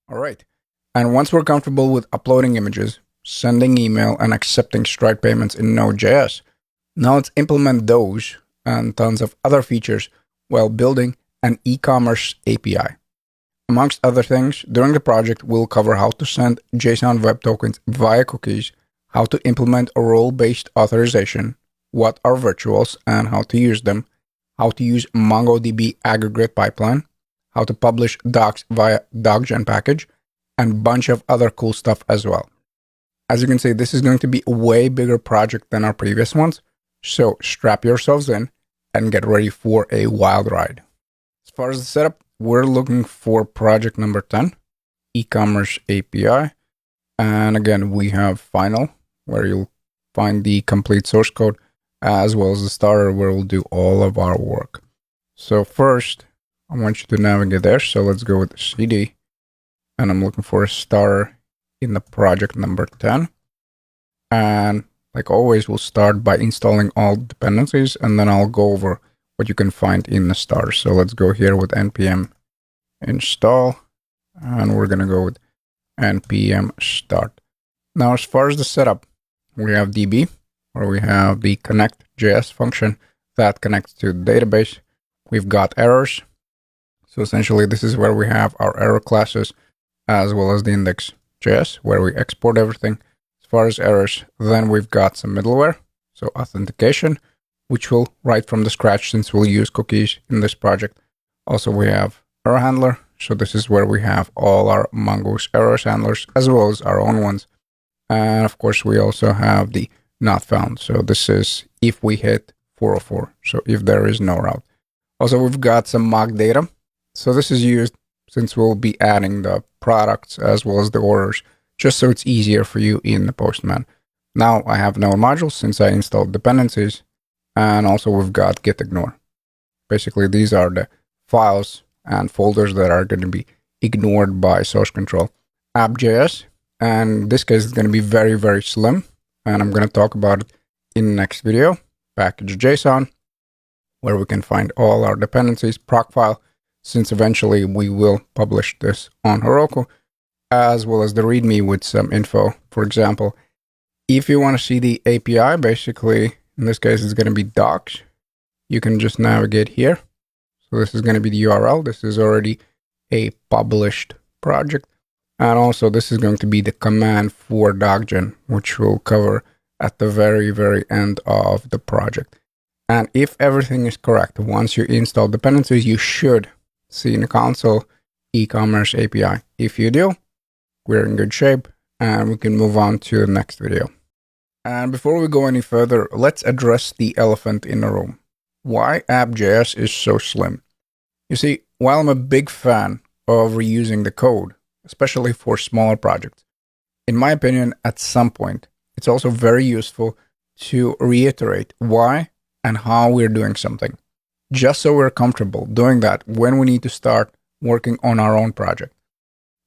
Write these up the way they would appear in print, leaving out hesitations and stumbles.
All right. And once we're comfortable with uploading images, sending email, and accepting Stripe payments in Node.js, now let's implement those and tons of other features while building an e-commerce API. Amongst other things, during the project, we'll cover how to send JSON Web Tokens via cookies, how to implement a role-based authorization, what are virtuals and how to use them, how to use MongoDB aggregate pipeline, how to publish docs via docgen package, and a bunch of other cool stuff as well. As you can see, this is going to be a way bigger project than our previous ones, so strap yourselves in and get ready for a wild ride. As far as the setup, we're looking for project number 10, e-commerce API. And again, we have final, where you'll find the complete source code, as well as the starter, where we'll do all of our work. So first, I want you to navigate there. So let's go with CD. And I'm looking for a starter in the project number 10. And like always, we'll start by installing all dependencies, and then I'll go over what you can find in the starter. So let's go here with npm install, and we're going to go with npm start. Now, as far as the setup, we have DB, where we have the connect.js function that connects to the database. We've got errors. So essentially, this is where we have our error classes, as well as the index.js, where we export everything. As far as errors, then we've got some middleware, so authentication, which we'll write from the scratch since we'll use cookies in this project. Also, we have error handler. So this is where we have all our Mongoose errors handlers, as well as our own ones. And of course, we also have the not found. So this is if we hit 404. So if there is no route. Also, we've got some mock data. So this is used since we'll be adding the products as well as the orders, just so it's easier for you in the Postman. Now I have no modules since I installed dependencies. And also we've got git ignore. Basically, these are the files and folders that are going to be ignored by source control. App.js, and in this case, it's going to be very, very slim. And I'm going to talk about it in the next video. Package.json, where we can find all our dependencies, Procfile, since eventually we will publish this on Heroku, as well as the README with some info. For example, if you want to see the API, basically, in this case, it's going to be docs. You can just navigate here. So this is going to be the URL. This is already a published project. And also this is going to be the command for docgen, which we'll cover at the very, very end of the project. And if everything is correct, once you install dependencies, you should see in the console e-commerce API. If you do, we're in good shape and we can move on to the next video. And before we go any further, let's address the elephant in the room. Why app.js is so slim. You see, while I'm a big fan of reusing the code, especially for smaller projects, in my opinion, at some point, it's also very useful to reiterate why and how we're doing something, just so we're comfortable doing that when we need to start working on our own project.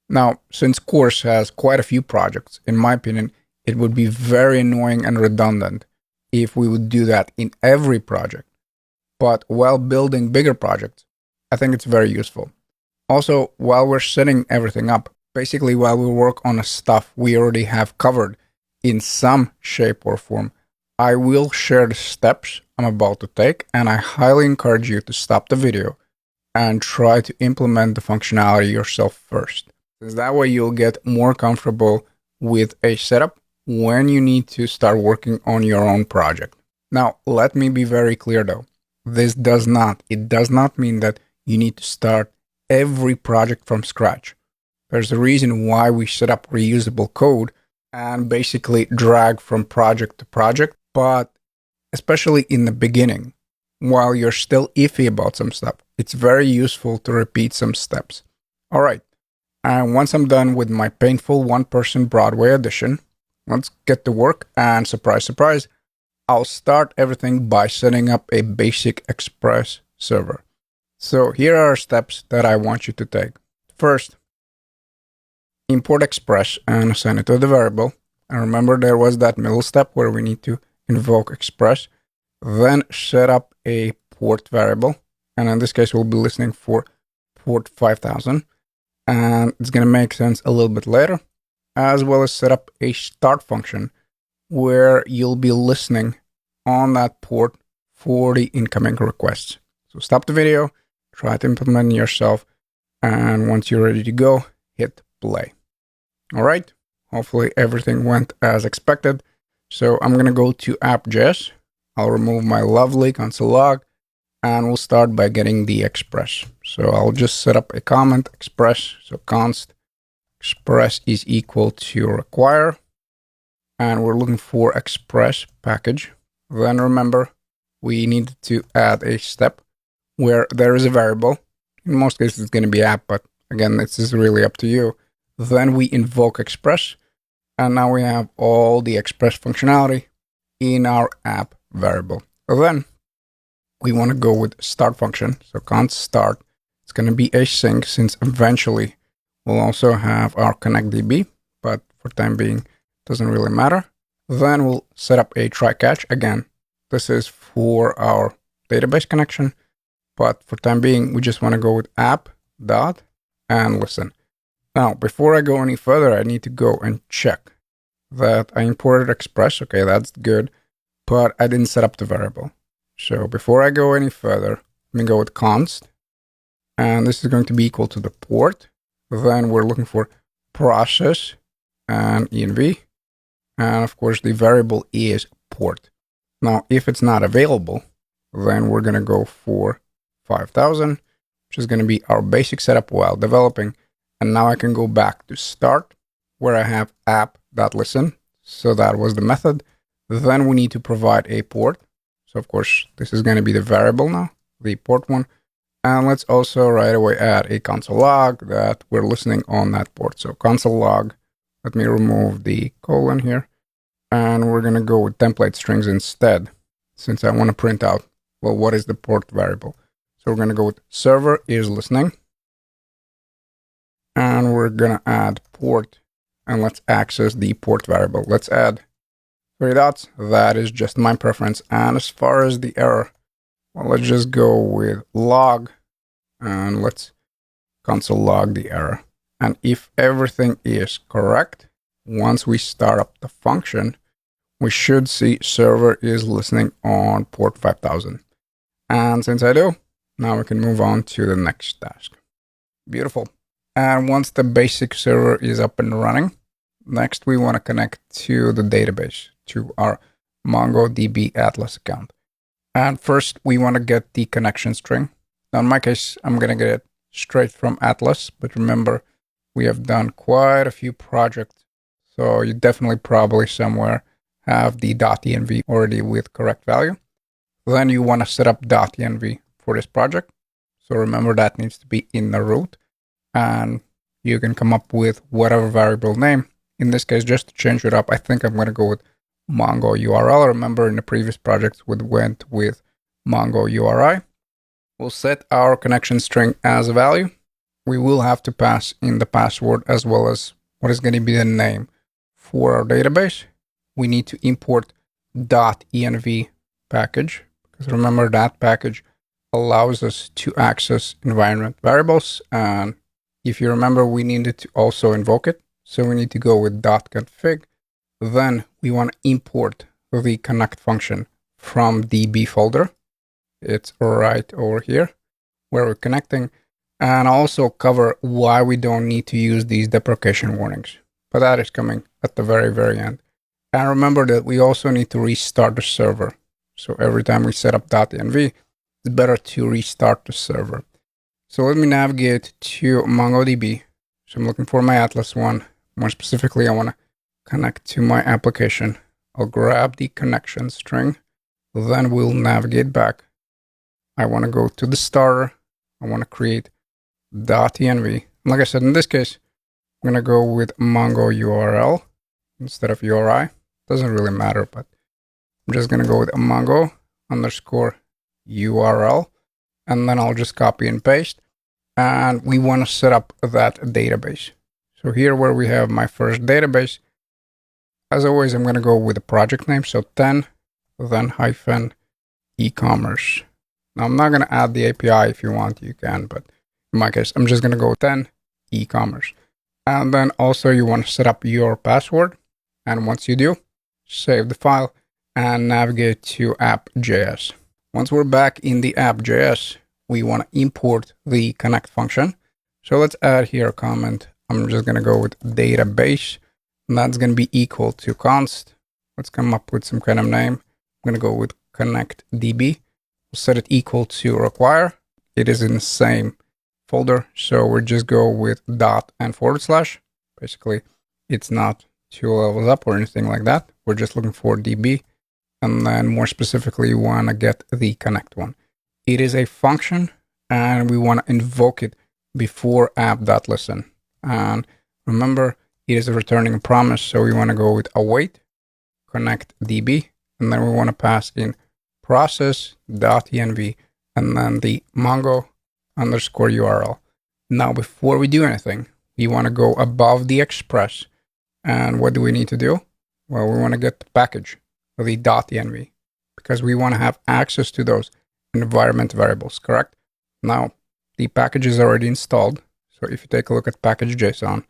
Now, since Course has quite a few projects, in my opinion, it would be very annoying and redundant if we would do that in every project. But while building bigger projects, I think it's very useful. Also, while we're setting everything up, basically while we work on the stuff we already have covered in some shape or form, I will share the steps I'm about to take, and I highly encourage you to stop the video and try to implement the functionality yourself first. Because that way you'll get more comfortable with a setup when you need to start working on your own project. Now, let me be very clear though. It does not mean that you need to start every project from scratch. There's a reason why we set up reusable code and basically drag from project to project, but especially in the beginning, while you're still iffy about some stuff, it's very useful to repeat some steps. All right, and once I'm done with my painful one-person Broadway audition, let's get to work, and surprise, surprise, I'll start everything by setting up a basic Express server. So here are steps that I want you to take. First, import Express and assign it to the variable. And remember, there was that middle step where we need to invoke Express. Then set up a port variable. And in this case, we'll be listening for port 5000. and it's going to make sense a little bit later, as well as set up a start function where you'll be listening on that port for the incoming requests. So stop the video, try to implement it yourself, and once you're ready to go, hit play. All right, hopefully everything went as expected. So I'm going to go to app.js. I'll remove my lovely console log, and we'll start by getting the express. So I'll just set up a comment express. So const express is equal to require, and we're looking for express package. Then remember, we need to add a step where there is a variable. In most cases, it's going to be app, but again, this is really up to you. Then we invoke express, and now we have all the express functionality in our app variable. Then we want to go with start function. So const start, it's going to be async since eventually we'll also have our connectDB, but for time being, doesn't really matter. Then we'll set up a try catch. Again, this is for our database connection, but for time being, we just want to go with app dot and listen. Now, before I go any further, I need to go and check that I imported express. Okay, that's good, but I didn't set up the variable. So before I go any further, let me go with const, and this is going to be equal to the port. Then we're looking for process and env, and of course the variable is port. Now, if it's not available, then we're going to go for 5000, which is going to be our basic setup while developing. And now I can go back to start where I have app.listen. So that was the method. Then we need to provide a port. So of course, this is going to be the variable now, the port one. And let's also right away add a console log that we're listening on that port. So console log, let me remove the colon here. And we're going to go with template strings instead, since I want to print out, well, what is the port variable? So we're going to go with server is listening. And we're going to add port, and let's access the port variable. Let's add 3 dots. That is just my preference. And as far as the error, well, let's just go with log, and let's console log the error. And if everything is correct, once we start up the function, we should see server is listening on port 5000. And since I do, now we can move on to the next task. Beautiful. And once the basic server is up and running, next we want to connect to the database, to our MongoDB Atlas account. And first we want to get the connection string. Now in my case, I'm going to get it straight from Atlas, but remember, we have done quite a few projects. So you definitely probably somewhere have the .env already with correct value. Then you want to set up .env for this project. So remember that needs to be in the root, and you can come up with whatever variable name. In this case, just to change it up, I think I'm going to go with Mongo URL. Remember in the previous projects we went with Mongo URI. We'll set our connection string as a value. We will have to pass in the password as well as what is going to be the name for our database. We need to import .env package, because remember that package allows us to access environment variables. And if you remember, we needed to also invoke it. So we need to go with .config. Then we want to import the connect function from DB folder. It's right over here where we're connecting, and also cover why we don't need to use these deprecation warnings. But that is coming at the very, very end. And remember that we also need to restart the server. So every time we set up .env, it's better to restart the server. So let me navigate to MongoDB. So I'm looking for my Atlas one. More specifically, I want to connect to my application. I'll grab the connection string. Then we'll navigate back. I want to go to the starter. I want to create .env. Like I said, in this case, I'm going to go with Mongo URL instead of URI. Doesn't really matter, but I'm just going to go with Mongo _ URL. And then I'll just copy and paste. And we want to set up that database. So here where we have my first database, as always, I'm going to go with the project name. So 10, then hyphen e-commerce. Now I'm not going to add the API. If you want, you can, but in my case, I'm just going to go 10 e-commerce. And then also you want to set up your password. And once you do, save the file and navigate to app.js. Once we're back in the app.js, we want to import the connect function. So let's add here a comment. I'm just going to go with database, and that's going to be equal to const. Let's come up with some kind of name. I'm going to go with connect db. We'll set it equal to require. It is in the same folder, so we'll just go with dot and /. Basically, it's not 2 levels up or anything like that. We're just looking for db, and then more specifically, you want to get the connect one. It is a function, and we want to invoke it before app.listen. And remember, it is returning a promise, so we want to go with await connect db, and then we want to pass in process.env, and then the Mongo underscore URL. Now, before we do anything, we want to go above the express. And what do we need to do? Well, we want to get the package, the .env, because we want to have access to those environment variables, correct? Now, the package is already installed. So if you take a look at package.json,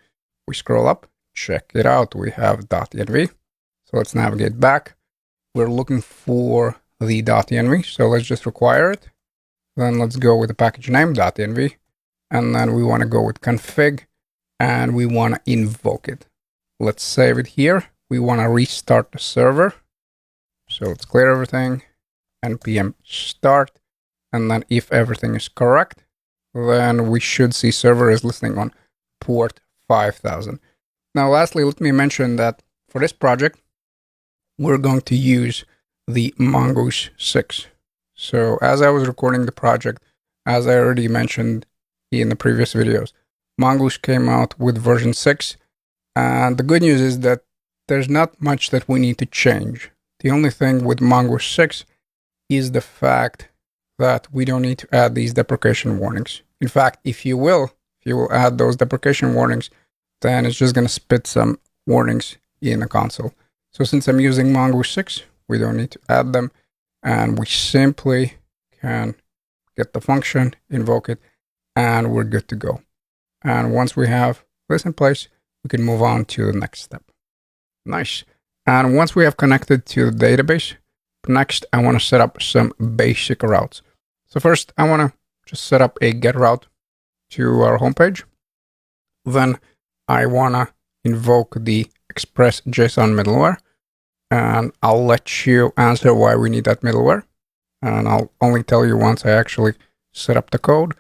we scroll up, check it out. We have .env. So let's navigate back. We're looking for the .env. So let's just require it. Then let's go with the package name .env. And then we want to go with config, and we want to invoke it. Let's save it here. We want to restart the server. So let's clear everything, npm start. And then if everything is correct, then we should see server is listening on port 5000. Now, lastly, let me mention that for this project, we're going to use the Mongoose 6. So as I was recording the project, as I already mentioned in the previous videos, Mongoose came out with version 6. And the good news is that there's not much that we need to change. The only thing with Mongoose 6 is the fact that we don't need to add these deprecation warnings. In fact, if you will add those deprecation warnings, then it's just going to spit some warnings in the console. So since I'm using Mongoose 6, we don't need to add them, and we simply can get the function, invoke it, and we're good to go. And once we have this in place, we can move on to the next step. Nice. And once we have connected to the database, next I want to set up some basic routes. So first, I want to just set up a get route to our homepage. Then I want to invoke the express.json middleware, and I'll let you answer why we need that middleware. And I'll only tell you once I actually set up the code.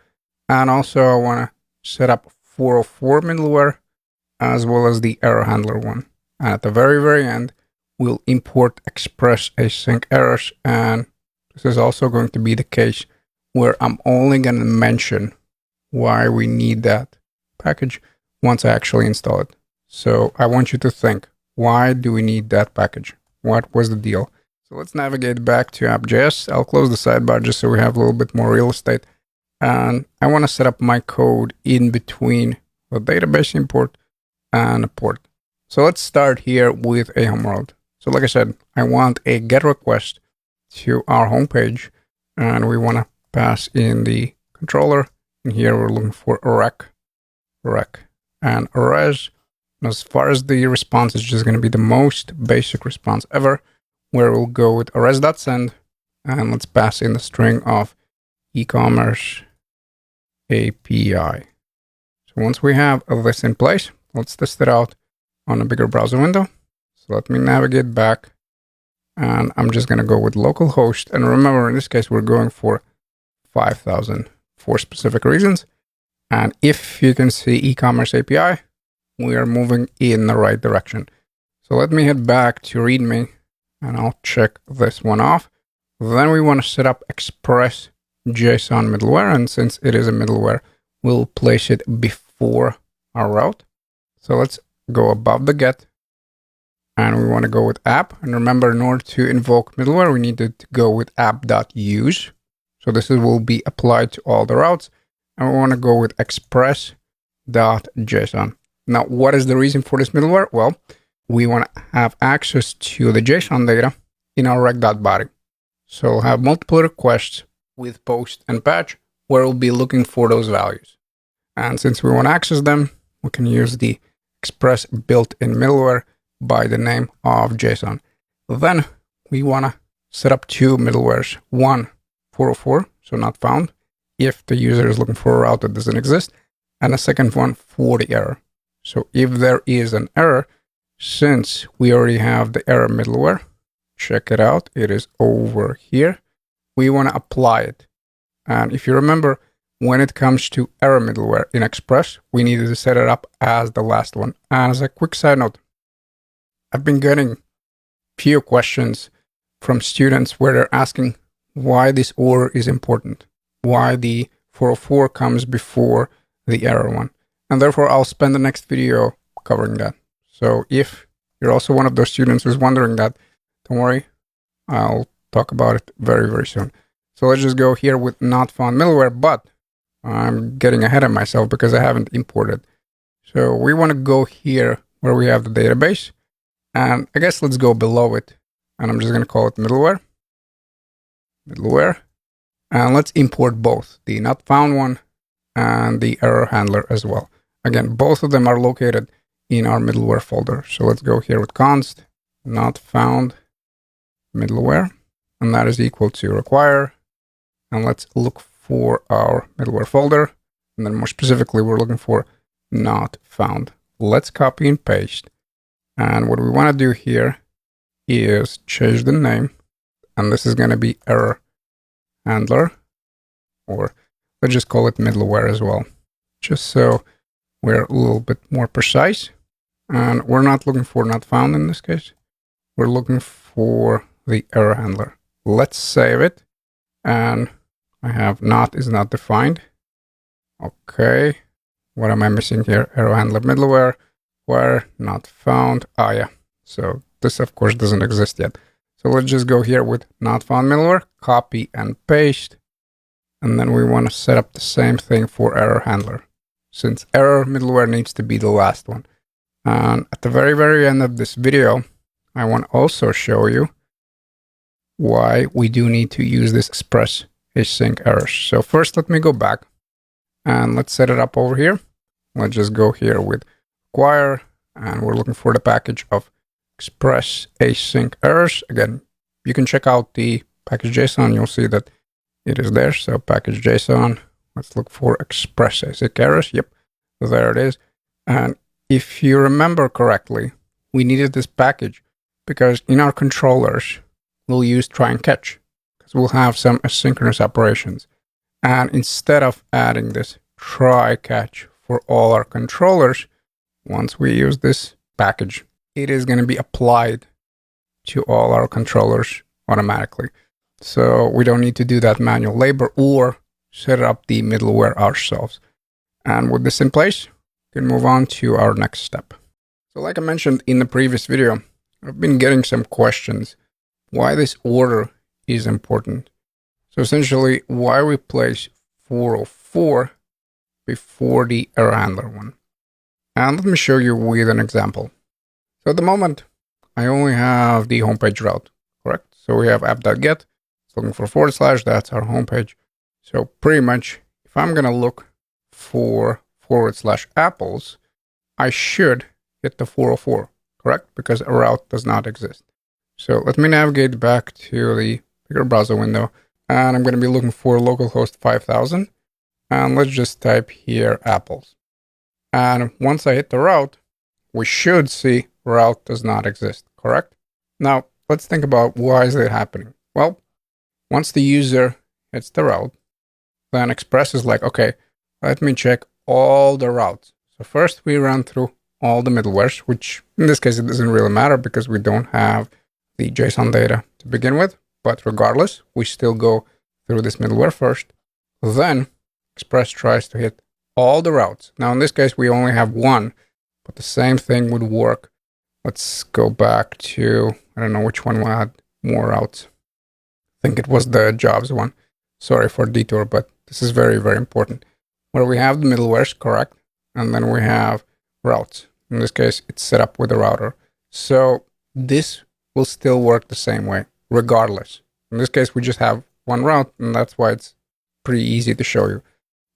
And also I want to set up 404 middleware as well as the error handler one. And at the very, very end, we'll import express async errors. And this is also going to be the case where I'm only going to mention why we need that package once I actually install it. So I want you to think, why do we need that package? What was the deal? So let's navigate back to app.js. I'll close the sidebar just so we have a little bit more real estate. And I want to set up my code in between the database import and a port. So let's start here with a home world. So like I said, I want a get request to our homepage, and we want to pass in the controller. And here we're looking for rec, and res. And as far as the response, is just going to be the most basic response ever, where we'll go with res.send, and let's pass in the string of e-commerce API. So once we have this in place, let's test it out on a bigger browser window. So let me navigate back, and I'm just going to go with localhost. And remember, in this case, we're going for 5000 for specific reasons. And if you can see e-commerce API, we are moving in the right direction. So let me head back to README, and I'll check this one off. Then we want to set up express JSON middleware. And since it is a middleware, we'll place it before our route. So let's go above the get, and we want to go with app. And remember, in order to invoke middleware, we need to go with app.use. So this will be applied to all the routes. And we want to go with express.json. Now, what is the reason for this middleware? Well, we want to have access to the JSON data in our rec.body. So we'll have multiple requests with post and patch where we'll be looking for those values. And since we want to access them, we can use the express built-in middleware by the name of JSON. Then we want to set up two middlewares, one 404, so not found, if the user is looking for a route that doesn't exist, and a second one for the error. So if there is an error, since we already have the error middleware, check it out, it is over here, we want to apply it. And if you remember, when it comes to error middleware in Express, we needed to set it up as the last one. And as a quick side note, I've been getting few questions from students where they're asking why this order is important, why the 404 comes before the error one. And therefore, I'll spend the next video covering that. So if you're also one of those students who's wondering that, don't worry, I'll talk about it very, very soon. So let's just go here with not found middleware, but I'm getting ahead of myself because I haven't imported. So we want to go here where we have the database, and I guess let's go below it, and I'm just going to call it middleware, and let's import both the not found one and the error handler as well. Again, both of them are located in our middleware folder. So let's go here with const not found middleware, and that is equal to require, and let's look for our middleware folder, and then more specifically, we're looking for not found. Let's copy and paste. And what we want to do here is change the name, and this is going to be error handler, or let's just call it middleware as well, just so we're a little bit more precise. And we're not looking for not found in this case. We're looking for the error handler. Let's save it. And I have not is not defined. Okay. What am I missing here? Error handler middleware. Where not found. Ah, yeah. So this, of course, doesn't exist yet. So let's just go here with not found middleware, copy and paste. And then we want to set up the same thing for error handler, since error middleware needs to be the last one. And at the very, very end of this video, I want to also show you why we do need to use this express async errors. So first, let me go back and let's set it up over here. Let's just go here with require, and we're looking for the package of express async errors. Again, you can check out the package JSON. You'll see that it is there. So package JSON, let's look for express async errors. Yep, there it is. And if you remember correctly, we needed this package because in our controllers, we'll use try and catch because we'll have some asynchronous operations. And instead of adding this try catch for all our controllers, once we use this package, it is going to be applied to all our controllers automatically. So we don't need to do that manual labor or set up the middleware ourselves. And with this in place, we can move on to our next step. So like I mentioned in the previous video, I've been getting some questions why this order is important. So essentially, why we place 404 before the error handler one. And let me show you with an example. So at the moment, I only have the homepage route, correct? So we have app.get, it's looking for /, that's our homepage. So pretty much, if I'm going to look for /apples, I should hit the 404, correct? Because a route does not exist. So let me navigate back to the bigger browser window, and I'm going to be looking for localhost 5000. And let's just type here apples. And once I hit the route, we should see route does not exist, correct? Now, let's think about why is it happening? Well, once the user hits the route, then Express is like, okay, let me check all the routes. So first we run through all the middlewares, which in this case, it doesn't really matter because we don't have the JSON data to begin with. But regardless, we still go through this middleware first. Then Express tries to hit all the routes. Now, in this case, we only have one, but the same thing would work. Let's go back to, I don't know which one had more routes. I think it was the jobs one. Sorry for detour, but this is very, very important. Where we have the middlewares, correct? And then we have routes. In this case, it's set up with a router. So this will still work the same way, regardless. In this case, we just have one route, and that's why it's pretty easy to show you.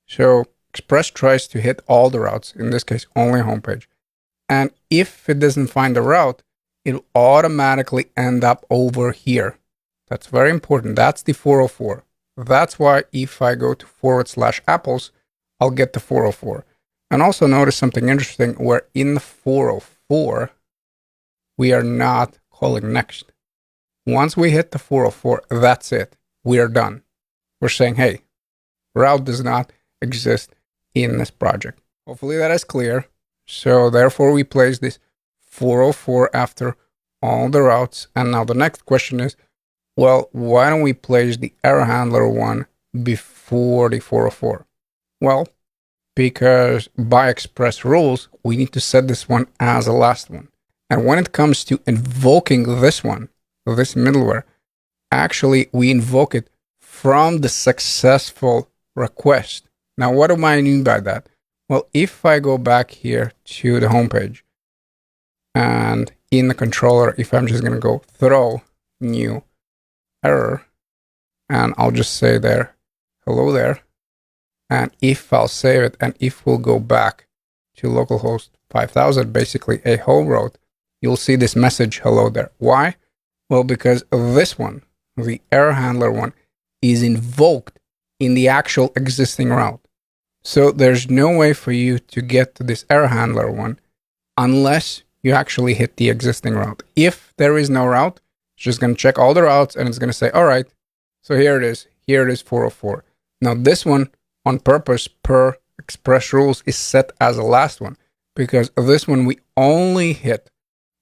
So Express tries to hit all the routes, in this case, only homepage. And if it doesn't find the route, it'll automatically end up over here. That's very important. That's the 404. That's why if I go to /apples, I'll get the 404. And also notice something interesting where in the 404, we are not calling next. Once we hit the 404, that's it. We are done. We're saying, hey, route does not exist in this project. Hopefully that is clear. So therefore we place this 404 after all the routes. And now the next question is, well, why don't we place the error handler one before the 404? Well, because by Express rules, we need to set this one as the last one. And when it comes to invoking this one, this middleware, actually we invoke it from the successful request. Now, what do I mean by that? Well, if I go back here to the homepage and in the controller, if I'm just going to go throw new error, and I'll just say there, hello there. And if I'll save it, and if we'll go back to localhost 5000, basically a whole route, you'll see this message, hello there. Why? Well, because this one, the error handler one, is invoked in the actual existing route. So there's no way for you to get to this error handler one unless you actually hit the existing route. If there is no route, it's just going to check all the routes and it's going to say, all right, so here it is. Here it is 404. Now this one on purpose per Express rules is set as the last one because this one we only hit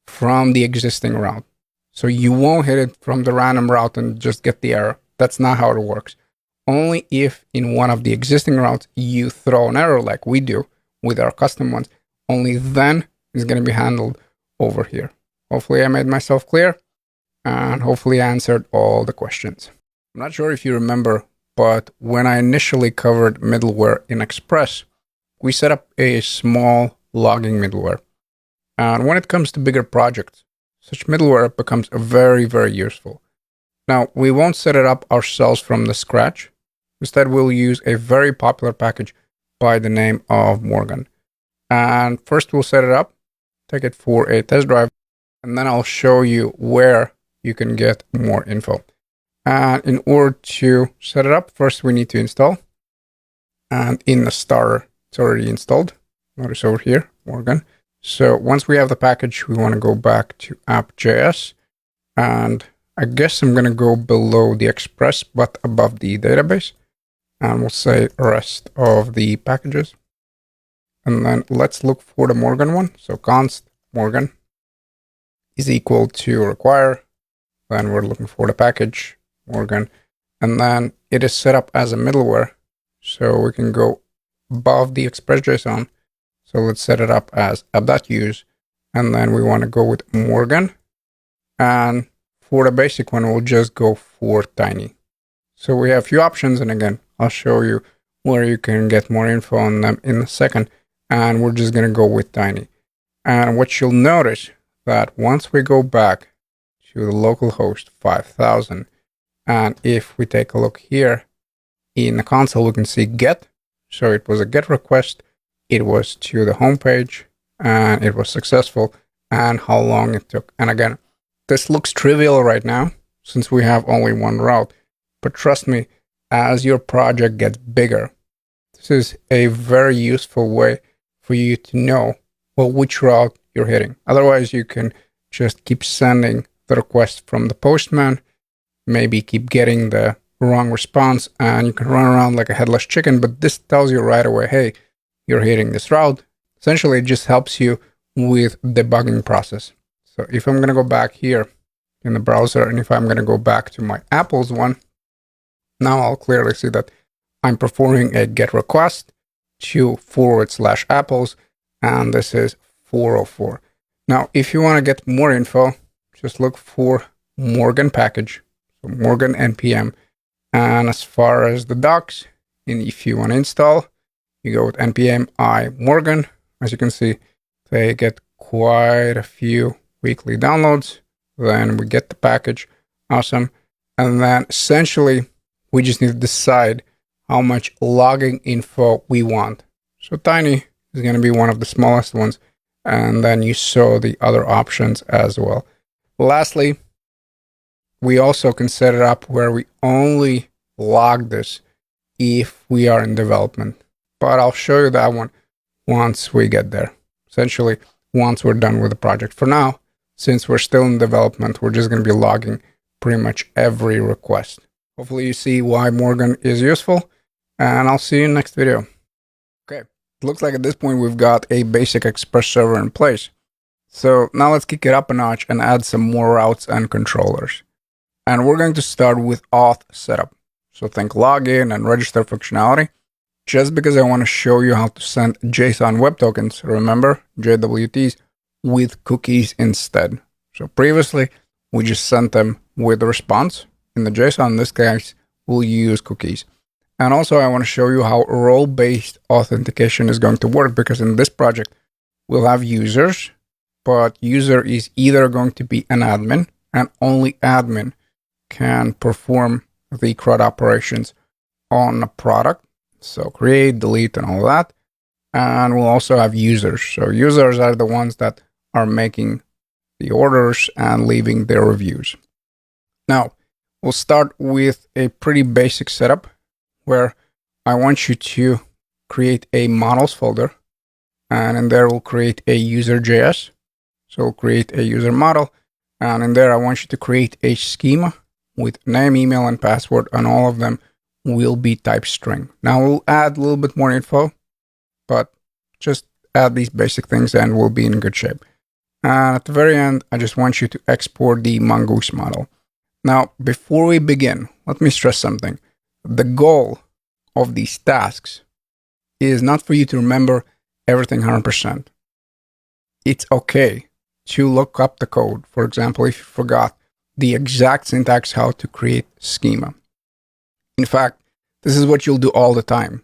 from the existing route. So you won't hit it from the random route and just get the error. That's not how it works. Only if in one of the existing routes you throw an error like we do with our custom ones, only then is going to be handled over here. Hopefully I made myself clear and hopefully I answered all the questions. I'm not sure if you remember, but when I initially covered middleware in Express, we set up a small logging middleware. And when it comes to bigger projects, such middleware becomes very, very useful. Now, we won't set it up ourselves from the scratch. Instead, we'll use a very popular package by the name of Morgan. And first, we'll set it up, take it for a test drive, and then I'll show you where you can get more info. And in order to set it up, first we need to install. And in the starter, it's already installed. Notice over here, Morgan. So once we have the package, we want to go back to app.js. And I guess I'm going to go below the Express, but above the database. And we'll say rest of the packages. And then let's look for the Morgan one. So const Morgan is equal to require. Then we're looking for the package Morgan. And then it is set up as a middleware. So we can go above the Express.json. So let's set it up as app.use. And then we want to go with Morgan. And for the basic one, we'll just go for tiny. So we have a few options. And again, I'll show you where you can get more info on them in a second. And we're just going to go with tiny. And what you'll notice that once we go back to the localhost 5000, and if we take a look here in the console, we can see get. So it was a get request. It was to the home page and it was successful and how long it took. And again, this looks trivial right now since we have only one route, but trust me, as your project gets bigger, this is a very useful way for you to know, well, which route you're hitting. Otherwise, you can just keep sending the request from the postman, maybe keep getting the wrong response, and you can run around like a headless chicken, but this tells you right away, hey, you're hitting this route. Essentially, it just helps you with debugging process. So if I'm going to go back here in the browser, and if I'm going to go back to my Apples one, now I'll clearly see that I'm performing a get request to /apples, and this is 404. Now, if you want to get more info, just look for Morgan package, so Morgan npm. And as far as the docs, and if you want to install, you go with npm I Morgan. As you can see, they get quite a few weekly downloads. Then we get the package. Awesome. And then essentially, we just need to decide how much logging info we want. So tiny is going to be one of the smallest ones. And then you saw the other options as well. Lastly, we also can set it up where we only log this if we are in development. But I'll show you that one once we get there. Essentially, once we're done with the project. For now, since we're still in development, we're just going to be logging pretty much every request. Hopefully you see why Morgan is useful, and I'll see you in the next video. Okay, it looks like at this point we've got a basic Express server in place. So now let's kick it up a notch and add some more routes and controllers. And we're going to start with auth setup. So think login and register functionality. Just because I want to show you how to send JSON web tokens, remember, JWTs, with cookies instead. So previously, we just sent them with a response. In the JSON, in this case, we'll use cookies. And also, I want to show you how role-based authentication is going to work, because in this project, we'll have users, but user is either going to be an admin, and only admin can perform the CRUD operations on a product. So create, delete, and all that. And we'll also have users. So users are the ones that are making the orders and leaving their reviews. Now, we'll start with a pretty basic setup where I want you to create a models folder. And in there, we'll create a user.js. So we'll create a user model. And in there, I want you to create a schema with name, email, and password, and all of them will be type string. Now we'll add a little bit more info, but just add these basic things and we'll be in good shape. And at the very end, I just want you to export the Mongoose model. Now, before we begin, let me stress something. The goal of these tasks is not for you to remember everything 100%. It's okay to look up the code. For example, if you forgot the exact syntax how to create schema. In fact, this is what you'll do all the time.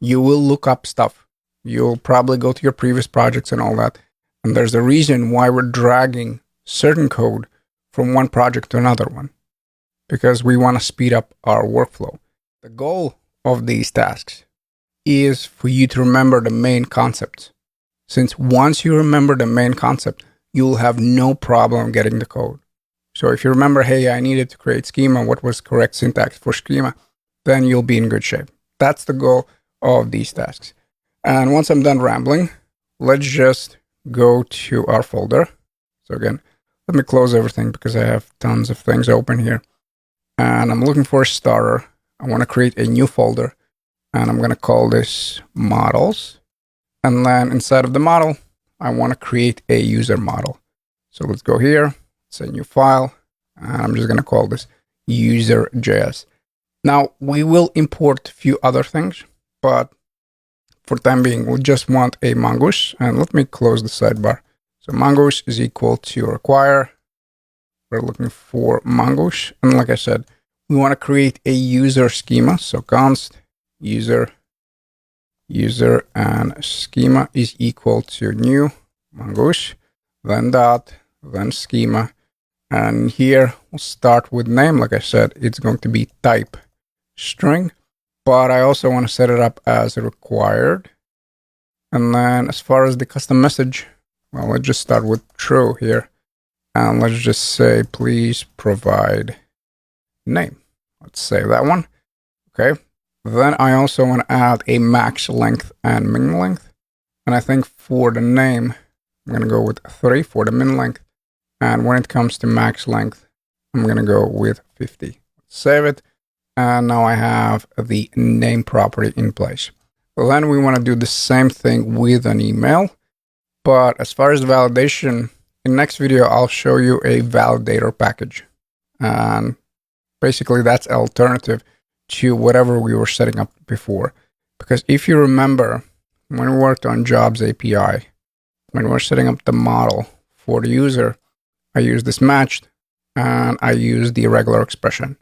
You will look up stuff. You'll probably go to your previous projects and all that. And there's a reason why we're dragging certain code from one project to another one. Because we want to speed up our workflow. The goal of these tasks is for you to remember the main concepts. Since once you remember the main concept, you'll have no problem getting the code. So if you remember, hey, I needed to create schema, what was correct syntax for schema, then you'll be in good shape. That's the goal of these tasks. And once I'm done rambling, let's just go to our folder. So again, let me close everything because I have tons of things open here. And I'm looking for a starter. I want to create a new folder. And I'm going to call this models. And then inside of the model, I want to create a user model. So let's go here. It's a new file, and I'm just going to call this user.js. Now, we will import a few other things, but for time being, we'll just want a Mongoose, and let me close the sidebar. So Mongoose is equal to require. We're looking for Mongoose, and like I said, we want to create a user schema. So const user and schema is equal to new Mongoose, then dot, then schema. And here we'll start with name. Like I said, it's going to be type string, but I also want to set it up as required. And then as far as the custom message, well, let's just start with true here. And let's just say, please provide name. Let's save that one. Okay. Then I also want to add a max length and min length. And I think for the name, I'm going to go with 3 for the min length. And when it comes to max length, I'm going to go with 50. Save it. And now I have the name property in place. Well, then we want to do the same thing with an email. But as far as validation, in next video, I'll show you a validator package. And basically, that's an alternative to whatever we were setting up before. Because if you remember, when we worked on Jobs API, when we're setting up the model for the user, I use this matched, and I use the regular expression.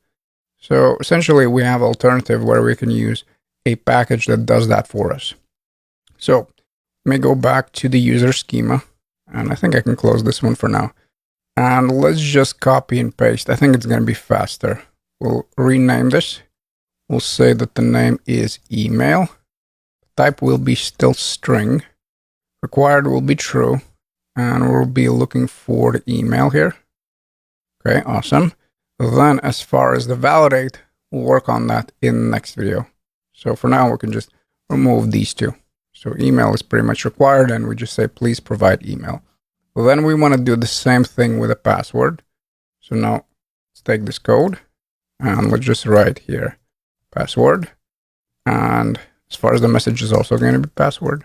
So essentially, we have alternative where we can use a package that does that for us. So let me go back to the user schema, and I think I can close this one for now. And let's just copy and paste. I think it's going to be faster. We'll rename this We'll say that the name is email. Type will be still string. Required will be true. And we'll be looking for the email here. Okay, awesome. Then as far as the validate, we'll work on that in the next video. So for now, we can just remove these two. So email is pretty much required, and we just say, please provide email. Well, then we want to do the same thing with a password. So now let's take this code and let's just write here password. And as far as the message is also going to be password.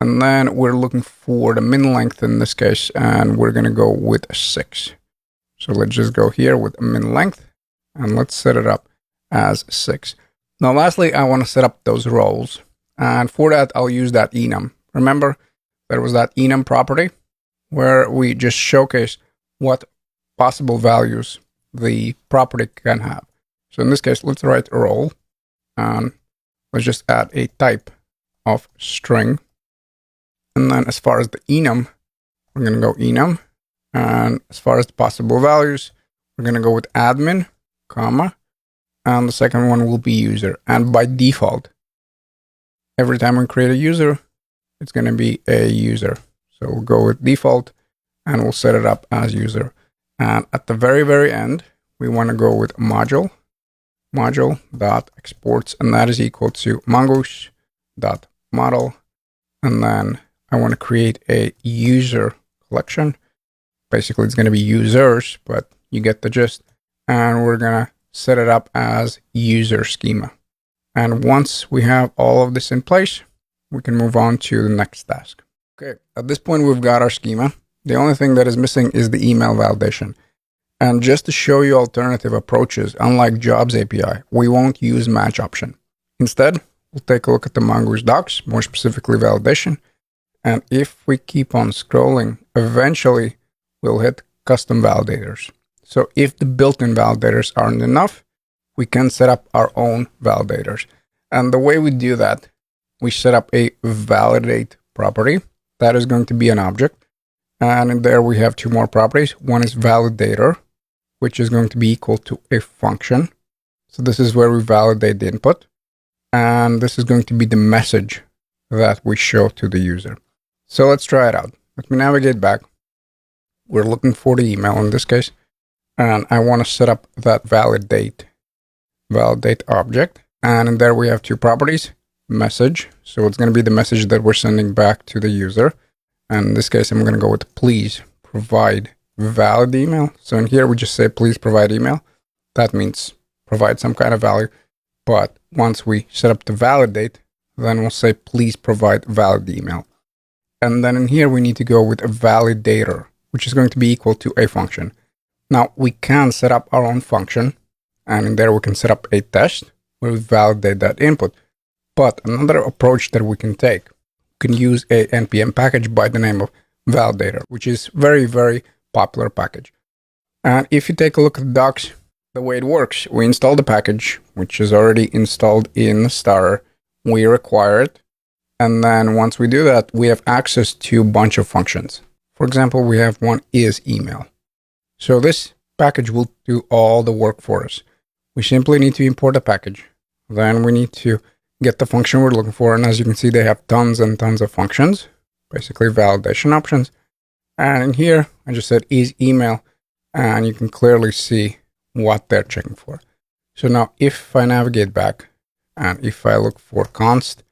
And then we're looking for the min length in this case, and we're going to go with 6. So let's just go here with a min length and let's set it up as 6. Now, lastly, I want to set up those roles. And for that, I'll use that enum. Remember, there was that enum property where we just showcase what possible values the property can have. So in this case, let's write a role and let's just add a type of string. And then as far as the enum, we're going to go enum. And as far as the possible values, we're going to go with admin, comma, and the second one will be user. And by default, every time we create a user, it's going to be a user. So we'll go with default and we'll set it up as user. And at the very, very end, we want to go with module.exports, and that is equal to mongoose.model. And then I want to create a user collection. Basically, it's going to be users, but you get the gist. And we're going to set it up as user schema. And once we have all of this in place, we can move on to the next task. Okay, at this point, we've got our schema. The only thing that is missing is the email validation. And just to show you alternative approaches, unlike Jobs API, we won't use match option. Instead, we'll take a look at the Mongoose docs, more specifically validation. And if we keep on scrolling, eventually we'll hit custom validators. So if the built-in validators aren't enough, we can set up our own validators. And the way we do that, we set up a validate property. That is going to be an object. And in there we have two more properties. One is validator, which is going to be equal to a function. So this is where we validate the input. And this is going to be the message that we show to the user. So let's try it out. Let me navigate back. We're looking for the email in this case. And I want to set up that validate object. And in there we have two properties, message. So it's going to be the message that we're sending back to the user. And in this case, I'm going to go with please provide valid email. So in here, we just say, please provide email. That means provide some kind of value. But once we set up the validate, then we'll say, please provide valid email. And then in here, we need to go with a validator, which is going to be equal to a function. Now, we can set up our own function. And in there, we can set up a test where we validate that input. But another approach that we can take, we can use a NPM package by the name of validator, which is very, very popular package. And if you take a look at the docs, the way it works, we install the package, which is already installed in Starter. We require it. And then once we do that, we have access to a bunch of functions. For example, we have one is email. So this package will do all the work for us. We simply need to import a package. Then we need to get the function we're looking for. And as you can see, they have tons and tons of functions, basically validation options. And in here, I just said is email, and you can clearly see what they're checking for. So now if I navigate back and if I look for const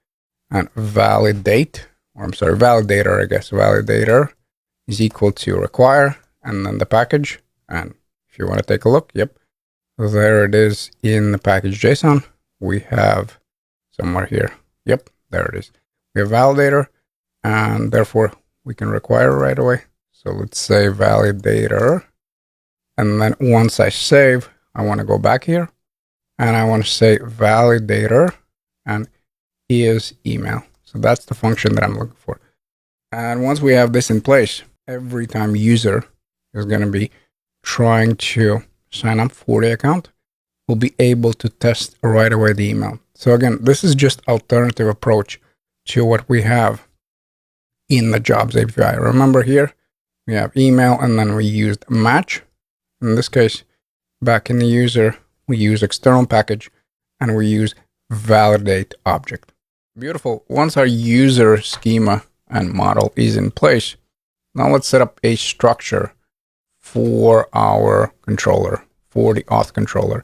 and validator, I guess, validator is equal to require, and then the package. And if you want to take a look, yep, there it is in the package JSON. We have somewhere here. Yep, there it is. We have validator, and therefore we can require right away. So let's say validator. And then once I save, I want to go back here and I want to say validator and is email. So that's the function that I'm looking for. And once we have this in place, every time user is going to be trying to sign up for the account, we'll be able to test right away the email. So again, this is just alternative approach to what we have in the Jobs API. Remember here, we have email and then we used match. In this case, back in the user, we use external package and we use validate object. Beautiful. Once our user schema and model is in place, now let's set up a structure for our controller, for the auth controller.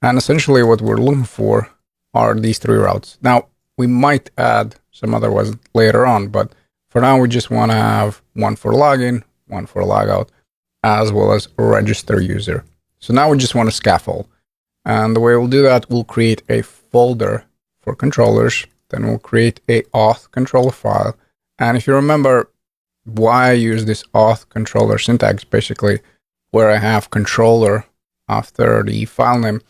And essentially what we're looking for are these three routes. Now, we might add some other ones later on, but for now, we just want to have one for login, one for logout, as well as register user. So now we just want a scaffold. And the way we'll do that, we'll create a folder for controllers. Then we'll create a auth controller file. And if you remember why I use this auth controller syntax, basically where I have controller after the file name,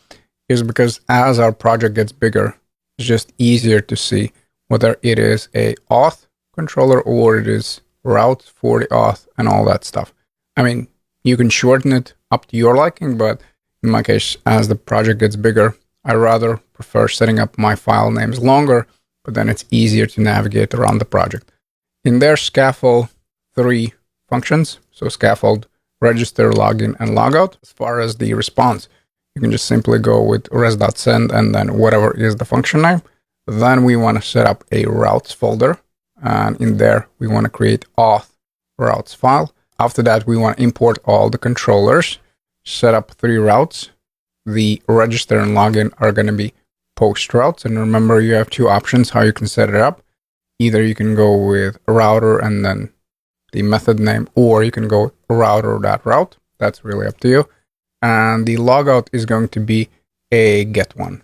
is because as our project gets bigger, it's just easier to see whether it is a auth controller or it is route for the auth and all that stuff. I mean, you can shorten it up to your liking, but in my case, as the project gets bigger, I rather prefer setting up my file names longer, but then it's easier to navigate around the project. In their scaffold, three functions. So scaffold, register, login, and logout. As far as the response, you can just simply go with res.send and then whatever is the function name. Then we want to set up a routes folder. And in there, we want to create auth routes file. After that, we want to import all the controllers, set up three routes. The register and login are going to be post routes. And remember, you have two options how you can set it up. Either you can go with router and then the method name, or you can go router.route. That's really up to you. And the logout is going to be a get one.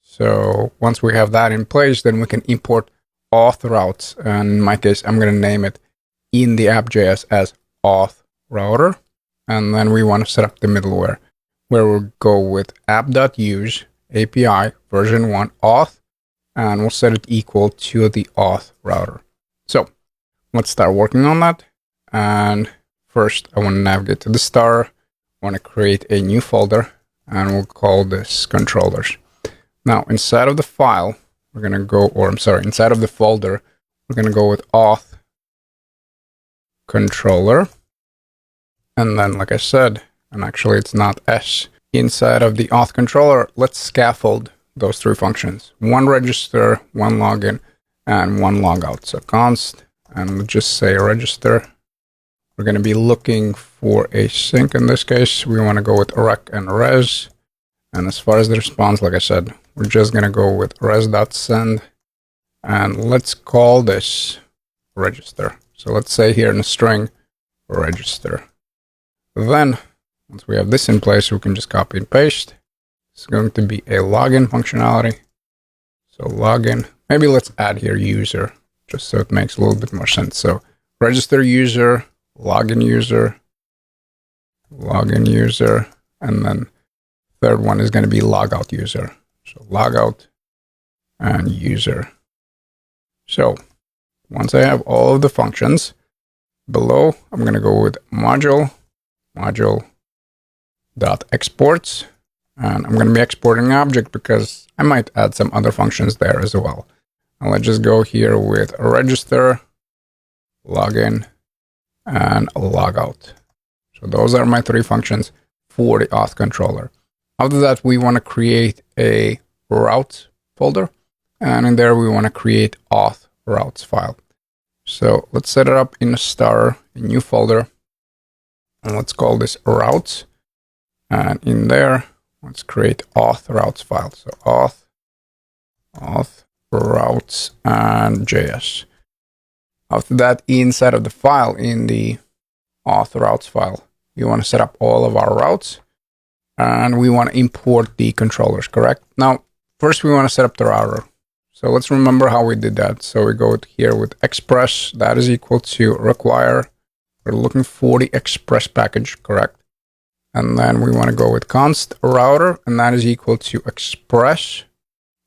So once we have that in place, then we can import auth routes. And in my case, I'm going to name it in the app.js as auth router. And then we want to set up the middleware where we'll go with app.use API version 1 auth, and we'll set it equal to the auth router. So let's start working on that. And first, I want to navigate to the star. I want to create a new folder, and we'll call this controllers. Now, inside of the file, we're going to go, inside of the folder, we're going to go with auth controller. And then, like I said, and actually it's not S, inside of the auth controller, let's scaffold those three functions. One register, one login, and one logout. So const, and we'll just say register. We're going to be looking for a sync in this case. We want to go with rec and res. And as far as the response, like I said, we're just going to go with res.send. And let's call this register. So let's say here in the string, register. Then, once we have this in place, we can just copy and paste. It's going to be a login functionality. So login, maybe let's add here user, just so it makes a little bit more sense. So register user, login user, and then third one is going to be logout user. So logout and user. So once I have all of the functions below, I'm going to go with module.exports, and I'm going to be exporting an object because I might add some other functions there as well. And let's just go here with register, login, and logout. So those are my three functions for the auth controller. After that, we want to create a routes folder, and in there we want to create auth routes file. So let's set it up in a new folder, and let's call this routes. And in there, let's create auth routes file. So auth routes and JS. After that, inside of the file, in the auth routes file, you want to set up all of our routes, and we want to import the controllers, correct? Now, first we want to set up the router. So let's remember how we did that. So we go here with express, that is equal to require. We're looking for the express package, correct? And then we want to go with const router, and that is equal to express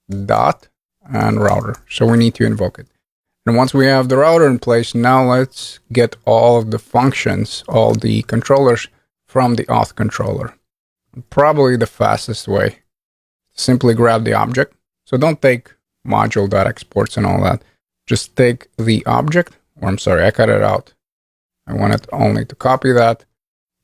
dot and router. So we need to invoke it. And once we have the router in place, now let's get all of the functions, all the controllers from the auth controller. Probably the fastest way, simply grab the object. So don't take module.exports and all that. Just take the object, I cut it out. I want it only to copy that.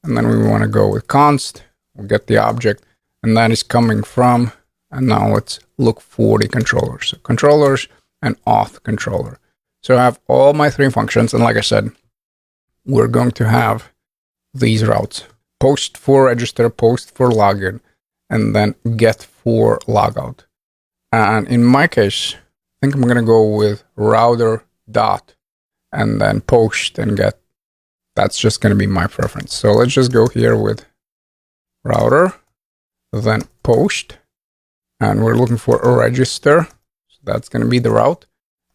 And then we want to go with const. We'll get the object, and that is coming from And now let's look for the controllers. So controllers and auth controller. So I have all my three functions. And like I said, we're going to have these routes: post for register, post for login, and then get for logout. And in my case, I think I'm going to go with router dot and then post and get. That's just going to be my preference. So let's just go here with router, then post, and we're looking for a register. So that's going to be the route.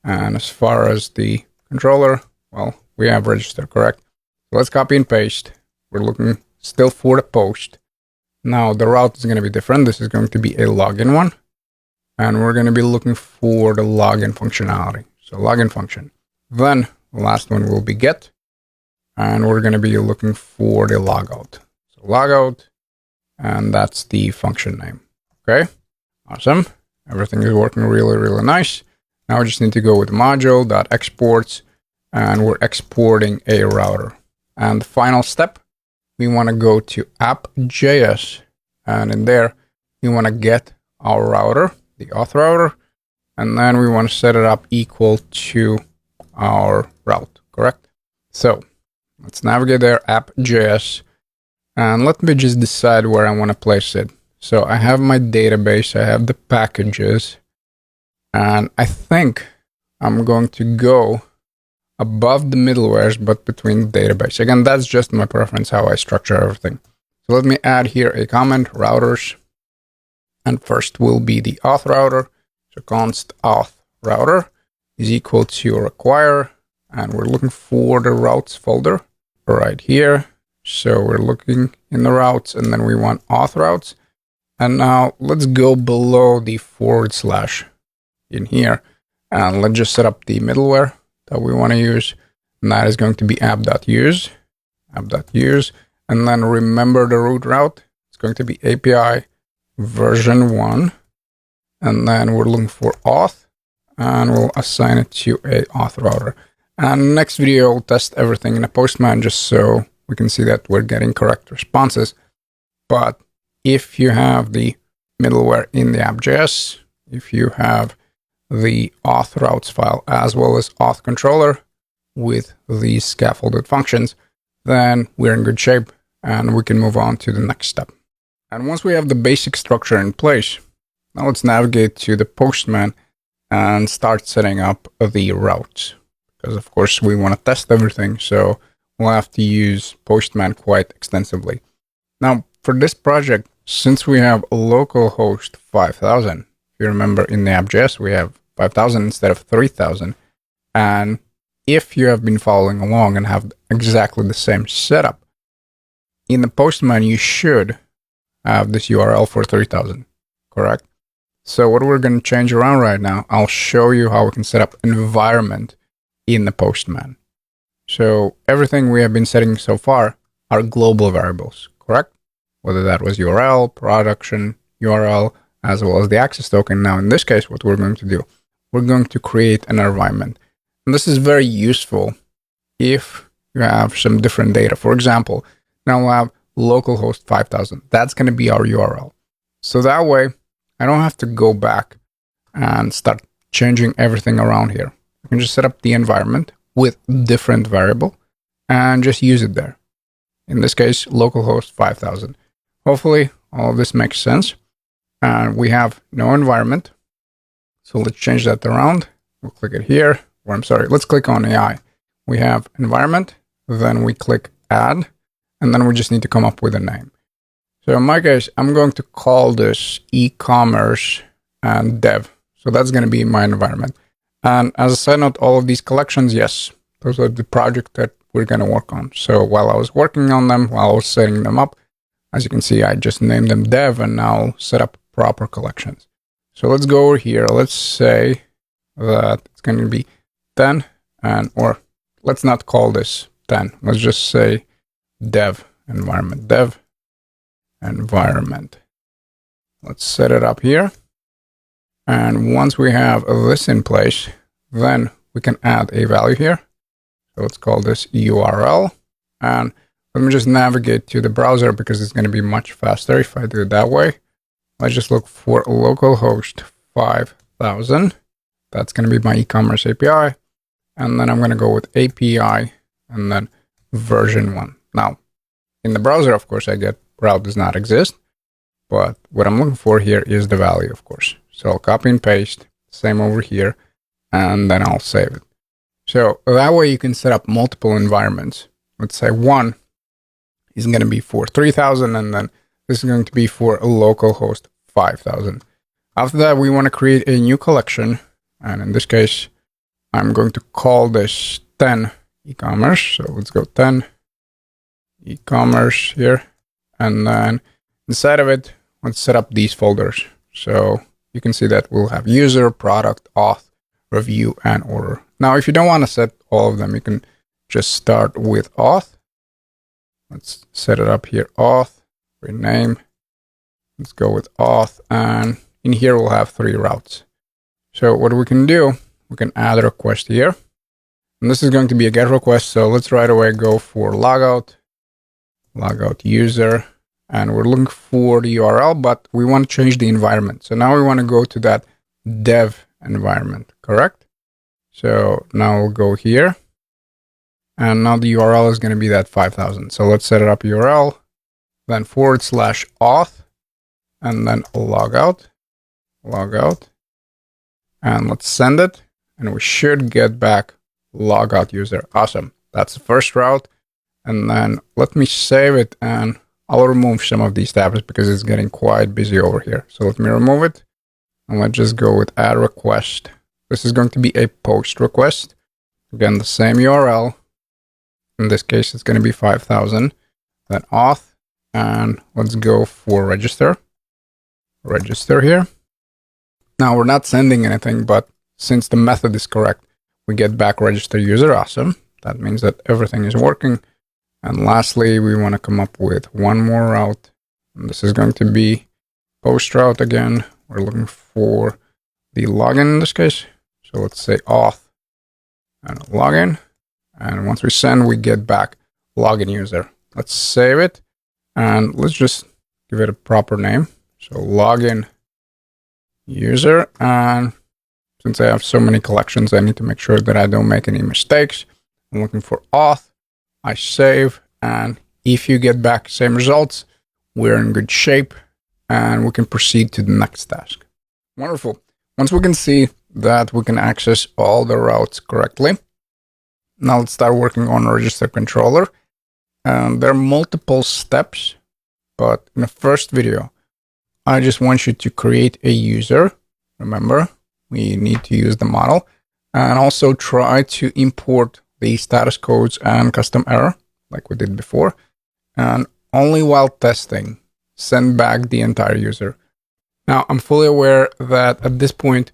And as far as the controller, well, we have register, correct? So let's copy and paste. We're looking still for the post. Now the route is going to be different. This is going to be a login one. And we're going to be looking for the login functionality. So login function. Then the last one will be get. And we're going to be looking for the logout. So logout, and that's the function name. Okay, awesome. Everything is working really, really nice. Now we just need to go with module.exports, and we're exporting a router. And the final step, we want to go to app.js, and in there, we want to get our router, the auth router, and then we want to set it up equal to our route, correct? So let's navigate there, app.js, and let me just decide where I want to place it. So I have my database, I have the packages, and I think I'm going to go above the middlewares, but between the database. Again, that's just my preference, how I structure everything. So let me add here a comment, routers, and first will be the auth router. So const auth router is equal to require, and we're looking for the routes folder right here. So we're looking in the routes, and then we want auth routes. And now let's go below the / in here, and let's just set up the middleware that we want to use. And that is going to be app.use, and then remember the root route. It's going to be API version 1, and then we're looking for auth, and we'll assign it to a auth router. And next video, I'll test everything in a Postman just so we can see that we're getting correct responses. But if you have the middleware in the app.js, if you have the auth routes file as well as auth controller with these scaffolded functions, then we're in good shape and we can move on to the next step. And once we have the basic structure in place, now let's navigate to the Postman and start setting up the routes. Because of course we want to test everything, so we'll have to use Postman quite extensively. Now for this project, since we have localhost 5000, if you remember in the app.js we have 5000 instead of 3000, and if you have been following along and have exactly the same setup, in the Postman you should have this URL for 3000, correct? So what we're going to change around right now, I'll show you how we can set up an environment in the Postman. So everything we have been setting so far are global variables, correct? Whether that was URL, production URL, as well as the access token. Now in this case, what we're going to do, we're going to create an environment. And this is very useful if you have some different data. For example, now we'll have localhost 5000. That's going to be our URL. So that way, I don't have to go back and start changing everything around here. I can just set up the environment with different variable and just use it there. In this case, localhost 5000. Hopefully, all of this makes sense. And we have no environment. So let's change that around. We'll click it here. Or I'm sorry, let's click on AI. We have environment, then we click add, and then we just need to come up with a name. So in my case, I'm going to call this e-commerce and dev. So that's going to be my environment. And as a side note, all of these collections, yes, those are the projects that we're going to work on. So while I was working on them, while I was setting them up, as you can see, I just named them dev and now set up proper collections. So let's go over here. Let's say that it's going to be 10 or let's not call this 10. Let's just say dev environment. Let's set it up here. And once we have this in place, then we can add a value here. So let's call this URL. And let me just navigate to the browser because it's going to be much faster if I do it that way. let's just look for localhost 5000. That's going to be my e-commerce API. And then I'm going to go with API and then version 1. Now, in the browser, of course, I get route does not exist. But what I'm looking for here is the value, of course. So I'll copy and paste, same over here, and then I'll save it. So that way you can set up multiple environments. Let's say one is going to be for 3000, and then this is going to be for a localhost 5000. After that, we want to create a new collection. And in this case, I'm going to call this 10 e-commerce. So let's go 10 e-commerce here. And then inside of it, let's set up these folders. So you can see that we'll have user, product, auth, review, and order. Now, if you don't want to set all of them, you can just start with auth. Let's set it up here, auth, rename. Let's go with auth, and in here we'll have 3 routes. So what we can do, we can add a request here. And this is going to be a GET request, so let's right away go for logout user. And we're looking for the URL, but we want to change the environment. So now we want to go to that dev environment, correct? So now we'll go here. And now the URL is going to be that 5000. So let's set it up URL, then /auth, and then logout. And let's send it. And we should get back logout user. Awesome. That's the first route. And then let me save it, and I'll remove some of these tabs because it's getting quite busy over here. So let me remove it. And let's just go with add request. This is going to be a post request. Again, the same URL. In this case, it's going to be 5000. Then auth. And let's go for register. Register here. Now, we're not sending anything, but since the method is correct, we get back register user. Awesome. That means that everything is working. And lastly, we want to come up with one more route. And this is going to be post route again. We're looking for the login in this case. So let's say auth and login. And once we send, we get back login user. Let's save it. And let's just give it a proper name. So login user. And since I have so many collections, I need to make sure that I don't make any mistakes. I'm looking for auth. I save, and if you get back same results, we're in good shape, and we can proceed to the next task. Wonderful. Once we can see that we can access all the routes correctly, now let's start working on register controller. There are multiple steps, but in the first video, I just want you to create a user. Remember, we need to use the model, and also try to import the status codes and custom error like we did before. And only while testing, send back the entire user. Now, I'm fully aware that at this point,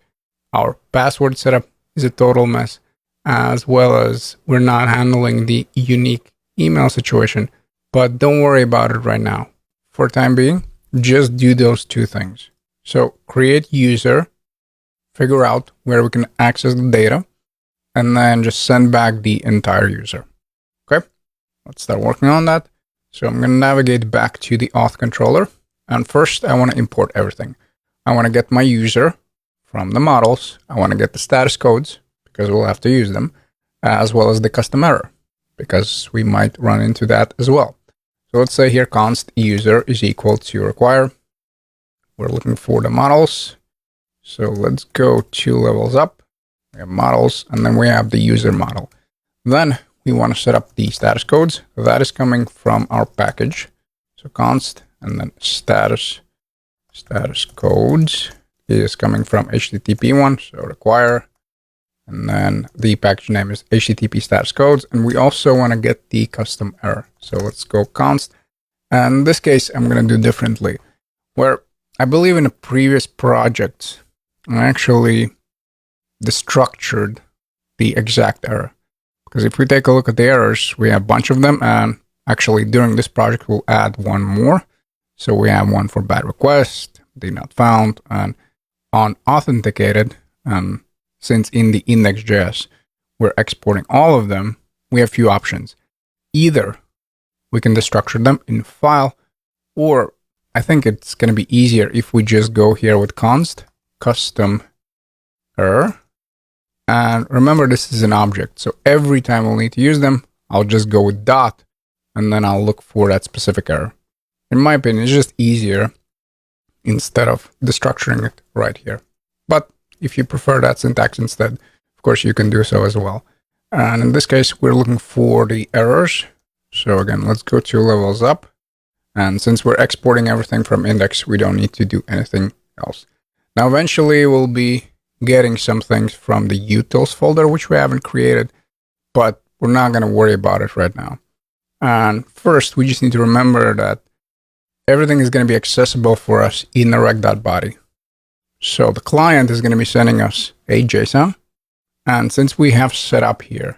our password setup is a total mess, as well as we're not handling the unique email situation. But don't worry about it right now. For the time being, just do those 2 things. So create user, figure out where we can access the data, and then just send back the entire user. Okay, let's start working on that. So I'm going to navigate back to the auth controller. And first, I want to import everything. I want to get my user from the models. I want to get the status codes because we'll have to use them, as well as the custom error because we might run into that as well. So let's say here const user is equal to require. We're looking for the models. So let's go 2 levels up. We have models, and then we have the user model. Then we want to set up the status codes. That is coming from our package. So const, and then status codes is coming from HTTP one, so require. And then the package name is HTTP status codes. And we also want to get the custom error. So let's go const. And in this case, I'm going to do differently. Where I believe in a previous project, I actually destructured the exact error. Because if we take a look at the errors, we have a bunch of them. And actually, during this project, we'll add one more. So we have one for bad request, did not found, and unauthenticated. Since in the index.js, we're exporting all of them, we have a few options. Either we can destructure them in file, or I think it's going to be easier if we just go here with const custom error. And remember, this is an object. So every time we'll need to use them, I'll just go with dot, and then I'll look for that specific error. In my opinion, it's just easier instead of destructuring it right here. But if you prefer that syntax instead, of course, you can do so as well. And in this case, we're looking for the errors. So again, let's go to levels up. And since we're exporting everything from index, we don't need to do anything else. Now, eventually, we'll be getting some things from the utils folder, which we haven't created, but we're not going to worry about it right now. And first, we just need to remember that everything is going to be accessible for us in the rec.body. So the client is going to be sending us a JSON. And since we have set up here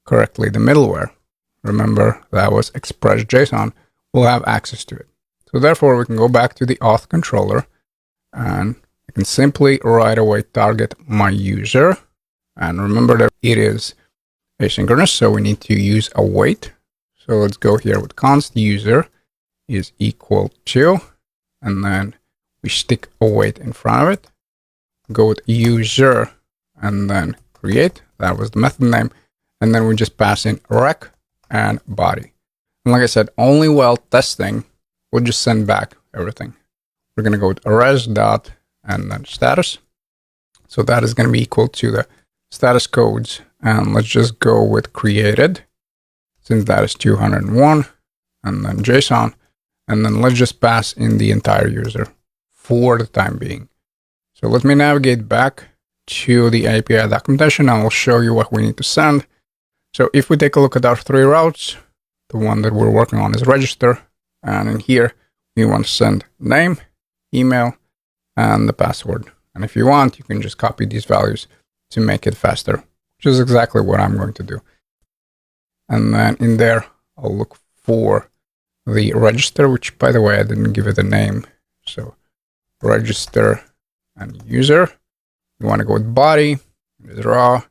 correctly the middleware, remember that was express.json, we'll have access to it. So therefore, we can go back to the auth controller, and I can simply right away target my user. And remember that it is asynchronous, so we need to use await. So let's go here with const user is equal to, and then we stick await in front of it. Go with user and then create. That was the method name. And then we just pass in rec and body. And like I said, only while testing, we'll just send back everything. We're going to go with res dot and then status. So that is going to be equal to the status codes. And let's just go with created, since that is 201, and then JSON. And then let's just pass in the entire user for the time being. So let me navigate back to the API documentation, and I'll show you what we need to send. So if we take a look at our 3 routes, the one that we're working on is register. And in here, we want to send name, email, and the password. And if you want, you can just copy these values to make it faster, which is exactly what I'm going to do. And then in there, I'll look for the register, which, by the way, I didn't give it a name. So register and user. We want to go with body. It is raw.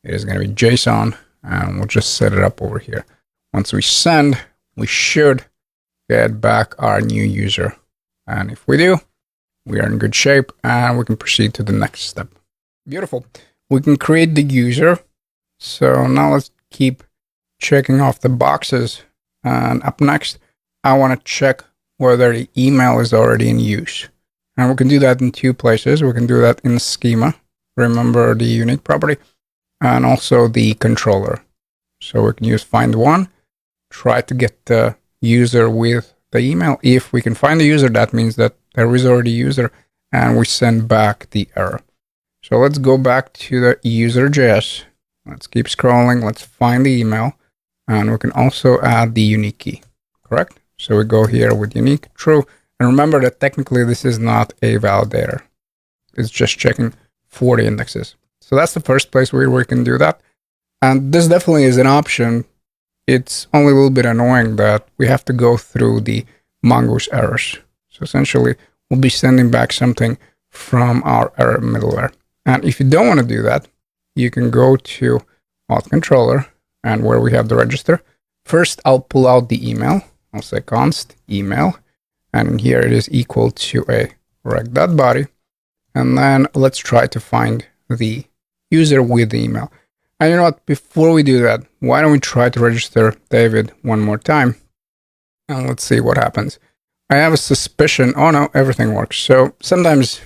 It is going to be JSON, and we'll just set it up over here. Once we send, we should get back our new user. And if we do, we are in good shape, and we can proceed to the next step. Beautiful. We can create the user. So now let's keep checking off the boxes. And up next, I want to check whether the email is already in use. And we can do that in 2 places. We can do that in the schema. Remember the unique property, and also the controller. So we can use find one, try to get the user with the email. If we can find the user, that means that there is already a user, and we send back the error. So let's go back to the user.js. Let's keep scrolling. Let's find the email, and we can also add the unique key, correct? So we go here with unique, true. And remember that technically this is not a validator. It's just checking for the indexes. So that's the first place where we can do that. And this definitely is an option. It's only a little bit annoying that we have to go through the Mongoose errors. So essentially, we'll be sending back something from our error middleware. And if you don't want to do that, you can go to auth controller, and where we have the register. First, I'll pull out the email. I'll say const email. And here it is equal to a rec.body. And then let's try to find the user with the email. And you know what? Before we do that, why don't we try to register David one more time? And let's see what happens. I have a suspicion. Oh no, everything works. So sometimes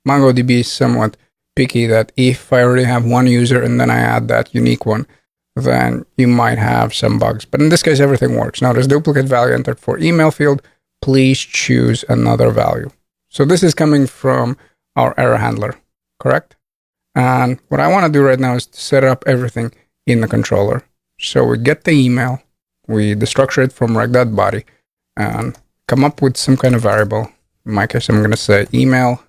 MongoDB is somewhat picky that if I already have one user and then I add that unique one, then you might have some bugs. But in this case, everything works. Now there's duplicate value entered for email field. Please choose another value. So this is coming from our error handler, correct? And what I want to do right now is to set up everything in the controller. So we get the email, we destructure it from rec.body, and come up with some kind of variable. In my case, I'm going to say email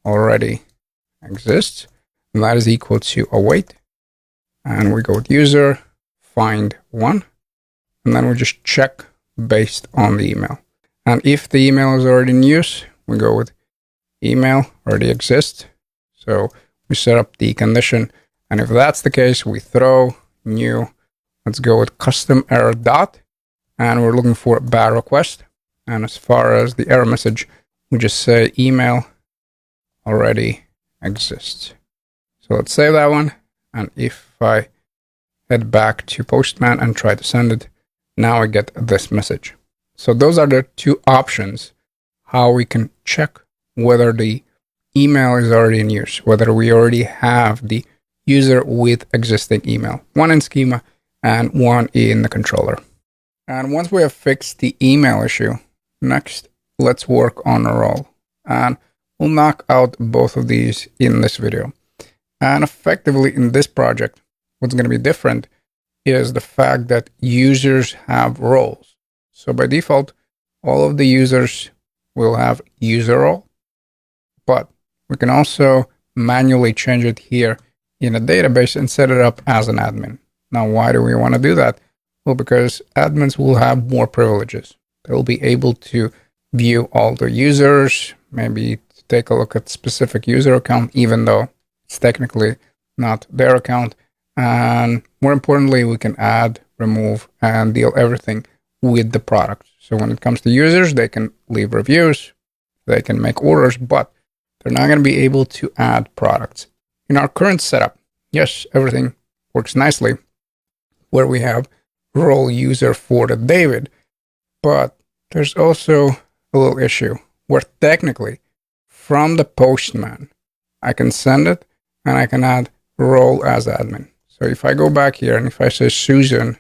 already exists, and that is equal to await. And we go with user, find one, and then we just check based on the email. And if the email is already in use, we go with email already exists. So we set up the condition, and if that's the case, we throw new. Let's go with custom error dot, and we're looking for a bad request. And as far as the error message, we just say email already exists. So let's save that one. And if I head back to Postman and try to send it, now I get this message. So those are the two options how we can check whether the email is already in use, whether we already have the user with existing email, one in schema and one in the controller. And once we have fixed the email issue, next let's work on a role. And we'll knock out both of these in this video. And effectively in this project, what's going to be different is the fact that users have roles. So by default, all of the users will have user role, but we can also manually change it here in a database and set it up as an admin. Now, why do we want to do that? Well, because admins will have more privileges. They'll be able to view all the users, maybe take a look at specific user account, even though it's technically not their account. And more importantly, we can add, remove, and deal everything with the product. So when it comes to users, they can leave reviews, they can make orders, but they're not going to be able to add products. In our current setup, yes, everything works nicely, where we have role user for the David, but there's also a little issue where technically from the Postman, I can send it and I can add role as admin. So if I go back here and if I say Susan,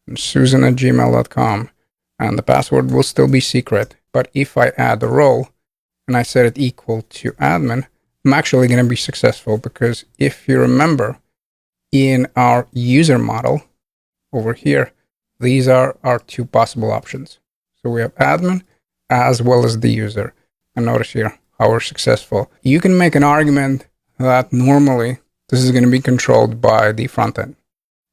and susan@gmail.com, and the password will still be secret, but if I add the role and I set it equal to admin, I'm actually going to be successful, because if you remember in our user model over here, these are our two possible options. So we have admin as well as the user. And notice here how we're successful. You can make an argument that normally this is going to be controlled by the front end.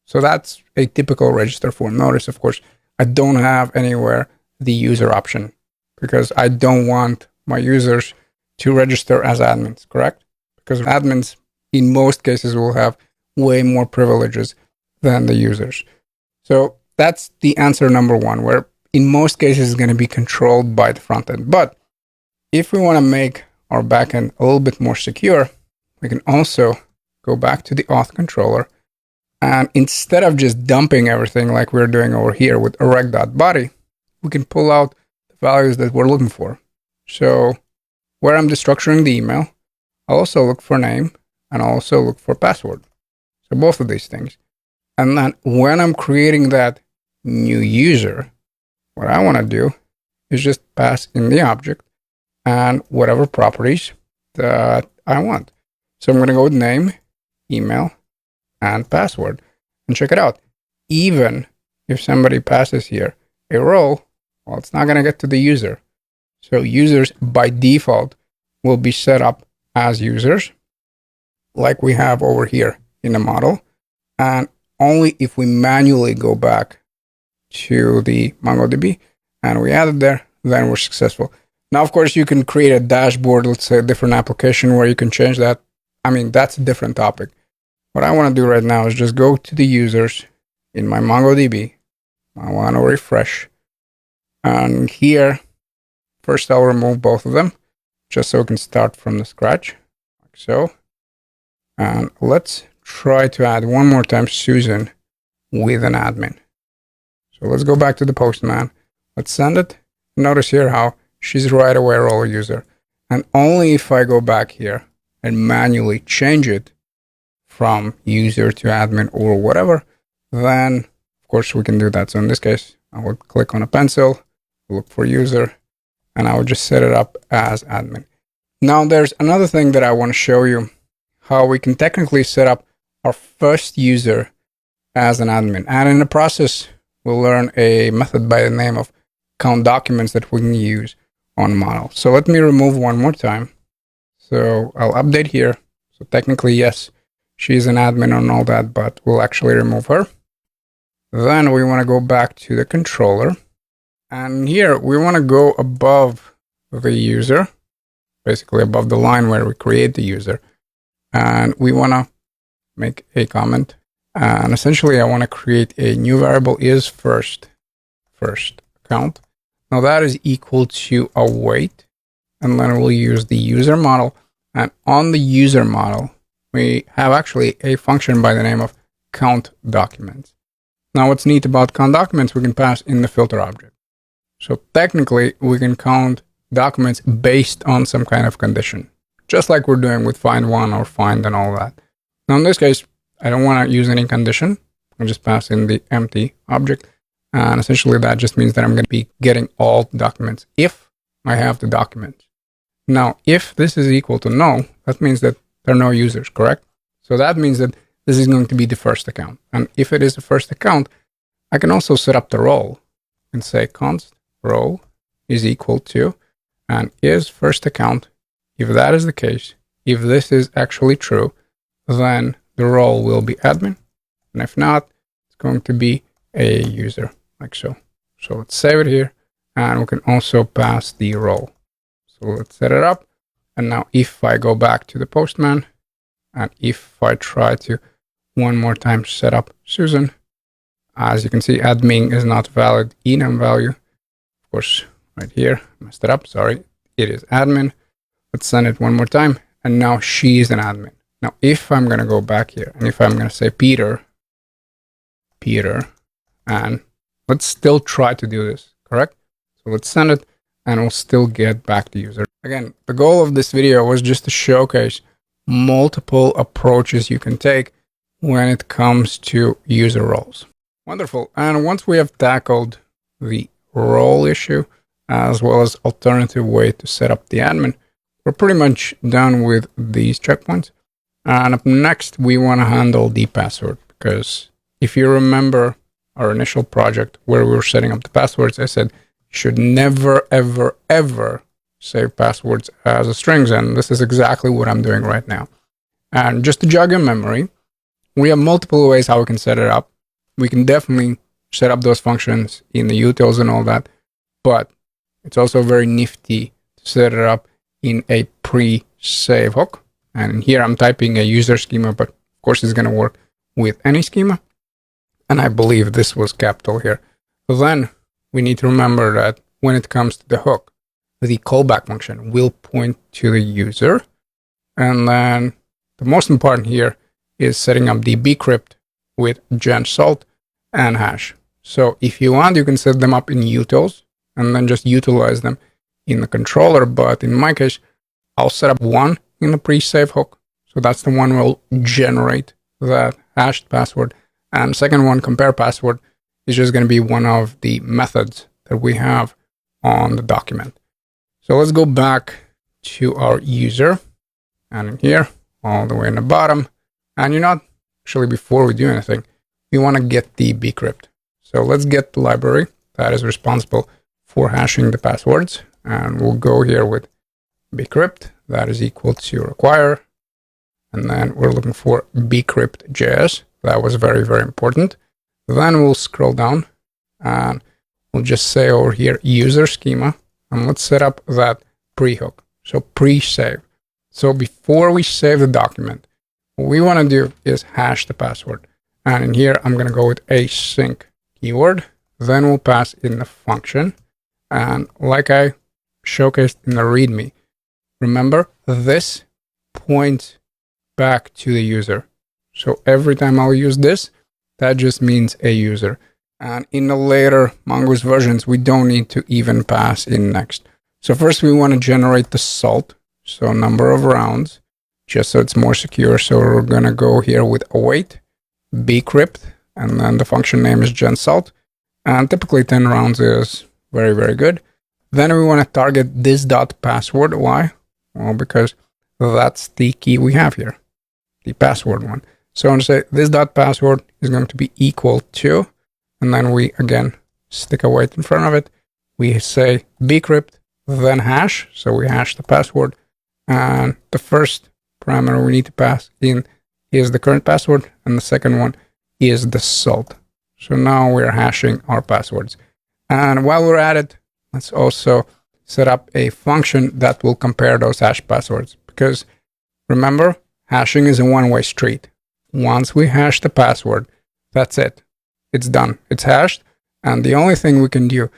So that's a typical register form. Notice, of course, I don't have anywhere the user option, because I don't want my users to register as admins, correct? Because admins in most cases will have way more privileges than the users. So that's the answer number one, where in most cases it's going to be controlled by the front end. But if we want to make our backend a little bit more secure, we can also go back to the auth controller, and instead of just dumping everything like we're doing over here with rec.body, we can pull out the values that we're looking for. So where I'm destructuring the email, I'll also look for name and I'll also look for password. So both of these things. And then when I'm creating that new user, what I want to do is just pass in the object and whatever properties that I want. So I'm going to go with name, email, and password. And check it out. Even if somebody passes here a role, well, it's not going to get to the user. So users by default will be set up as users, like we have over here in the model. And only if we manually go back to the MongoDB and we add it there, then we're successful. Now, of course, you can create a dashboard, let's say a different application where you can change that. I mean, that's a different topic. What I want to do right now is just go to the users in my MongoDB. I want to refresh. And here, first I'll remove both of them, just so we can start from the scratch, like so. And let's try to add one more time Susan with an admin. So let's go back to the Postman. Let's send it. Notice here how she's right away a role user. And only if I go back here and manually change it from user to admin or whatever, then of course we can do that. So in this case, I would click on a pencil, look for user, and I would just set it up as admin. Now there's another thing that I want to show you, how we can technically set up our first user as an admin. And in the process, we'll learn a method by the name of count documents that we can use on model. So let me remove one more time. So I'll update here. So technically, yes, she's an admin and all that, but we'll actually remove her. Then we want to go back to the controller. And here we want to go above the user, basically above the line where we create the user. And we want to make a comment. And essentially, I want to create a new variable is first account. Now that is equal to await, and then we'll use the user model. And on the user model, we have actually a function by the name of count documents. Now what's neat about count documents, we can pass in the filter object. So technically, we can count documents based on some kind of condition, just like we're doing with find one or find and all that. Now in this case, I don't want to use any condition. I'll just pass in the empty object. And essentially that just means that I'm going to be getting all documents if I have the document. Now, if this is equal to no, that means that there are no users, correct? So that means that this is going to be the first account. And if it is the first account, I can also set up the role and say const role is equal to, and is first account. If that is the case, if this is actually true, then the role will be admin. And if not, it's going to be a user, like so. So let's save it here, and we can also pass the role. So let's set it up. And now if I go back to the postman, and if I try to one more time set up Susan, as you can see, admin is not valid enum value. Of course, right here, messed it up, sorry. It is admin. Let's send it one more time, and now she is an admin. Now, if I'm going to go back here, and if I'm going to say Peter, and let's still try to do this, correct? So let's send it, and we'll still get back the user. Again, the goal of this video was just to showcase multiple approaches you can take when it comes to user roles. Wonderful. And once we have tackled the role issue, as well as alternative way to set up the admin, we're pretty much done with these checkpoints. And up next, we want to handle the password, because if you remember our initial project where we were setting up the passwords, I said you should never, ever, ever save passwords as a strings. And this is exactly what I'm doing right now. And just to jog your memory, we have multiple ways how we can set it up. We can definitely set up those functions in the utils and all that, but it's also very nifty to set it up in a pre-save hook. And here I'm typing a user schema, but of course it's going to work with any schema. And I believe this was capital here. But then we need to remember that when it comes to the hook, the callback function will point to the user. And then the most important here is setting up the bcrypt with gensalt and hash. So if you want, you can set them up in utils and then just utilize them in the controller. But in my case, I'll set up one in the pre-save hook. So that's the one will generate that hashed password. And second one, compare password, is just going to be one of the methods that we have on the document. So let's go back to our user, and in here, all the way in the bottom. And actually, before we do anything, we want to get the bcrypt. So let's get the library that is responsible for hashing the passwords. And we'll go here with bcrypt, that is equal to require. And then we're looking for bcrypt.js. That was very, very important. Then we'll scroll down and we'll just say over here, user schema. And let's set up that pre-hook. So pre-save. So before we save the document, what we want to do is hash the password. And in here, I'm going to go with async keyword. Then we'll pass in the function. And like I showcased in the README, remember, this points back to the user. So every time I'll use this, that just means a user. And in the later Mongoose versions, we don't need to even pass in next. So first we want to generate the salt. So number of rounds, just so it's more secure. So we're going to go here with await, bcrypt, and then the function name is gensalt. And typically 10 rounds is very, very good. Then we want to target this dot password. Why? Well, because that's the key we have here, the password one. So I'm going to say this dot password is going to be equal to, and then we again stick a wait in front of it. We say bcrypt, then hash. So we hash the password. And the first parameter we need to pass in is the current password, and the second one is the salt. So now we're hashing our passwords. And while we're at it, let's also set up a function that will compare those hash passwords. Because remember, hashing is a one-way street. Once we hash the password, that's it. It's done. It's hashed. And the only thing we can do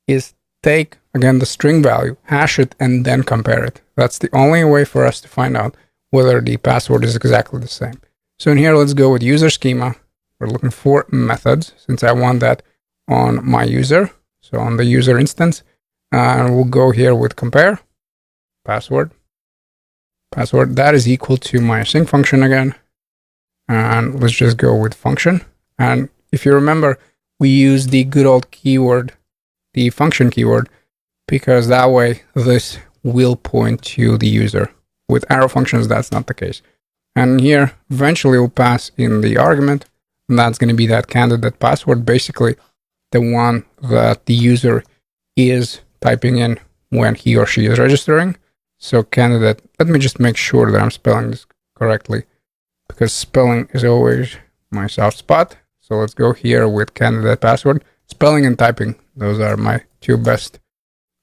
is take, again, the string value, hash it, and then compare it. That's the only way for us to find out whether the password is exactly the same. So in here, let's go with user schema. We're looking for methods, since I want that on my user. So on the user instance, and we'll go here with compare password. Password that is equal to my async function again. And let's just go with function. And if you remember, we use the good old keyword, the function keyword, because that way this will point to the user. With arrow functions, that's not the case. And here, eventually we'll pass in the argument, and that's going to be that candidate password, basically the one that the user is typing in when he or she is registering. So candidate, let me just make sure that I'm spelling this correctly, because spelling is always my soft spot. So let's go here with candidate password. Spelling and typing, those are my two best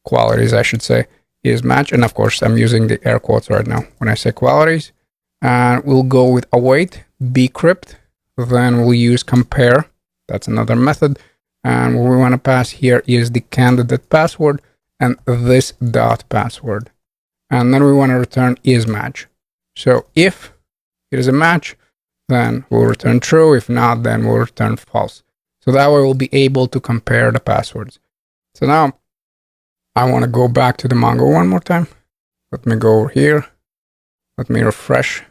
qualities, I should say, is match. And of course, I'm using the air quotes right now when I say qualities. And we'll go with await, bcrypt, then we'll use compare. That's another method. And what we want to pass here is the candidate password and this dot password. And then we want to return is match. So if it is a match, then we'll return true. If not, then we'll return false. So that way we'll be able to compare the passwords. So now I want to go back to the Mongo one more time. Let me go over here. Let me refresh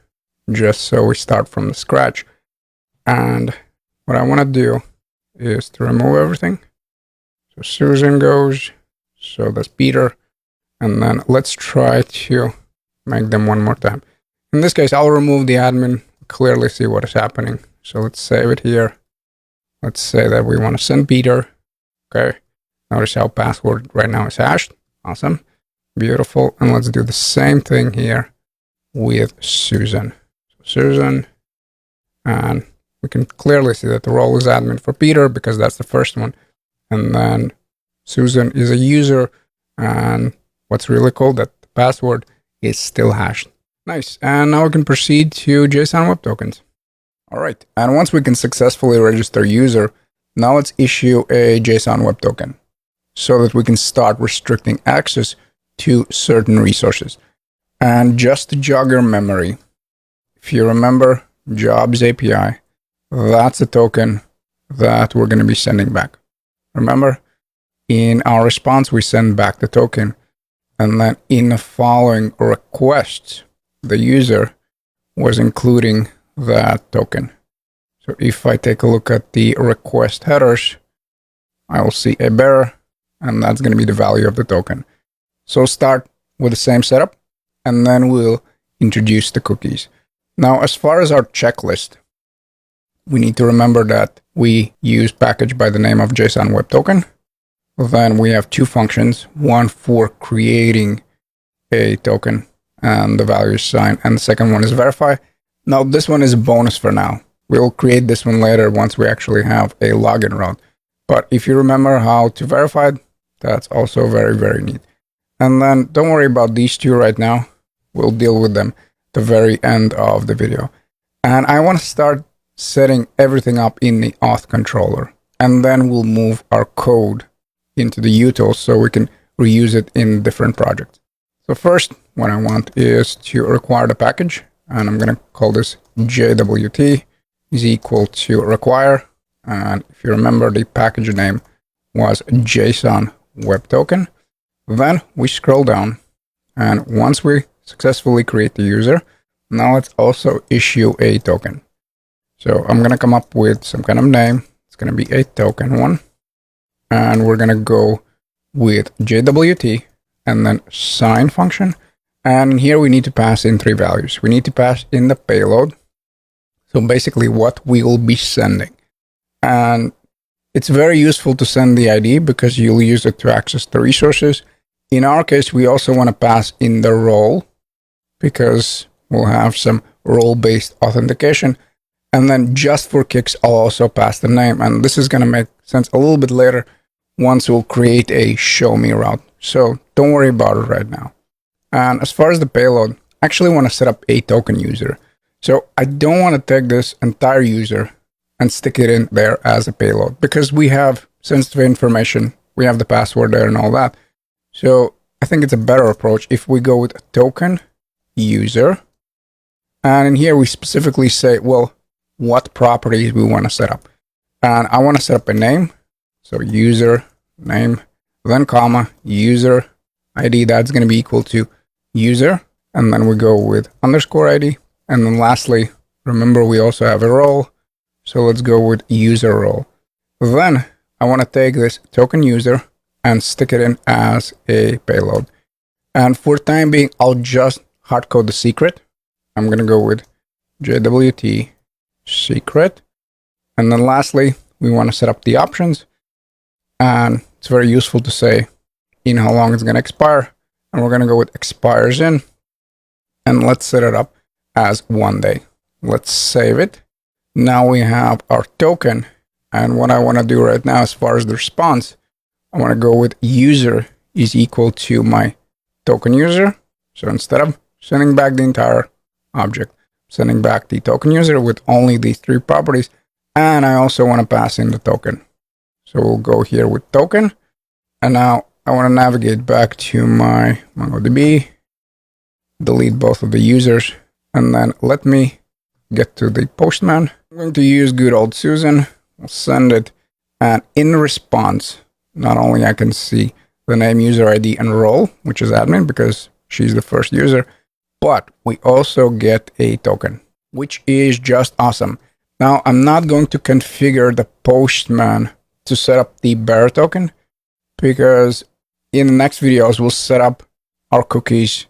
just so we start from the scratch. And what I want to do is to remove everything. So Susan goes. So that's Peter. And then let's try to make them one more time. In this case, I'll remove the admin, clearly see what is happening. So let's save it here. Let's say that we want to send Peter. Okay. Notice how password right now is hashed. Awesome. Beautiful. And let's do the same thing here with Susan. So Susan. And we can clearly see that the role is admin for Peter because that's the first one. And then Susan is a user. And what's really cool, that the password is still hashed. Nice. And now we can proceed to JSON Web Tokens. All right. And once we can successfully register user, now let's issue a JSON Web Token so that we can start restricting access to certain resources. And just to jog your memory, if you remember jobs API, that's a token that we're going to be sending back. Remember, in our response, we send back the token. And then in the following requests, the user was including that token. So if I take a look at the request headers, I will see a bearer, and that's going to be the value of the token. So start with the same setup, and then we'll introduce the cookies. Now, as far as our checklist, we need to remember that we use package by the name of JSON Web Token. Then we have two functions, one for creating a token and the value is signed, and the second one is verify. Now, this one is a bonus for now. We'll create this one later once we actually have a login route. But if you remember how to verify, that's also very, very neat. And then don't worry about these two right now. We'll deal with them at the very end of the video. And I want to start setting everything up in the auth controller. And then we'll move our code into the utils so we can reuse it in different projects. So first, what I want is to require the package, and I'm going to call this JWT is equal to require. And if you remember, the package name was JSON Web Token. Then we scroll down, and once we successfully create the user, now let's also issue a token. So I'm going to come up with some kind of name. It's going to be a token one. And we're going to go with JWT and then sign function. And here we need to pass in three values. We need to pass in the payload. So basically what we will be sending. And it's very useful to send the ID because you'll use it to access the resources. In our case, we also want to pass in the role because we'll have some role-based authentication. And then just for kicks, I'll also pass the name. And this is going to make sense a little bit later once we'll create a show me route. So don't worry about it right now. And as far as the payload, I actually want to set up a token user. So I don't want to take this entire user and stick it in there as a payload because we have sensitive information we have the password there and all that. So I think it's a better approach if we go with a token user. And in here, we specifically say, well, what properties we want to set up. And I want to set up a name. So user name, then comma, user ID. That's going to be equal to user. And then we go with underscore ID. And then lastly, remember, we also have a role. So let's go with user role. Then I want to take this token user and stick it in as a payload. And for time being, I'll just hardcode the secret. I'm going to go with JWT secret. And then lastly, we want to set up the options. And it's very useful to say in how long it's going to expire. And we're going to go with expires in. And let's set it up as 1 day. Let's save it. Now we have our token. And what I want to do right now, as far as the response, I want to go with user is equal to my token user. So instead of sending back the entire object, sending back the token user with only these 3 properties. And I also want to pass in the token. So we'll go here with token. And now I want to navigate back to my MongoDB, delete both of the users, and then let me get to the postman. I'm going to use good old Susan. We'll send it. And in response, not only I can see the name, user ID, and role, which is admin because she's the first user, but we also get a token, which is just awesome. Now, I'm not going to configure the postman to set up the bearer token because in the next videos, we'll set up our cookies,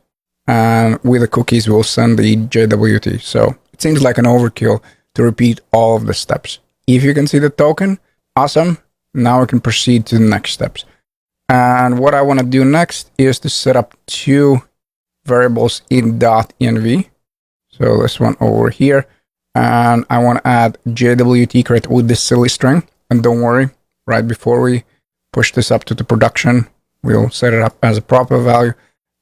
and with the cookies, we'll send the JWT. So it seems like an overkill to repeat all of the steps. If you can see the token, awesome. Now we can proceed to the next steps. And what I want to do next is to set up 2 variables in .env. So this one over here. And I want to add JWT create with this silly string. And don't worry, right before we push this up to the production, we'll set it up as a proper value.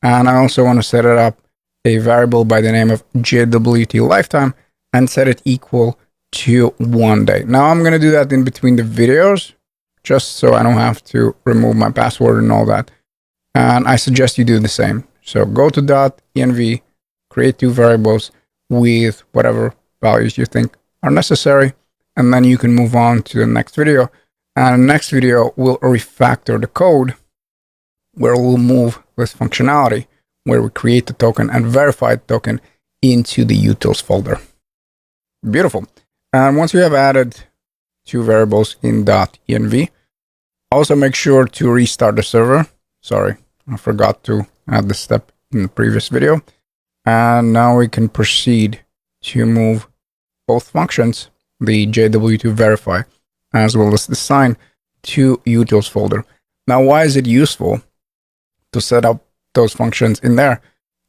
And I also want to set it up a variable by the name of JWT lifetime and set it equal to 1 day. Now I'm going to do that in between the videos, just so I don't have to remove my password and all that. And I suggest you do the same. So go to .env, create 2 variables with whatever values you think are necessary, and then you can move on to the next video. And the next video will refactor the code where we'll move this functionality where we create the token and verify the token into the utils folder. Beautiful. And once you have added 2 variables in .env, also make sure to restart the server. Sorry, I forgot to add this step in the previous video. And now we can proceed to move both functions, the JW2 verify, as well as the sign, to utils folder. Now, why is it useful to set up those functions in there?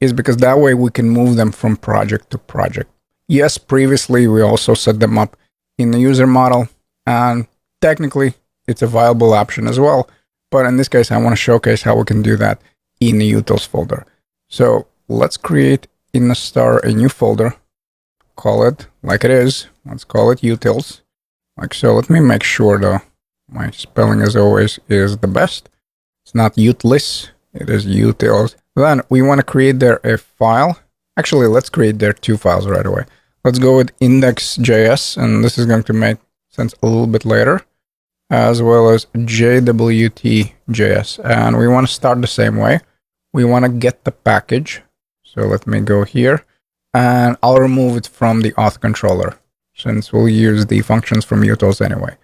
Is because that way we can move them from project to project. Yes, previously we also set them up in the user model, and technically it's a viable option as well. But in this case, I want to showcase how we can do that in the utils folder. So let's create in the star a new folder, call it like it is. Let's call it utils, like so. Let me make sure though, my spelling as always is the best. It's not utlis, it is utils. Then we want to create there a file. Actually, let's create there 2 files right away. Let's go with index.js, and this is going to make sense a little bit later, as well as jwt.js. And we want to start the same way. We want to get the package. So let me go here, and I'll remove it from the auth controller, since we'll use the functions from utils anyway.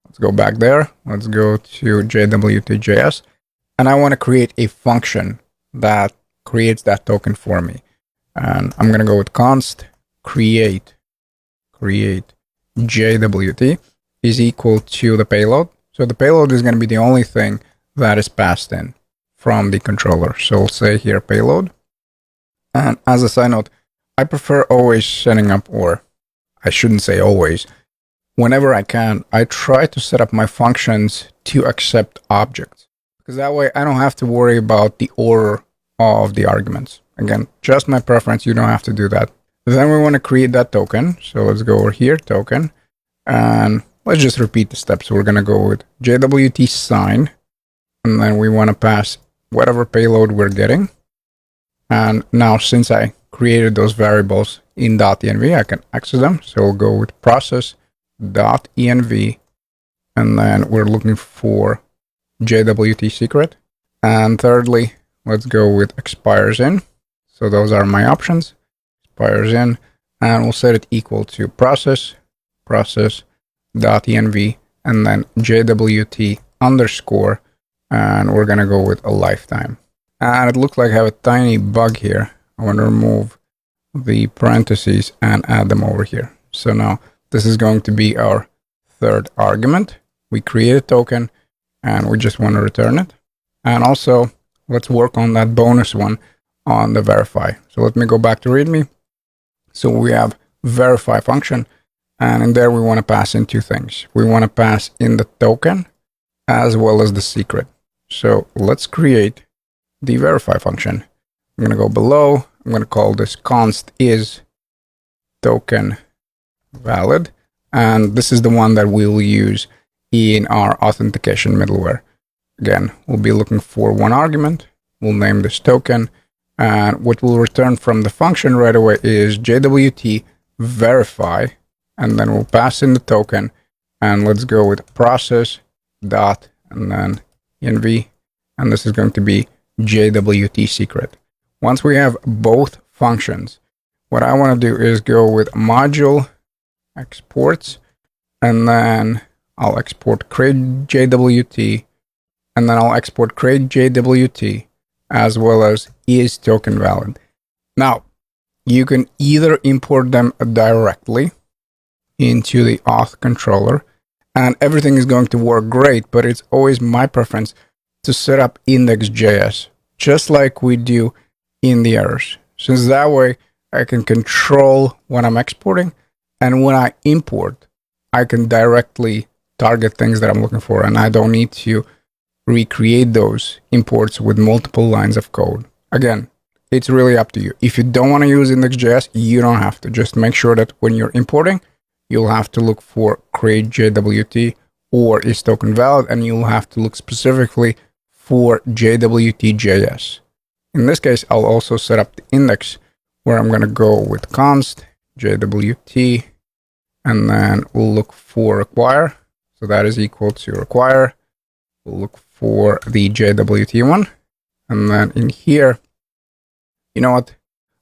Let's go back there. Let's go to jwt.js, and I want to create a function that creates that token for me. And I'm going to go with const create JWT is equal to the payload. So the payload is going to be the only thing that is passed in from the controller. So we'll say here payload. And as a side note, I prefer always setting up, or I shouldn't say always, whenever I can, I try to set up my functions to accept objects, because that way I don't have to worry about the order of the arguments. Again, just my preference. You don't have to do that. Then we want to create that token. So let's go over here, token, and let's just repeat the steps. We're going to go with JWT sign then we want to pass whatever payload we're getting. And now, since I created those variables in .env, I can access them. So we'll go with process.env, and then we're looking for JWT secret. And thirdly, let's go with expires in. So those are my options. Expires in, and we'll set it equal to process.env, and then JWT underscore, and we're gonna go with a lifetime. And it looks like I have a tiny bug here. I want to remove the parentheses and add them over here. So now this is going to be our third argument. We create a token and we just want to return it. And also let's work on that bonus one on the verify. So let me go back to README. So we have verify function, and in there we want to pass in two things. We want to pass in the token as well as the secret. So let's create the verify function. I'm going to go below. I'm going to call this const is token valid. And this is the one that we'll use in our authentication middleware. Again, we'll be looking for one argument. We'll name this token. And what we'll return from the function right away is JWT verify. And then we'll pass in the token. And let's go with process dot and then env. And this is going to be JWT secret. Once we have both functions, what I want to do is go with module exports, and then I'll export create JWT, and then I'll export create JWT as well as is token valid. Now, you can either import them directly into the auth controller, and everything is going to work great, but it's always my preference to set up index.js, just like we do in the errors. Since that way, I can control what I'm exporting, and when I import, I can directly target things that I'm looking for, and I don't need to recreate those imports with multiple lines of code. Again, it's really up to you. If you don't want to use index.js, you don't have to. Just make sure that when you're importing, you'll have to look for create JWT or is token valid, and you'll have to look specifically for JWT.js. In this case, I'll also set up the index where I'm going to go with const JWT, and then we'll look for require. So that is equal to require. We'll look for the JWT one. And then in here, you know what?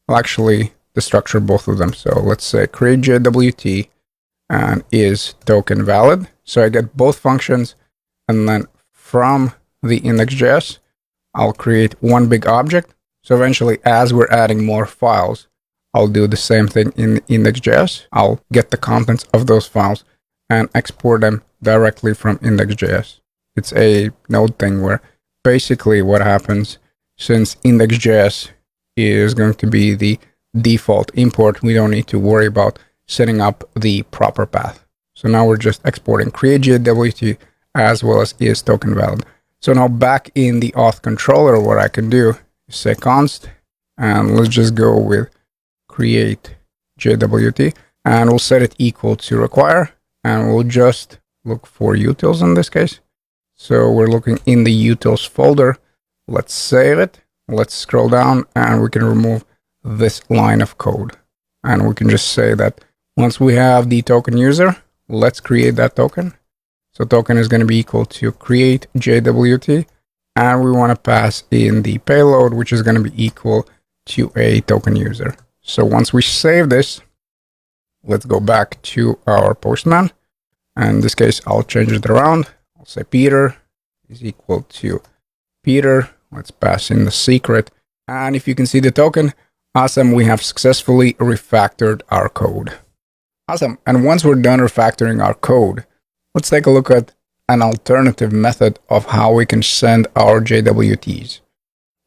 I'll actually destructure both of them. So let's say create JWT and is token valid. So I get both functions, and then from the index.js, I'll create one big object. So eventually, as we're adding more files, I'll do the same thing in index.js. I'll get the contents of those files and export them directly from index.js. It's a node thing where basically what happens, since index.js is going to be the default import, we don't need to worry about setting up the proper path. So now we're just exporting create JWT as well as is token valid. So now back in the auth controller, what I can do is say const, and let's just go with create JWT, and we'll set it equal to require, and we'll just look for utils in this case. So we're looking in the utils folder. Let's save it. Let's scroll down, and we can remove this line of code. And we can just say that once we have the token user, let's create that token. So token is going to be equal to create JWT, and we want to pass in the payload, which is going to be equal to a token user. So once we save this, let's go back to our postman. And in this case, I'll change it around. I'll say Peter is equal to Peter. Let's pass in the secret. And if you can see the token, awesome, we have successfully refactored our code. Awesome. And once we're done refactoring our code, let's take a look at an alternative method of how we can send our JWTs.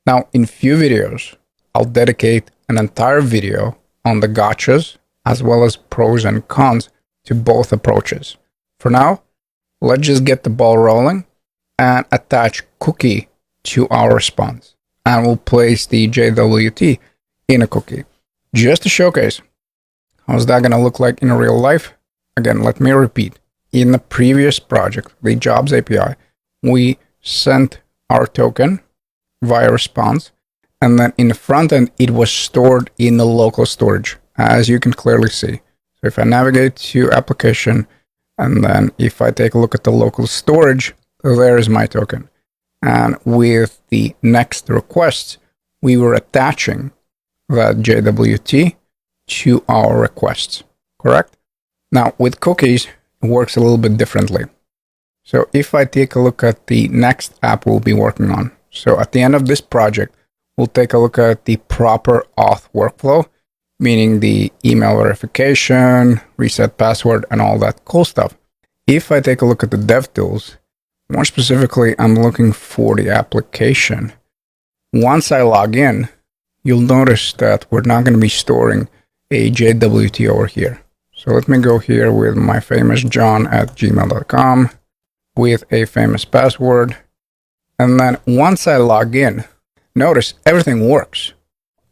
Now, in few videos, I'll dedicate an entire video on the gotchas as well as pros and cons to both approaches. For now, let's just get the ball rolling and attach cookie to our response. And we'll place the JWT in a cookie. Just to showcase how's that going to look like in real life. Again, let me repeat. In the previous project, the jobs API, we sent our token via response. And then in the front end, it was stored in the local storage, as you can clearly see. So if I navigate to application, and then if I take a look at the local storage, there is my token. And with the next request, we were attaching that JWT to our requests, correct? Now, with cookies, it works a little bit differently. So if I take a look at the next app we'll be working on, so at the end of this project, we'll take a look at the proper auth workflow, meaning the email verification, reset password, and all that cool stuff. If I take a look at the dev tools, more specifically, I'm looking for the application. Once I log in, you'll notice that we're not going to be storing a JWT over here. So let me go here with my famous john@gmail.com with a famous password. And then once I log in, notice everything works.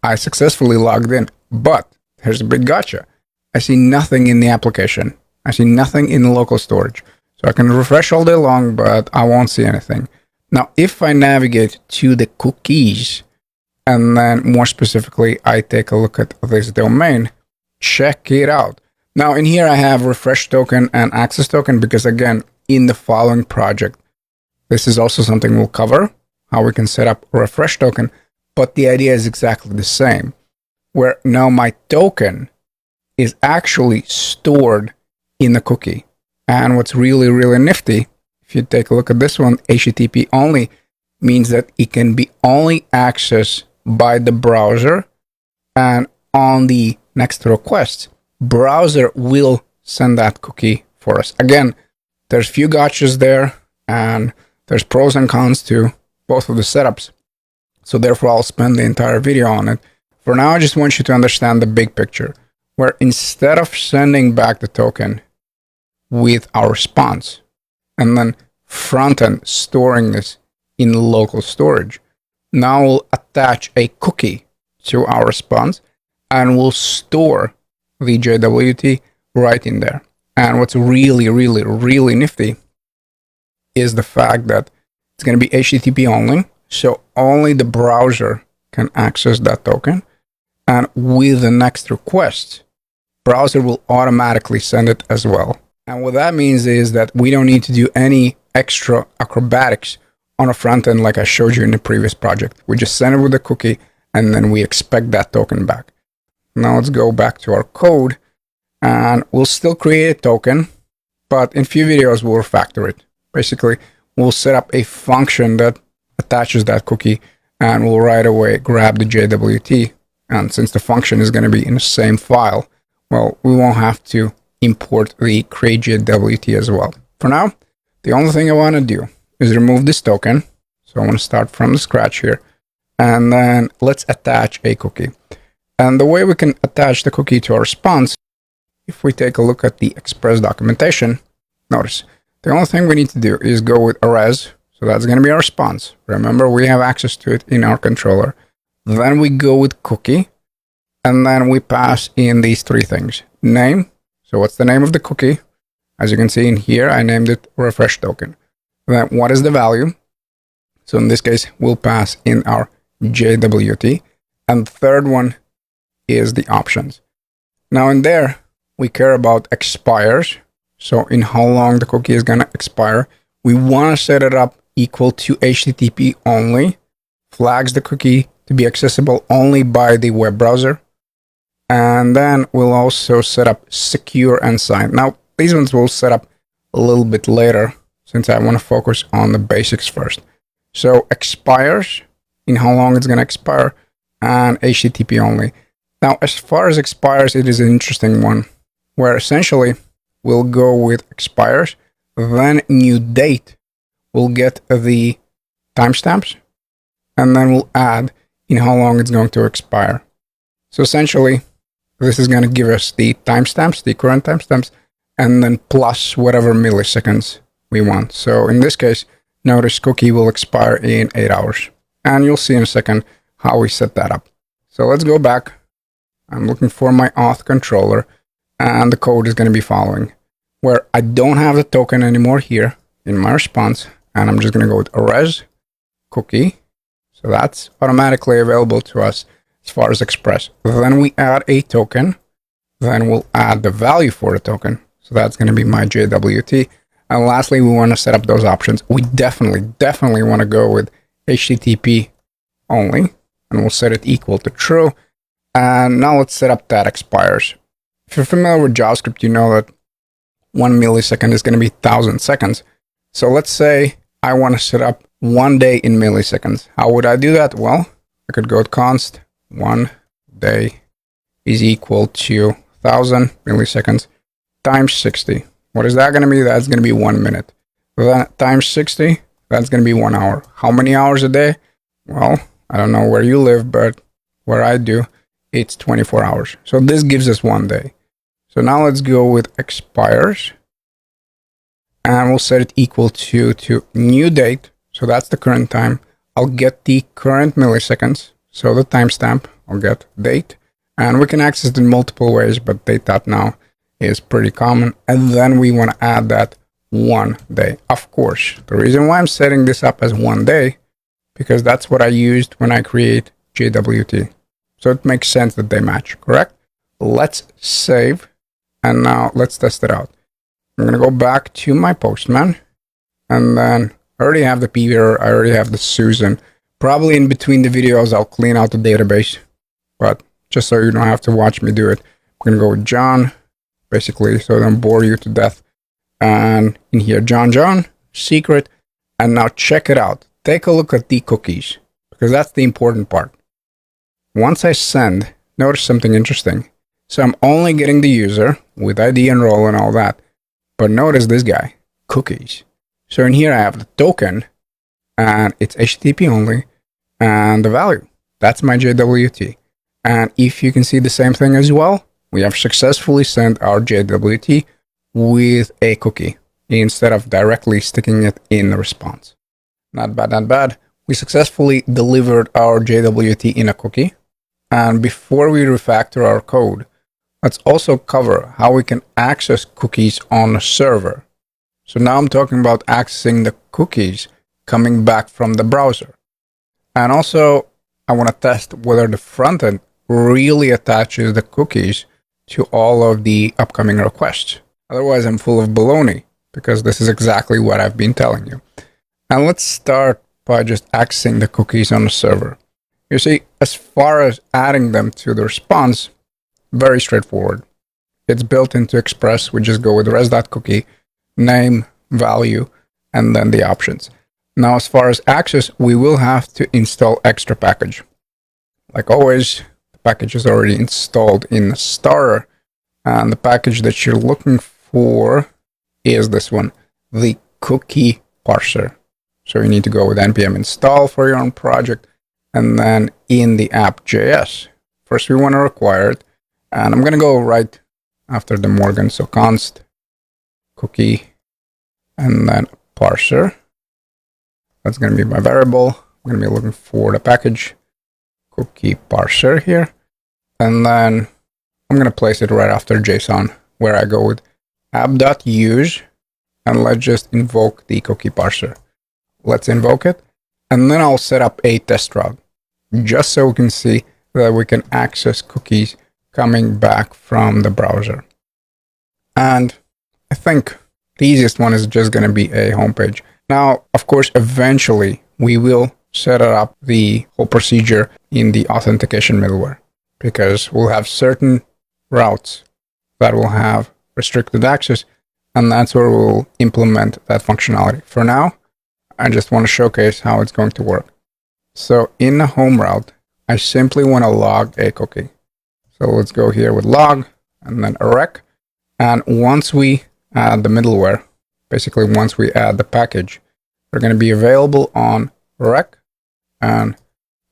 I successfully logged in, but here's a big gotcha. I see nothing in the application. I see nothing in the local storage. So I can refresh all day long, but I won't see anything. Now, if I navigate to the cookies, and then more specifically, I take a look at this domain, check it out. Now in here, I have refresh token and access token because again, in the following project, this is also something we'll cover, how we can set up a refresh token, but the idea is exactly the same, where now my token is actually stored in the cookie. And what's really, really nifty, if you take a look at this one, HTTP only means that it can be only accessed by the browser, and on the next request, browser will send that cookie for us. Again, there's few gotchas there, and there's pros and cons to both of the setups. So therefore, I'll spend the entire video on it. For now, I just want you to understand the big picture, where instead of sending back the token with our response, and then front end storing this in local storage, now we'll attach a cookie to our response, and we'll store the JWT right in there. And what's really, really, really nifty is the fact that it's going to be HTTP only, so only the browser can access that token. And with the next request, browser will automatically send it as well. And what that means is that we don't need to do any extra acrobatics on a front end like I showed you in the previous project. We just send it with a cookie, and then we expect that token back. Now let's go back to our code, and we'll still create a token, but in few videos we'll refactor it. Basically, we'll set up a function that attaches that cookie, and we'll right away grab the JWT. And since the function is going to be in the same file, well, we won't have to import the create JWT as well. For now, the only thing I want to do is remove this token. So I want to start from the scratch here, and then let's attach a cookie. And the way we can attach the cookie to our response, if we take a look at the Express documentation, notice the only thing we need to do is go with a res. So that's going to be our response. Remember, we have access to it in our controller. Then we go with cookie, and then we pass in these three things. Name. So what's the name of the cookie? As you can see in here, I named it refresh token. Then what is the value? So in this case, we'll pass in our JWT. And the third one is the options. Now in there, we care about expires. So in how long the cookie is going to expire. We want to set it up equal to HTTP only. Flags the cookie to be accessible only by the web browser. And then we'll also set up secure and sign. Now, these ones we'll set up a little bit later, since I want to focus on the basics first. So expires, in how long it's going to expire, and HTTP only. Now, as far as expires, it is an interesting one, where essentially we'll go with expires, then new date, we'll get the timestamps, and then we'll add in how long it's going to expire. So essentially, this is going to give us the timestamps, the current timestamps, and then plus whatever milliseconds we want. So in this case, notice cookie will expire in 8 hours. And you'll see in a second how we set that up. So let's go back. I'm looking for my auth controller, and the code is going to be following, where I don't have the token anymore here in my response, and I'm just going to go with res, cookie. So that's automatically available to us as far as Express. Then we add a token. Then we'll add the value for the token. So that's going to be my JWT. And lastly, we want to set up those options. We definitely want to go with HTTP only. And we'll set it equal to true. And now let's set up that expires. If you're familiar with JavaScript, you know that 1 millisecond is going to be 1,000 seconds. So let's say I want to set up 1 day in milliseconds. How would I do that? Well, I could go with const 1 day is equal to 1,000 milliseconds times 60. What is that going to be? That's going to be 1 minute. That times 60, that's going to be 1 hour. How many hours a day? Well, I don't know where you live, but where I do, it's 24 hours. So this gives us 1 day. So now let's go with expires. And we'll set it equal to new date. So that's the current time. I'll get the current milliseconds. So the timestamp, I'll get date. And we can access it in multiple ways, but date.now is pretty common. And then we want to add that 1 day. Of course, the reason why I'm setting this up as 1 day, because that's what I used when I create JWT. So it makes sense that they match, correct? Let's save. And now let's test it out. I'm going to go back to my Postman. And then I already have the Peter. I already have the Susan. Probably in between the videos, I'll clean out the database. But just so you don't have to watch me do it, I'm going to go with John, basically, so I don't bore you to death. And in here, John, secret. And now check it out. Take a look at the cookies, because that's the important part. Once I send, notice something interesting. So I'm only getting the user with ID and role and all that. But notice this guy, cookies. So in here I have the token, and it's HTTP only, and the value. That's my JWT. And if you can see the same thing as well, we have successfully sent our JWT with a cookie instead of directly sticking it in the response. Not bad, not bad. We successfully delivered our JWT in a cookie. And before we refactor our code, let's also cover how we can access cookies on a server. So now I'm talking about accessing the cookies coming back from the browser. And also, I want to test whether the frontend really attaches the cookies to all of the upcoming requests. Otherwise, I'm full of baloney, because this is exactly what I've been telling you. And let's start by just accessing the cookies on the server. You see, as far as adding them to the response, very straightforward. It's built into Express. We just go with res.cookie, name, value, and then the options. Now, as far as access, we will have to install extra package. Like always, the package is already installed in the starter, and the package that you're looking for is this one, the cookie parser. So you need to go with npm install for your own project, and then in the app.js. First, we want to require it. And I'm going to go right after the Morgan. So const cookie and then parser. That's going to be my variable. I'm going to be looking for the package cookie parser here. And then I'm going to place it right after JSON, where I go with app.use. And let's just invoke the cookie parser. Let's invoke it. And then I'll set up a test route, just so we can see that we can access cookies coming back from the browser. And I think the easiest one is just going to be a homepage. Now, of course, eventually we will set up the whole procedure in the authentication middleware, because we'll have certain routes that will have restricted access, and that's where we'll implement that functionality. For now, I just want to showcase how it's going to work. So in the home route, I simply want to log a cookie. So let's go here with log and then a rec. And once we add the middleware, basically once we add the package, they're going to be available on rec and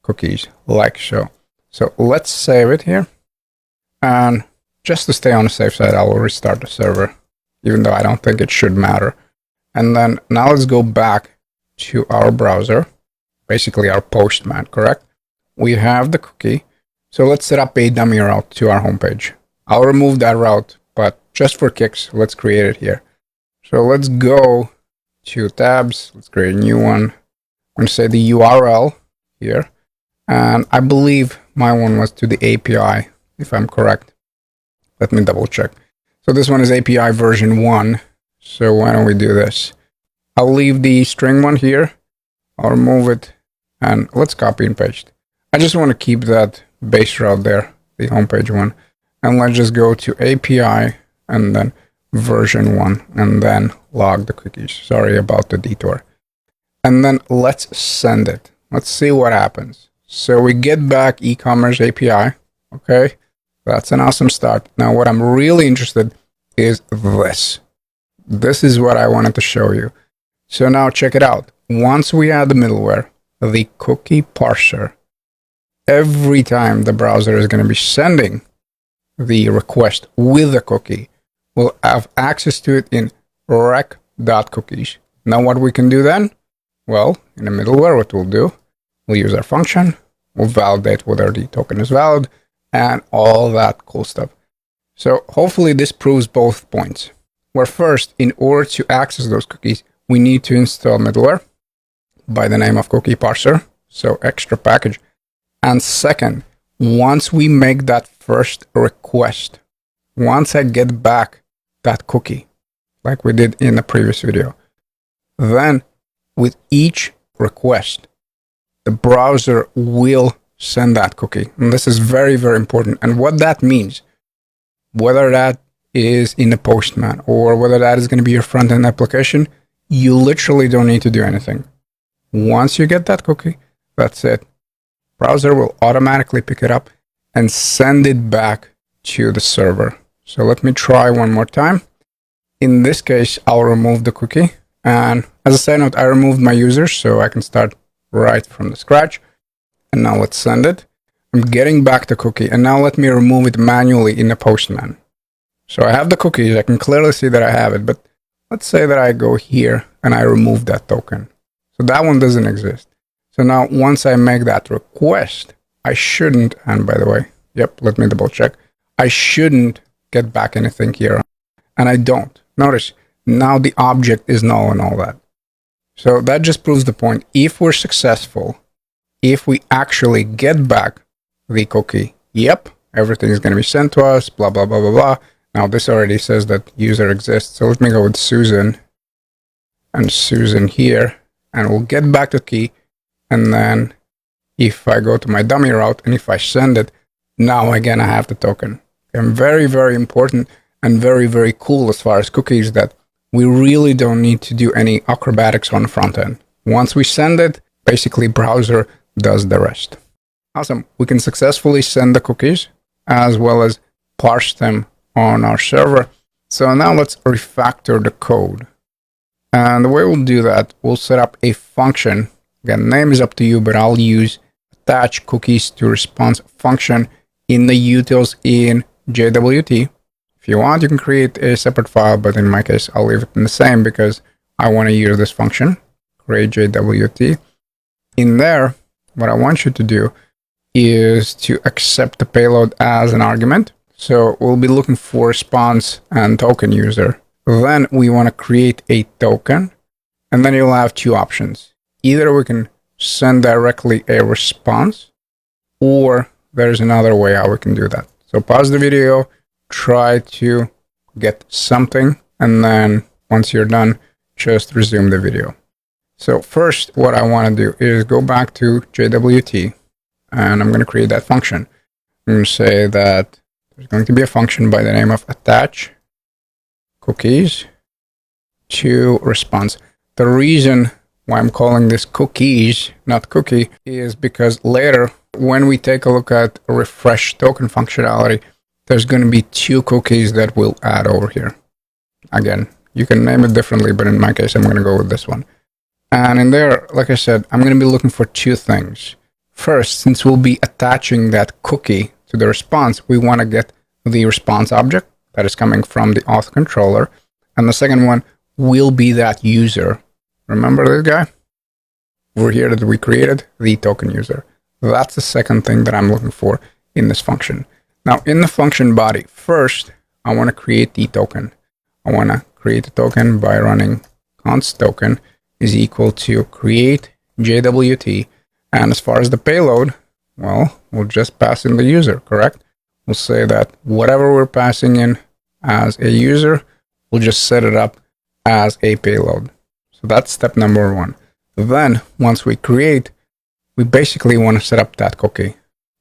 cookies, like so. So let's save it here. And just to stay on the safe side, I will restart the server, even though I don't think it should matter. And then now let's go back to our browser, basically our Postman, correct? We have the cookie. So let's set up a dummy route to our homepage. I'll remove that route, but just for kicks, let's create it here. So let's go to tabs. Let's create a new one. I'm going to say the URL here. And I believe my one was to the API, if I'm correct. Let me double check. So this one is API version 1. So why don't we do this? I'll leave the string one here. I'll remove it and let's copy and paste. I just want to keep that base route there, the homepage one. And let's just go to API and then version 1 and then log the cookies. Sorry about the detour. And then let's send it. Let's see what happens. So we get back e-commerce API. Okay, that's an awesome start. Now what I'm really interested is this. This is what I wanted to show you. So now check it out. Once we add the middleware, the cookie parser, every time the browser is going to be sending the request with a cookie, we'll have access to it in rec.cookies. Now what we can do then? Well, in the middleware, what we'll do, we'll use our function, we'll validate whether the token is valid, and all that cool stuff. So hopefully this proves both points. Where first, in order to access those cookies, we need to install middleware by the name of cookie parser, so extra package. And second, once we make that first request, once I get back that cookie, like we did in the previous video, then with each request, the browser will send that cookie. And this is very, very important. And what that means, whether that is in the Postman or whether that is going to be your front-end application, you literally don't need to do anything. Once you get that cookie, that's it. Browser will automatically pick it up and send it back to the server. So let me try one more time. In this case, I'll remove the cookie. And as a side note, I removed my users so I can start right from the scratch. And now let's send it. I'm getting back the cookie. And now let me remove it manually in the Postman. So I have the cookies. I can clearly see that I have it. But let's say that I go here and I remove that token. So that one doesn't exist. So now once I make that request, I shouldn't, and by the way, yep, let me double check. I shouldn't get back anything here. And I don't. Notice, now the object is null and all that. So that just proves the point. If we're successful, if we actually get back the cookie, yep, everything is going to be sent to us, blah, blah, blah, blah, blah. Now this already says that user exists. So let me go with Susan and Susan here, and we'll get back the key. And then if I go to my dummy route and if I send it, now again I have the token. And very, very important and very, very cool as far as cookies, that we really don't need to do any acrobatics on the front end. Once we send it, basically browser does the rest. Awesome. We can successfully send the cookies as well as parse them on our server. So now let's refactor the code. And the way we'll do that, we'll set up a function. Again, name is up to you, but I'll use attach cookies to response function in the utils in JWT. If you want, you can create a separate file, but in my case, I'll leave it in the same because I want to use this function, create JWT. In there, what I want you to do is to accept the payload as an argument. So we'll be looking for response and token user. Then we want to create a token, and then you'll have two options. Either we can send directly a response, or there's another way how we can do that. So pause the video, try to get something, and then once you're done, just resume the video. So first, what I want to do is go back to JWT, and I'm going to create that function. I'm going to say that there's going to be a function by the name of attach cookies to response. The reason why I'm calling this cookies, not cookie, is because later, when we take a look at refresh token functionality, there's going to be two cookies that we'll add over here. Again, you can name it differently, but in my case, I'm going to go with this one. And in there, like I said, I'm going to be looking for two things. First, since we'll be attaching that cookie to the response, we want to get the response object that is coming from the auth controller. And the second one will be that user. Remember this guy over here that we created, the token user. That's the second thing that I'm looking for in this function. Now, in the function body, first, I want to create the token. I want to create a token by running const token is equal to create JWT. And as far as the payload, well, we'll just pass in the user, correct? We'll say that whatever we're passing in as a user, we'll just set it up as a payload. So that's step number one. Then once we create, we basically want to set up that cookie.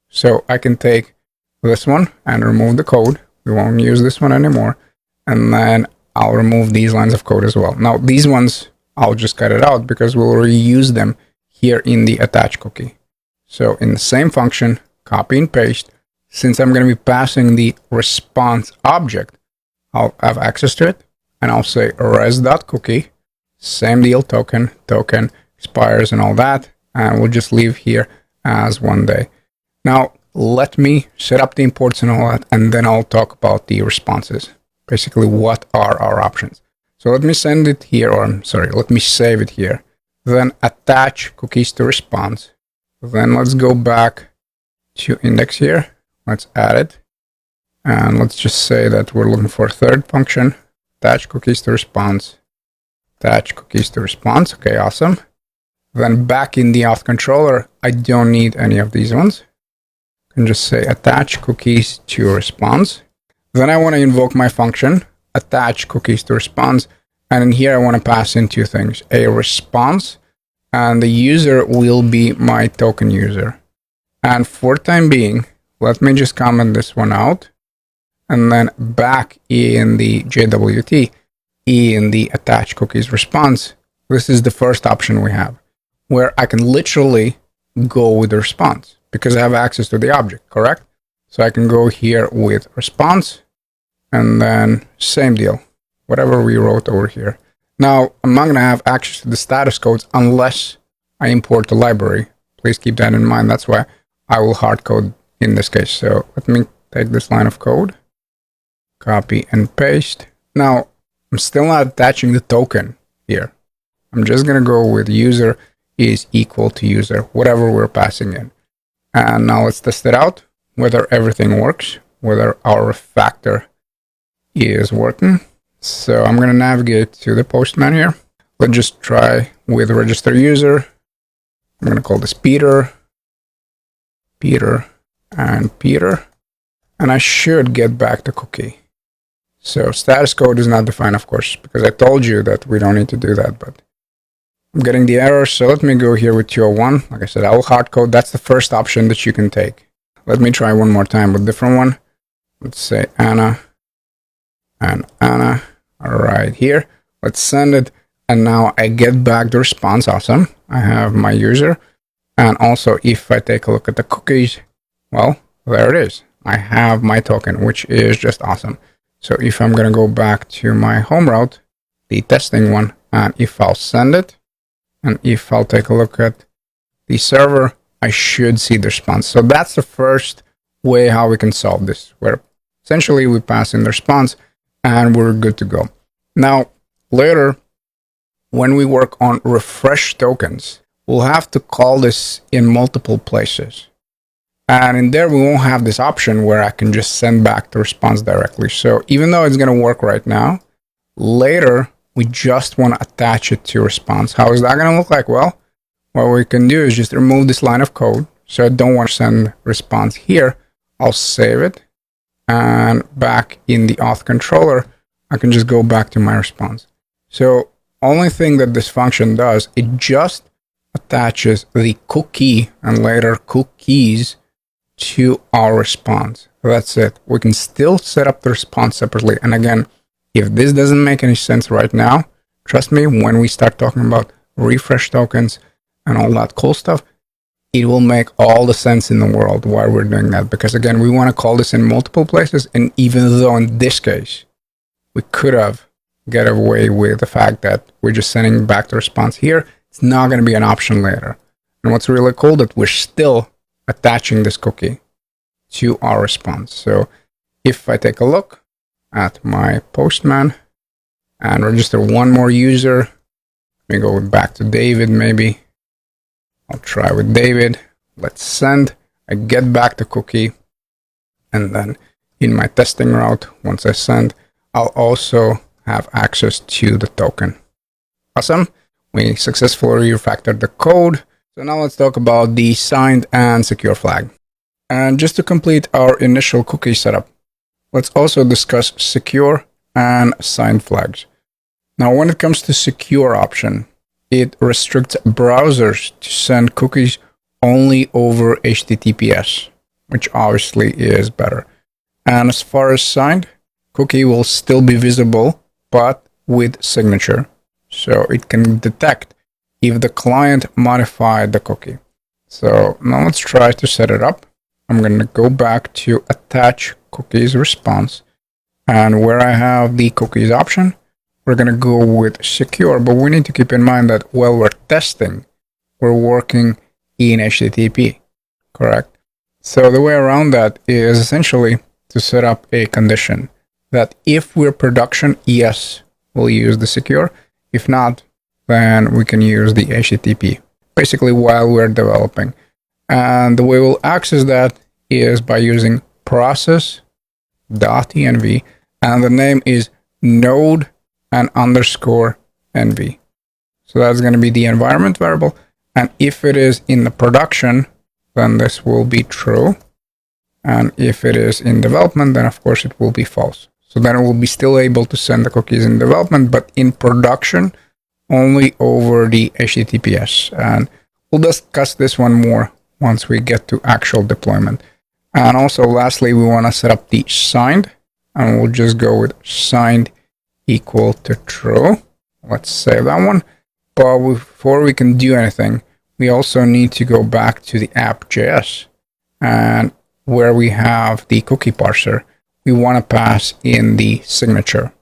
So I can take this one and remove the code. We won't use this one anymore. And then I'll remove these lines of code as well. Now these ones, I'll just cut it out because we'll reuse them here in the attach cookie. So in the same function, copy and paste. Since I'm going to be passing the response object, I'll have access to it. And I'll say res.cookie, same deal, token expires and all that. And we'll just leave here as 1 day. Now, let me set up the imports and all that, and then I'll talk about the responses. Basically, what are our options? So let me send it here, or I'm sorry, let me save it here. Then attach cookies to response. Then let's go back to index here. Let's add it. And let's just say that we're looking for a third function. Attach cookies to response. Attach cookies to response. Okay, awesome. Then back in the auth controller, I don't need any of these ones. I can just say attach cookies to response. Then I want to invoke my function, attach cookies to response. And in here, I want to pass in two things, a response, and the user will be my token user. And for time being, let me just comment this one out. And then back in the JWT, in the attach cookies response, this is the first option we have, where I can literally go with the response because I have access to the object, correct? So I can go here with response and then same deal, whatever we wrote over here. Now, I'm not going to have access to the status codes unless I import the library. Please keep that in mind. That's why I will hard code in this case. So let me take this line of code, copy and paste. Now, I'm still not attaching the token here. I'm just going to go with user is equal to user, whatever we're passing in. And now let's test it out, whether everything works, whether our refactor is working. So I'm going to navigate to the postman here. Let's just try with register user. I'm going to call this Peter, and Peter. And I should get back the cookie. So status code is not defined, of course, because I told you that we don't need to do that, but I'm getting the error. So let me go here with 201. Like I said, I will hard code. That's the first option that you can take. Let me try one more time with a different one. Let's say Anna and Anna are right here. Let's send it. And now I get back the response. Awesome. I have my user. And also, if I take a look at the cookies, well, there it is. I have my token, which is just awesome. So if I'm going to go back to my home route, the testing one, and if I'll send it, and if I'll take a look at the server, I should see the response. So that's the first way how we can solve this, where essentially we pass in the response and we're good to go. Now, later, when we work on refresh tokens, we'll have to call this in multiple places. And in there, we won't have this option where I can just send back the response directly. So even though it's going to work right now, later, we just want to attach it to response. How is that going to look like? Well, what we can do is just remove this line of code. So I don't want to send response here. I'll save it. And back in the auth controller, I can just go back to my response. So only thing that this function does, it just attaches the cookie and later cookies to our response. That's it. We can still set up the response separately. And again, if this doesn't make any sense right now, trust me, when we start talking about refresh tokens and all that cool stuff, it will make all the sense in the world why we're doing that. Because again, we want to call this in multiple places. And even though in this case, we could have get away with the fact that we're just sending back the response here, it's not going to be an option later. And what's really cool that we're still attaching this cookie to our response. So if I take a look at my postman and register one more user, let me go back to David maybe. I'll try with David. Let's send. I get back the cookie. And then in my testing route, once I send, I'll also have access to the token. Awesome. We successfully refactored the code. So now let's talk about the signed and secure flag. And just to complete our initial cookie setup, let's also discuss secure and signed flags. Now, when it comes to secure option, it restricts browsers to send cookies only over HTTPS, which obviously is better. And as far as signed, cookie will still be visible, but with signature. So it can detect if the client modified the cookie. So now let's try to set it up. I'm going to go back to attach cookies response. And where I have the cookies option, we're going to go with secure, but we need to keep in mind that while we're testing, we're working in HTTP, correct? So the way around that is essentially to set up a condition that if we're production, yes, we'll use the secure. If not, then we can use the HTTP, basically while we're developing. And the way we'll access that is by using process.env, and the name is node and underscore env. So that's going to be the environment variable. And if it is in the production, then this will be true. And if it is in development, then of course it will be false. So then it will be still able to send the cookies in development, but in production, only over the HTTPS. And we'll discuss this one more once we get to actual deployment. And also, lastly, we want to set up the signed, and we'll just go with signed equal to true. Let's save that one. But before we can do anything, we also need to go back to the app.js, and where we have the cookie parser, we want to pass in the signature.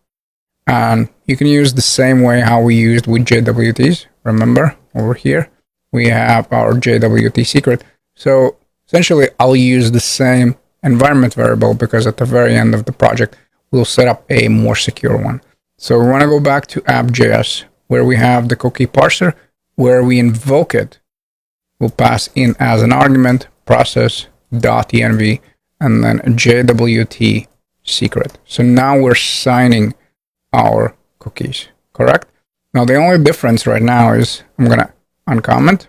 And you can use the same way how we used with JWTs. Remember, over here, we have our JWT secret. So essentially, I'll use the same environment variable because at the very end of the project, we'll set up a more secure one. So we want to go back to app.js, where we have the cookie parser, where we invoke it. We'll pass in as an argument process.env and then JWT secret. So now we're signing our cookies, correct? Now the only difference right now is I'm going to uncomment,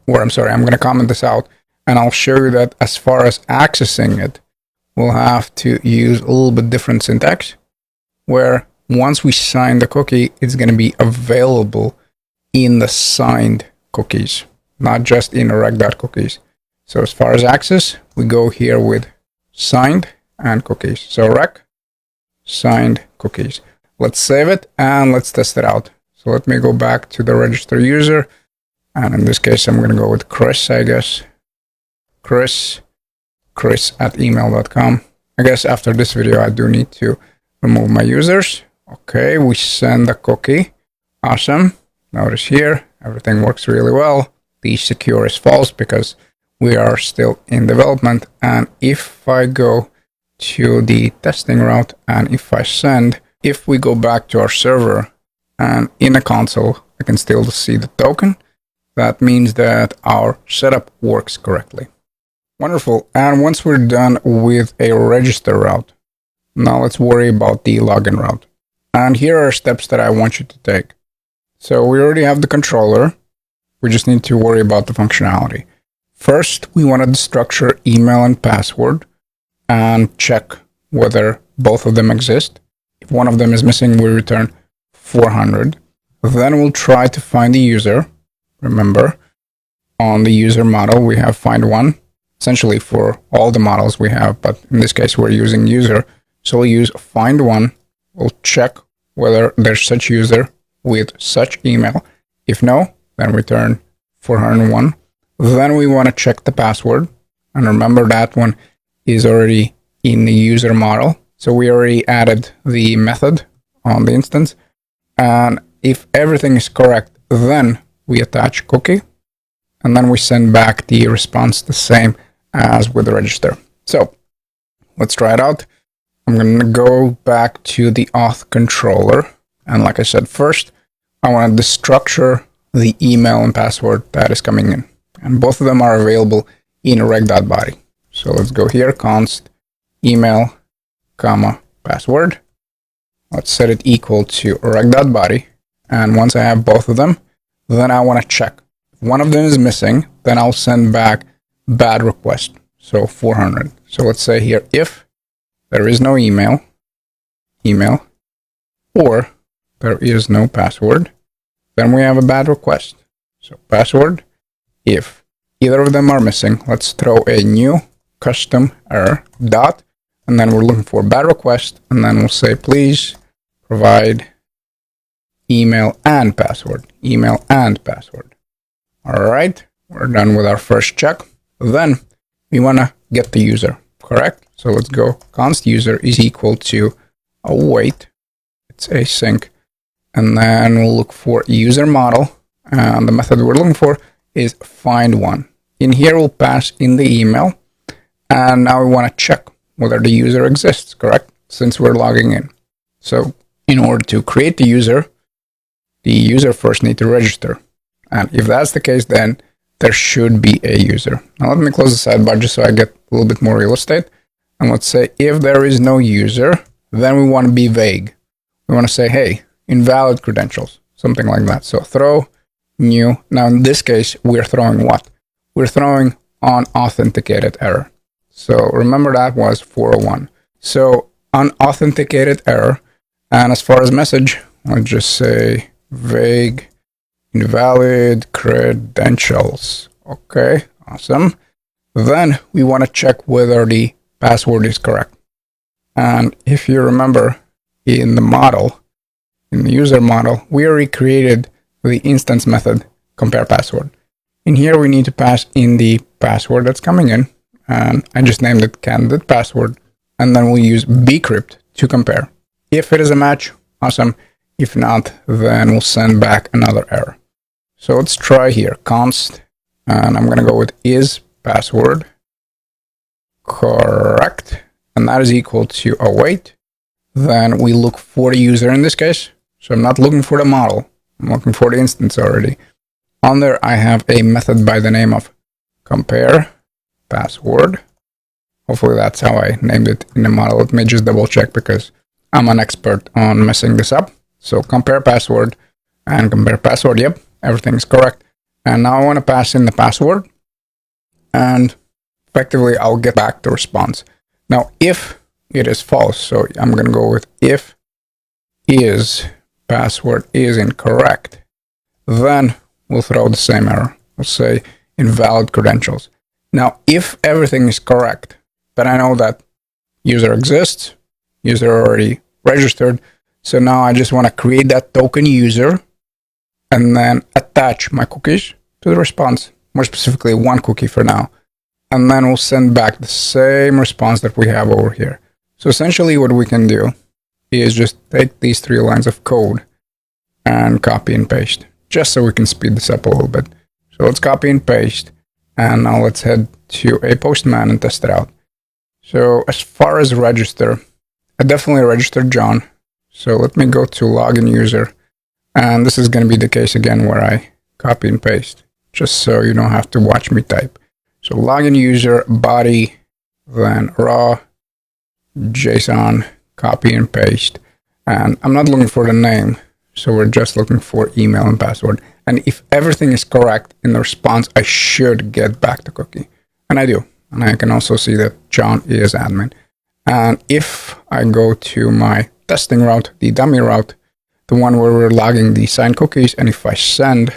I'm going to comment this out, and I'll show you that as far as accessing it, we'll have to use a little bit different syntax, where once we sign the cookie, it's going to be available in the signed cookies, not just in rec.cookies. So as far as access, we go here with signed and cookies. So rec, signed cookies. Let's save it and let's test it out. So let me go back to the register user. And in this case, I'm going to go with Chris, I guess. Chris@email.com. I guess after this video, I do need to remove my users. Okay, we send the cookie. Awesome. Notice here, everything works really well. The secure is false because we are still in development. And if I go to the testing route and if I send, if we go back to our server and in a console, I can still see the token. That means that our setup works correctly. Wonderful. And once we're done with a register route, now let's worry about the login route. And here are steps that I want you to take. So we already have the controller. We just need to worry about the functionality. First, we want to destructure email and password and check whether both of them exist. If one of them is missing, we return 400. Then we'll try to find the user. Remember, on the user model, we have find one. Essentially for all the models we have, but in this case, we're using user. So we'll use find one. We'll check whether there's such user with such email. If no, then return 401. Then we want to check the password. And remember that one is already in the user model. So we already added the method on the instance. And if everything is correct, then we attach cookie. And then we send back the response the same as with the register. So let's try it out. I'm going to go back to the auth controller. And like I said, first, I want to destructure the email and password that is coming in. And both of them are available in rec.body. So let's go here, const email, comma, password. Let's set it equal to rec.body. And once I have both of them, then I want to check. If one of them is missing, then I'll send back bad request. So 400. So let's say here, if there is no email, or there is no password, then we have a bad request. So password, if either of them are missing, let's throw a new custom error dot, and then we're looking for bad request, and then we'll say, please provide email and password. All right, we're done with our first check. Then we want to get the user, correct? So let's go const user is equal to await. It's async. And then we'll look for user model. And the method we're looking for is find one. In here, we'll pass in the email. And now we want to check whether the user exists, correct? Since we're logging in. So in order to create the user first need to register. And if that's the case, then there should be a user. Now let me close the sidebar just so I get a little bit more real estate. And let's say if there is no user, then we want to be vague. We want to say, hey, invalid credentials, something like that. So throw new. Now in this case, we're throwing what? We're throwing unauthenticated error. So remember that was 401. So unauthenticated error. And as far as message, I'll just say vague invalid credentials. Okay, awesome. Then we want to check whether the password is correct. And if you remember in the model, in the user model, we already created the instance method compare password. In here, we need to pass in the password that's coming in. And I just named it candidate password. And then we'll use bcrypt to compare. If it is a match, awesome. If not, then we'll send back another error. So let's try here, const, and I'm going to go with is password correct, and that is equal to await. Then we look for the user in this case. So I'm not looking for the model. I'm looking for the instance already. On there, I have a method by the name of compare password. Hopefully that's how I named it in the model. Let me just double check because I'm an expert on messing this up. So compare password and compare password. Yep, everything's correct. And now I want to pass in the password. And effectively, I'll get back the response. Now, if it is false, so I'm going to go with if is password is incorrect, then we'll throw the same error. We'll say invalid credentials. Now, if everything is correct, then I know that user exists, user already registered. So now I just want to create that token user and then attach my cookies to the response, more specifically one cookie for now. And then we'll send back the same response that we have over here. So essentially what we can do is just take these 3 lines of code and copy and paste, just so we can speed this up a little bit. So let's copy and paste. And now let's head to a postman and test it out. So as far as register, I definitely registered John. So let me go to login user. And this is going to be the case again where I copy and paste, just so you don't have to watch me type. So login user, body, then raw, JSON, copy and paste. And I'm not looking for the name, so we're just looking for email and password. And if everything is correct in the response, I should get back the cookie. And I do. And I can also see that John is admin. And if I go to my testing route, the dummy route, the one where we're logging the signed cookies, and if I send,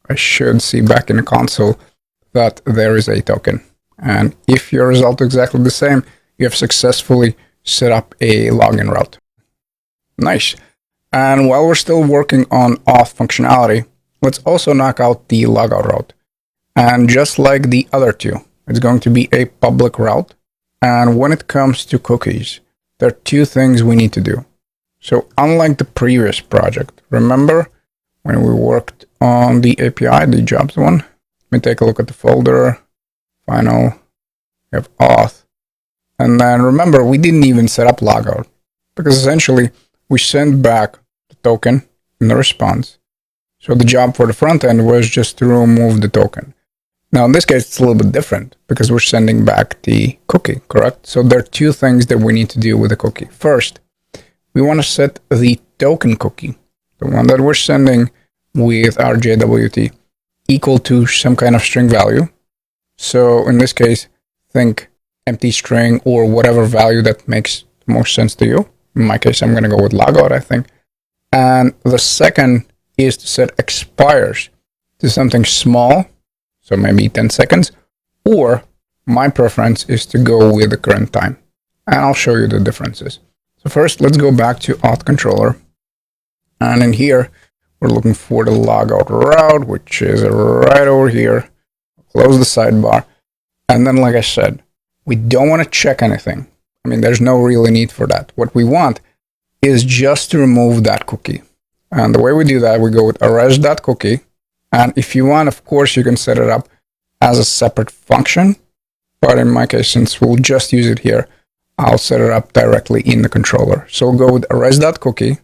I should see back in the console that there is a token. And if your result is exactly the same, you have successfully set up a login route. Nice. And while we're still working on auth functionality, let's also knock out the logout route. And just like the other two, it's going to be a public route. And when it comes to cookies, there are 2 things we need to do. So unlike the previous project, remember when we worked on the API, the jobs one? Let me take a look at the folder, final, we have auth. And then remember, we didn't even set up logout because essentially we sent back the token in the response. So the job for the front end was just to remove the token. Now in this case, it's a little bit different because we're sending back the cookie, correct? So there are 2 things that we need to do with the cookie. First, we want to set the token cookie, the one that we're sending with our JWT. equal to some kind of string value. So in this case, think empty string or whatever value that makes the most sense to you. In my case, I'm going to go with logout, I think. And the second is to set expires to something small, so maybe 10 seconds, or my preference is to go with the current time. And I'll show you the differences. So first, let's go back to auth controller. And in here, we're looking for the logout route, which is right over here. Close the sidebar. And then, like I said, we don't want to check anything. I mean, there's no really need for that. What we want is just to remove that cookie. And the way we do that, we go with arrest.cookie. And if you want, of course, you can set it up as a separate function. But in my case, since we'll just use it here, I'll set it up directly in the controller. So we'll go with arrest.cookie.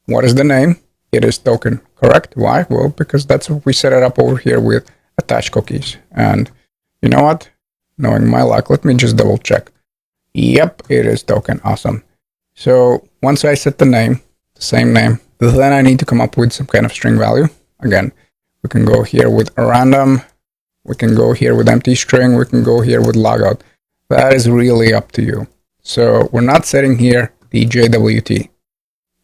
What is the name? It is token, correct? Why? Well, because that's what we set it up over here with attached cookies. And you know what? Knowing my luck, let me just double check. Yep, it is token. Awesome. So once I set the name, the same name, then I need to come up with some kind of string value. Again, we can go here with a random. We can go here with empty string. We can go here with logout. That is really up to you. So we're not setting here the JWT.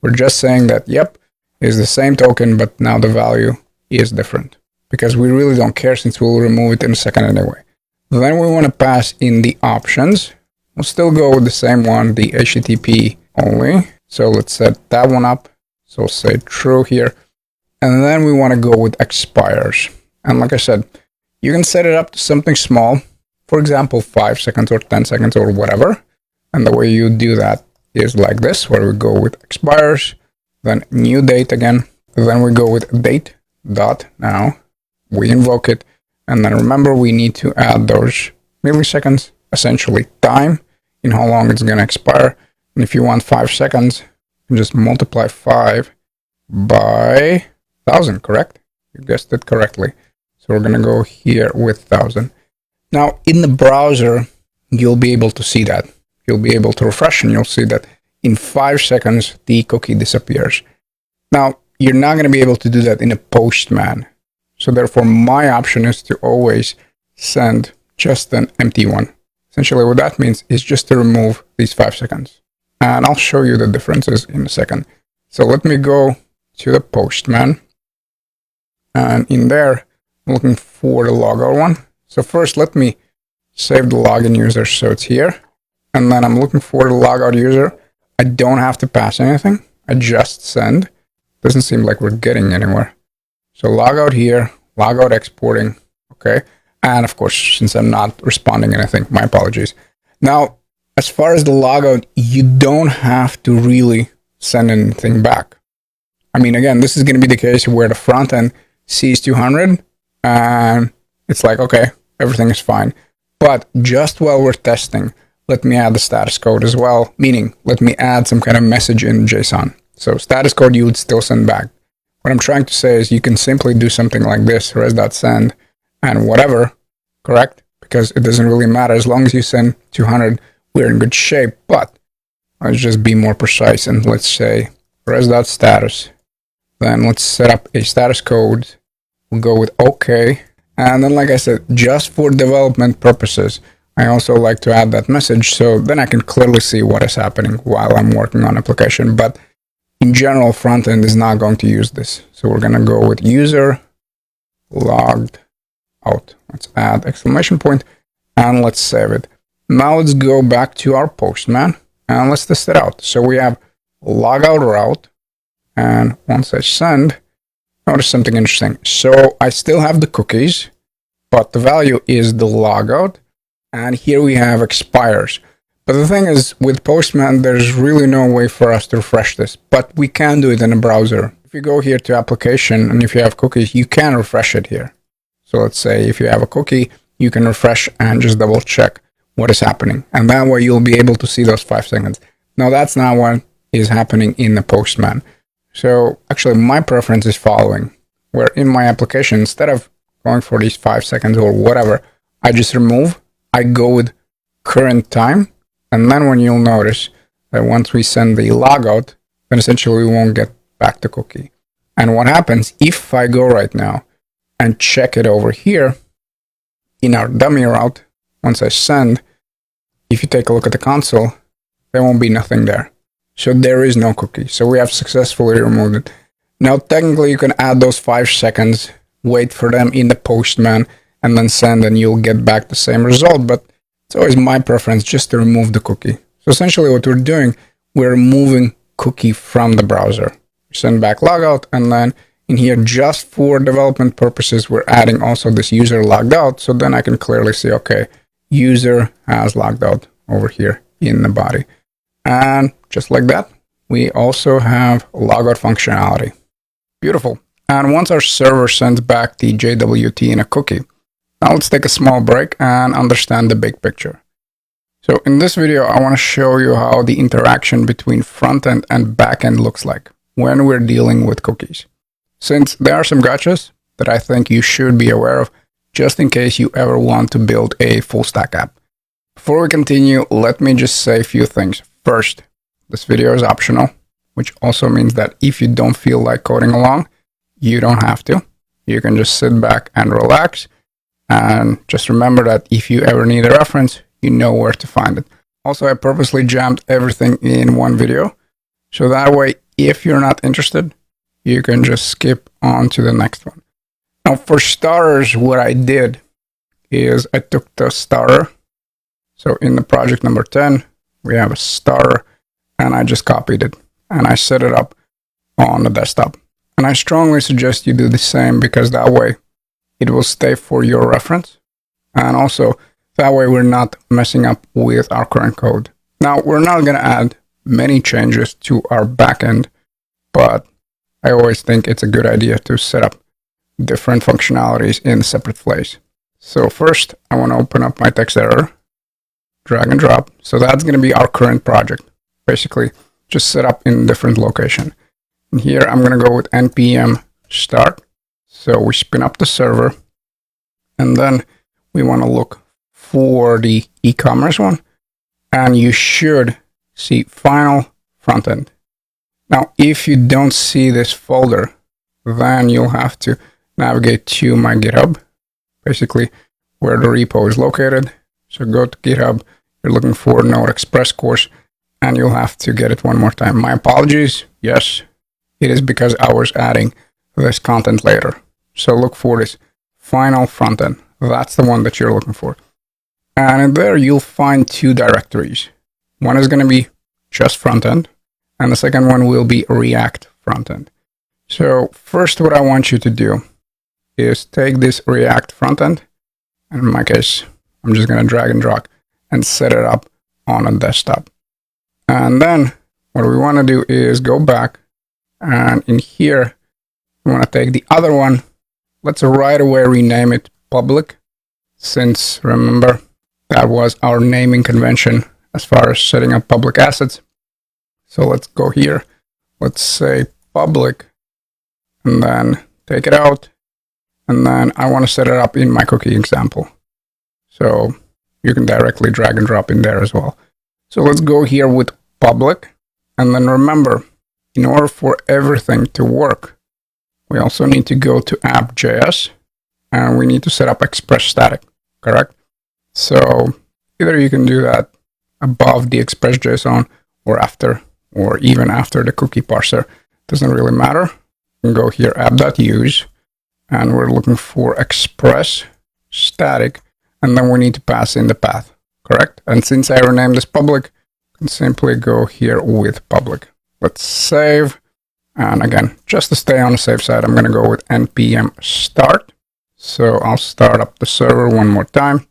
We're just saying that, yep, is the same token, but now the value is different. Because we really don't care since we'll remove it in a second anyway. Then we want to pass in the options. We'll still go with the same one, the HTTP only. So let's set that one up. So say true here. And then we want to go with expires. And like I said, you can set it up to something small. For example, 5 seconds or 10 seconds or whatever. And the way you do that is like this, where we go with expires, then new date again. Then we go with date dot now. We invoke it. And then remember, we need to add those milliseconds, essentially time, in how long it's going to expire. And if you want 5 seconds, you can just multiply 5 by 1,000, correct? You guessed it correctly. So we're going to go here with 1,000. Now, in the browser, you'll be able to see that. You'll be able to refresh and you'll see that in 5 seconds, the cookie disappears. Now, you're not going to be able to do that in a Postman. So therefore, my option is to always send just an empty one. Essentially, what that means is just to remove these 5 seconds. And I'll show you the differences in a second. So let me go to the Postman. And in there, I'm looking for the logout one. So first, let me save the login user so it's here. And then I'm looking for the logout user. I don't have to pass anything. I just send. Doesn't seem like we're getting anywhere. So logout here, logout exporting, okay? And of course, since I'm not responding anything, my apologies. Now, as far as the logout, you don't have to really send anything back. I mean, again, this is going to be the case where the front end sees 200 and it's like, okay, everything is fine. But just while we're testing, let me add the status code as well, meaning let me add some kind of message in JSON. So status code you would still send back. What I'm trying to say is you can simply do something like this, res.send, and whatever, correct? Because it doesn't really matter. As long as you send 200, we're in good shape. But let's just be more precise and let's say res.status. Then let's set up a status code. We'll go with OK. And then, like I said, just for development purposes, I also like to add that message so then I can clearly see what is happening while I'm working on application. But in general, front end is not going to use this. So we're going to go with user logged out. Let's add exclamation point and let's save it. Now let's go back to our Postman and let's test it out. So we have logout route. And once I send, notice something interesting. So I still have the cookies, but the value is the logout. And here we have expires. But the thing is, with Postman, there's really no way for us to refresh this. But we can do it in a browser. If you go here to application, and if you have cookies, you can refresh it here. So let's say if you have a cookie, you can refresh and just double check what is happening. And that way you'll be able to see those 5 seconds. Now that's not what is happening in the Postman. So actually my preference is following, where in my application, instead of going for these 5 seconds or whatever, I just remove, I go with current time. And then when you'll notice that once we send the logout, then essentially we won't get back the cookie. And what happens if I go right now and check it over here in our dummy route. Once I send, if you take a look at the console, there won't be nothing there. So there is no cookie. So we have successfully removed it. Now, technically, you can add those 5 seconds, wait for them in the postman, and then send, and you'll get back the same result. But it's always my preference just to remove the cookie. So essentially what we're doing, we're removing cookie from the browser. Send back logout, and then in here, just for development purposes, we're adding also this user logged out. So then I can clearly see, okay, user has logged out over here in the body. And just like that, we also have logout functionality. Beautiful. And once our server sends back the JWT in a cookie, now let's take a small break and understand the big picture. So in this video, I want to show you how the interaction between front-end and back-end looks like when we're dealing with cookies. Since there are some gotchas that I think you should be aware of, just in case you ever want to build a full-stack app. Before we continue, let me just say a few things. First, this video is optional, which also means that if you don't feel like coding along, you don't have to. You can just sit back and relax. And just remember that if you ever need a reference, you know where to find it. Also, I purposely jammed everything in one video. So that way, if you're not interested, you can just skip on to the next one. Now, for starters, what I did is I took the starter. So in the project number 10, we have a starter, and I just copied it. And I set it up on the desktop. And I strongly suggest you do the same, because that way it will stay for your reference. And also, that way we're not messing up with our current code. Now, we're not going to add many changes to our backend, but I always think it's a good idea to set up different functionalities in a separate place. So first, I want to open up my text editor, drag and drop. So that's going to be our current project. Basically, just set up in a different location. And here, I'm going to go with npm start. So we spin up the server, and then we want to look for the e-commerce one, and you should see final frontend. Now, if you don't see this folder, then you'll have to navigate to my GitHub, basically where the repo is located. So go to GitHub, you're looking for Node Express course, and you'll have to get it one more time. My apologies. Yes, it is because I was adding this content later. So look for this final frontend. That's the one that you're looking for. And in there, you'll find 2 directories. One is going to be just frontend, and the second one will be React frontend. So first, what I want you to do is take this React frontend, and in my case, I'm just going to drag and drop and set it up on a desktop. And then what we want to do is go back, and in here, we want to take the other one. Let's right away rename it public, since remember, that was our naming convention as far as setting up public assets. So let's go here. Let's say public, and then take it out. And then I want to set it up in my cookie example. So you can directly drag and drop in there as well. So let's go here with public. And then remember, in order for everything to work, we also need to go to app.js, and we need to set up express static, correct? So either you can do that above the express.json or after, or even after the cookie parser. Doesn't really matter. You can go here, app.use, and we're looking for express static, and then we need to pass in the path, correct? And since I renamed this public, I can simply go here with public. Let's save. And again, just to stay on the safe side, I'm going to go with npm start. So I'll start up the server one more time.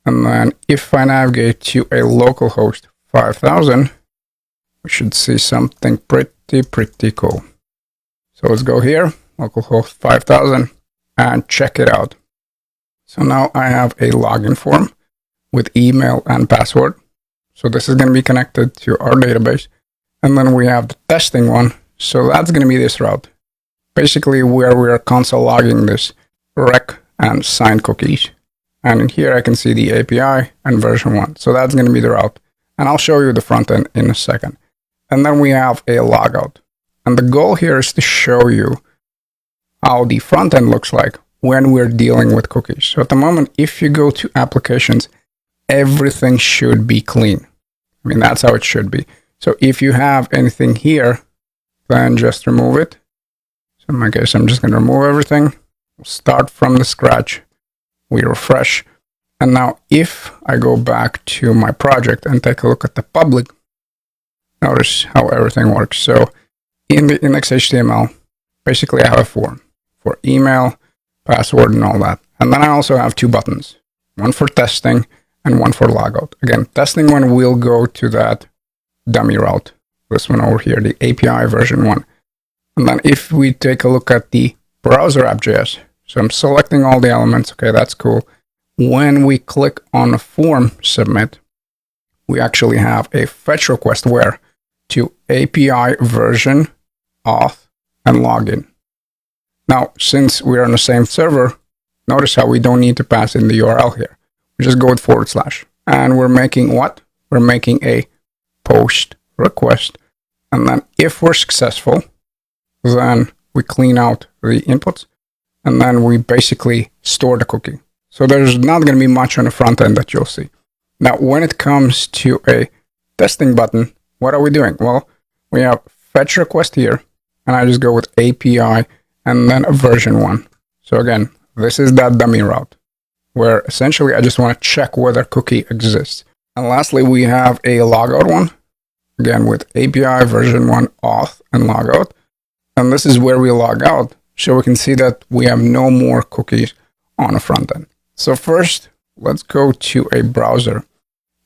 And then if I navigate to a localhost 5000, we should see something pretty cool. So let's go here, localhost 5000, and check it out. So now I have a login form with email and password. So this is going to be connected to our database. And then we have the testing one. So that's going to be this route, basically where we are console logging this rec and signed cookies. And in here, I can see the API and version 1. So that's going to be the route. And I'll show you the front end in a second. And then we have a logout. And the goal here is to show you how the front end looks like when we're dealing with cookies. So at the moment, if you go to applications, everything should be clean. I mean, that's how it should be. So if you have anything here, then just remove it. So in my case, I'm just going to remove everything. We'll start from the scratch. We refresh. And now if I go back to my project and take a look at the public, notice how everything works. So in the index.html, basically I have a form for email, password, and all that. And then I also have two buttons, one for testing and one for logout. Again, testing one will go to that dummy route, this one over here, the API version 1. And then if we take a look at the browser app.js, so I'm selecting all the elements, okay, that's cool. When we click on a form submit, we actually have a fetch request where to API version, auth, and login. Now, since we're on the same server, notice how we don't need to pass in the URL here. We just go with / and we're making what? We're making a post request. And then if we're successful, then we clean out the inputs and then we basically store the cookie. So there's not going to be much on the front end that you'll see. Now, when it comes to a testing button, what are we doing? Well, we have fetch request here, and I just go with API and then a version 1. So again, this is that dummy route where essentially I just want to check whether cookie exists. And lastly, we have a logout one, again with API version 1, auth, and logout. And this is where we log out, so we can see that we have no more cookies on the front end. So first, let's go to a browser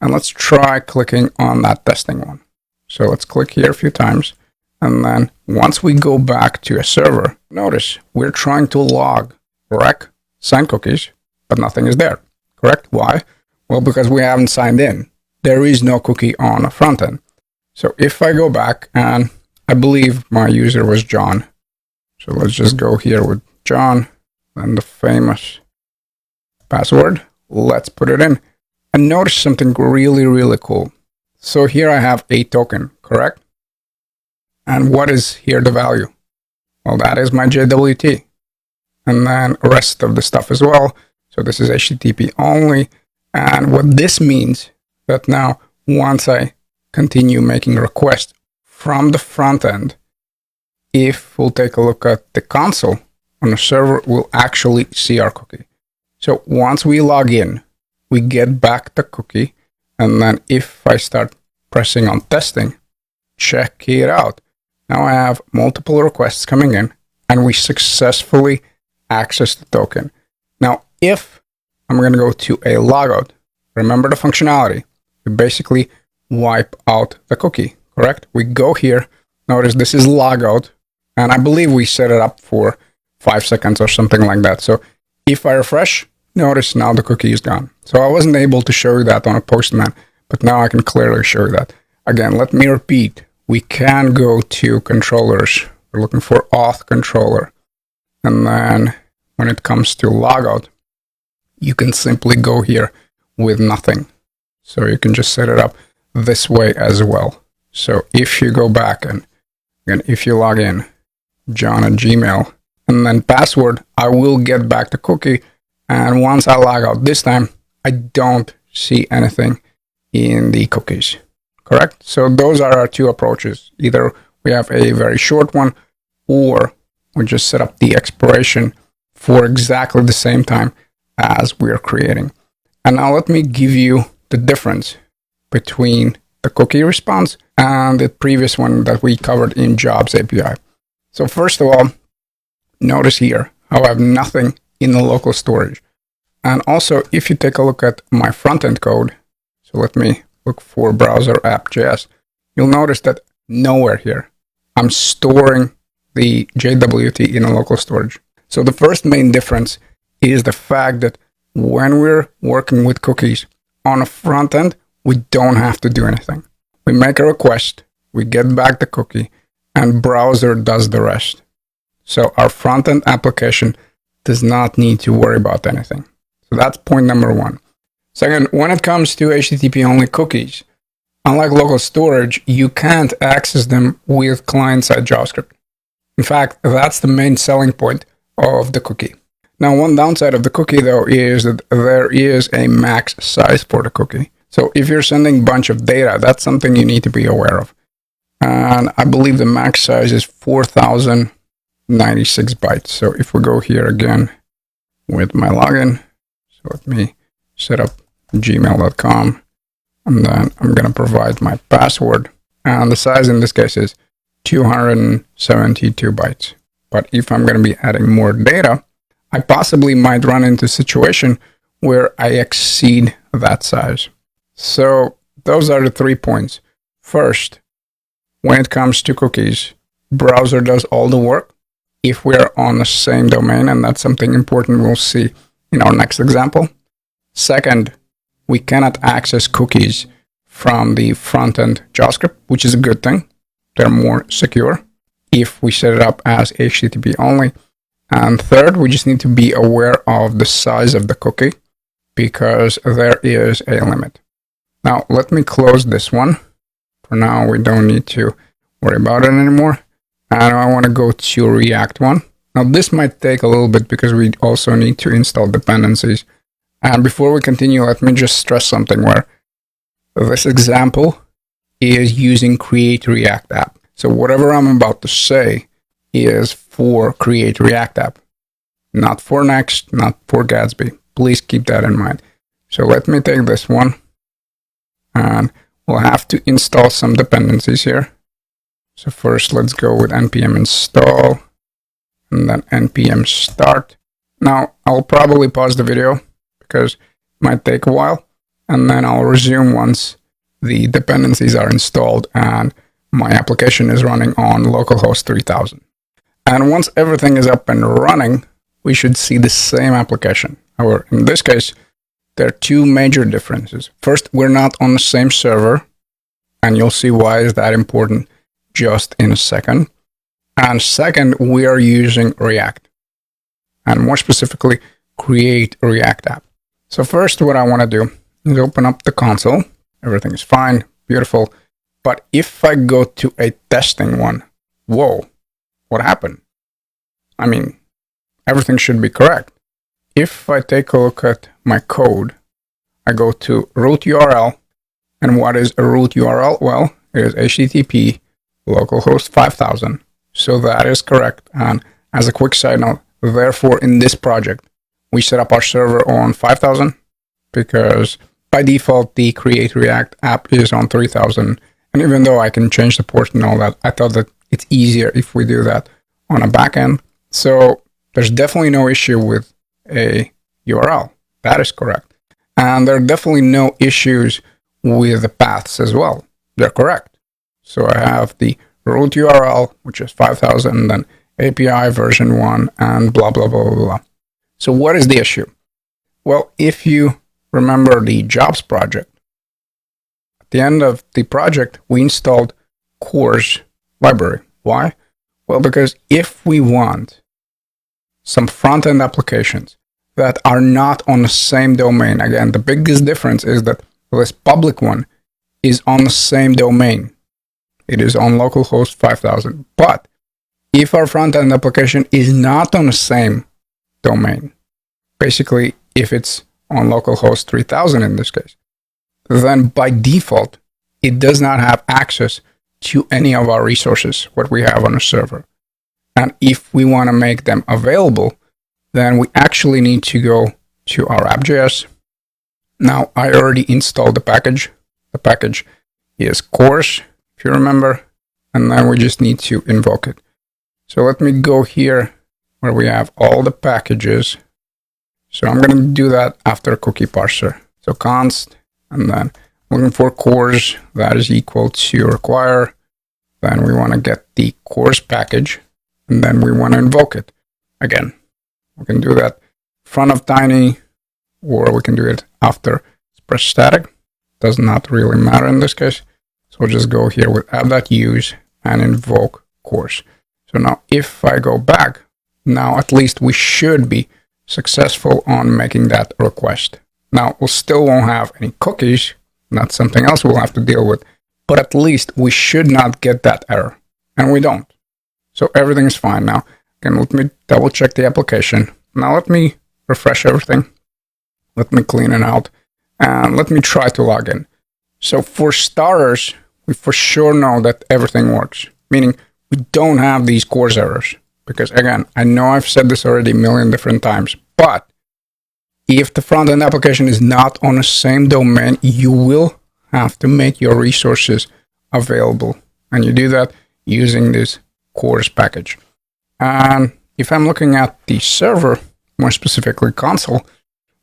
and let's try clicking on that testing one. So let's click here a few times. And then once we go back to a server, notice we're trying to log rec sign cookies, but nothing is there. Correct? Why? Well, because we haven't signed in. There is no cookie on the front end. So if I go back, and I believe my user was John. So let's just go here with John and the famous password. Let's put it in. And notice something really, really cool. So here I have a token, correct? And what is here the value? Well, that is my JWT. And then the rest of the stuff as well. So this is HTTP only. And what this means that now once I continue making requests from the front end, if we'll take a look at the console on the server, we'll actually see our cookie. So once we log in, we get back the cookie. And then if I start pressing on testing, check it out. Now I have multiple requests coming in and we successfully access the token. Now, if I'm going to go to a logout, remember the functionality. We basically wipe out the cookie, correct? We go here. Notice this is logout. And I believe we set it up for 5 seconds or something like that. So if I refresh, notice now the cookie is gone. So I wasn't able to show you that on a Postman, but now I can clearly show you that. Again, let me repeat. We can go to controllers. We're looking for auth controller. And then when it comes to logout, you can simply go here with nothing. So you can just set it up this way as well. So if you go back and again, if you log in, John at Gmail, and then password, I will get back the cookie. And once I log out this time, I don't see anything in the cookies. Correct? So those are our two approaches. Either we have a very short one, or we just set up the expiration for exactly the same time as we are creating. And now let me give you the difference between the cookie response and the previous one that we covered in Jobs API. So first of all, notice here how I have nothing in the local storage. And also, if you take a look at my front-end code, so let me look for browser app.js, you'll notice that nowhere here I'm storing the JWT in a local storage. So the first main difference is the fact that when we're working with cookies on a front end, we don't have to do anything. We make a request, we get back the cookie, and browser does the rest. So our front-end application does not need to worry about anything. So that's point number one. Second, when it comes to HTTP-only cookies, unlike local storage, you can't access them with client-side JavaScript. In fact, that's the main selling point of the cookie. Now, one downside of the cookie, though, is that there is a max size for the cookie. So if you're sending a bunch of data, that's something you need to be aware of. And I believe the max size is 4,096 bytes. So if we go here again with my login, so let me set up gmail.com, and then I'm going to provide my password. And the size in this case is 272 bytes. But if I'm going to be adding more data, I possibly might run into a situation where I exceed that size. So those are the 3 points. First, when it comes to cookies, browser does all the work if we're on the same domain, and that's something important we'll see in our next example. Second, we cannot access cookies from the front-end JavaScript, which is a good thing. They're more secure if we set it up as HTTP only. And third, we just need to be aware of the size of the cookie because there is a limit. Now, let me close this one. For now, we don't need to worry about it anymore. And I want to go to React one. Now, this might take a little bit because we also need to install dependencies. And before we continue, let me just stress something where this example is using Create React App. So whatever I'm about to say is for Create React App, not for Next, not for Gatsby. Please keep that in mind. So let me take this one, and we'll have to install some dependencies here. So first, let's go with npm install, and then npm start. Now, I'll probably pause the video because it might take a while, and then I'll resume once the dependencies are installed and my application is running on localhost 3000. And once everything is up and running, we should see the same application. However, in this case, there are two major differences. First, we're not on the same server, and you'll see why is that important just in a second. And second, we are using React, and more specifically, Create React App. So first, what I want to do is open up the console. Everything is fine, beautiful. But if I go to a testing one, whoa, what happened? I mean, everything should be correct. If I take a look at my code, I go to root URL. And what is a root URL? Well, it is HTTP localhost 5000. So that is correct. And as a quick side note, therefore, in this project, we set up our server on 5000 because by default, the Create React app is on 3000. And even though I can change the port and all that, I thought that it's easier if we do that on a backend. So there's definitely no issue with a URL. That is correct. And there are definitely no issues with the paths as well. They're correct. So I have the root URL, which is 5000, and then API version 1, and blah, blah, blah, blah, blah. So what is the issue? Well, if you remember the jobs project, at the end of the project, we installed CORS library. Why? Well, because if we want some front-end applications that are not on the same domain, again, the biggest difference is that this public one is on the same domain. It is on localhost 5000. But if our front-end application is not on the same domain, basically if it's on localhost 3000 in this case, then by default, it does not have access to any of our resources, what we have on a server. And if we want to make them available, then we actually need to go to our app.js. Now, I already installed the package. The package is CORS, if you remember, and then we just need to invoke it. So let me go here where we have all the packages. So I'm going to do that after cookie parser. So const, and then looking for CORS, that is equal to require. Then we want to get the CORS package, and then we want to invoke it. Again, we can do that in front of tiny, or we can do it after express static. Does not really matter in this case. So we'll just go here with app.use and invoke CORS. So now if I go back, now at least we should be successful on making that request. Now we still won't have any cookies. That's something else we'll have to deal with. But at least we should not get that error. And we don't. So everything's fine now. Again, let me double check the application. Now let me refresh everything. Let me clean it out. And let me try to log in. So for starters, we for sure know that everything works. Meaning we don't have these course errors. Because again, I know I've said this already a million different times. But if the front-end application is not on the same domain, you will have to make your resources available. And you do that using this course package. And if I'm looking at the server, more specifically console,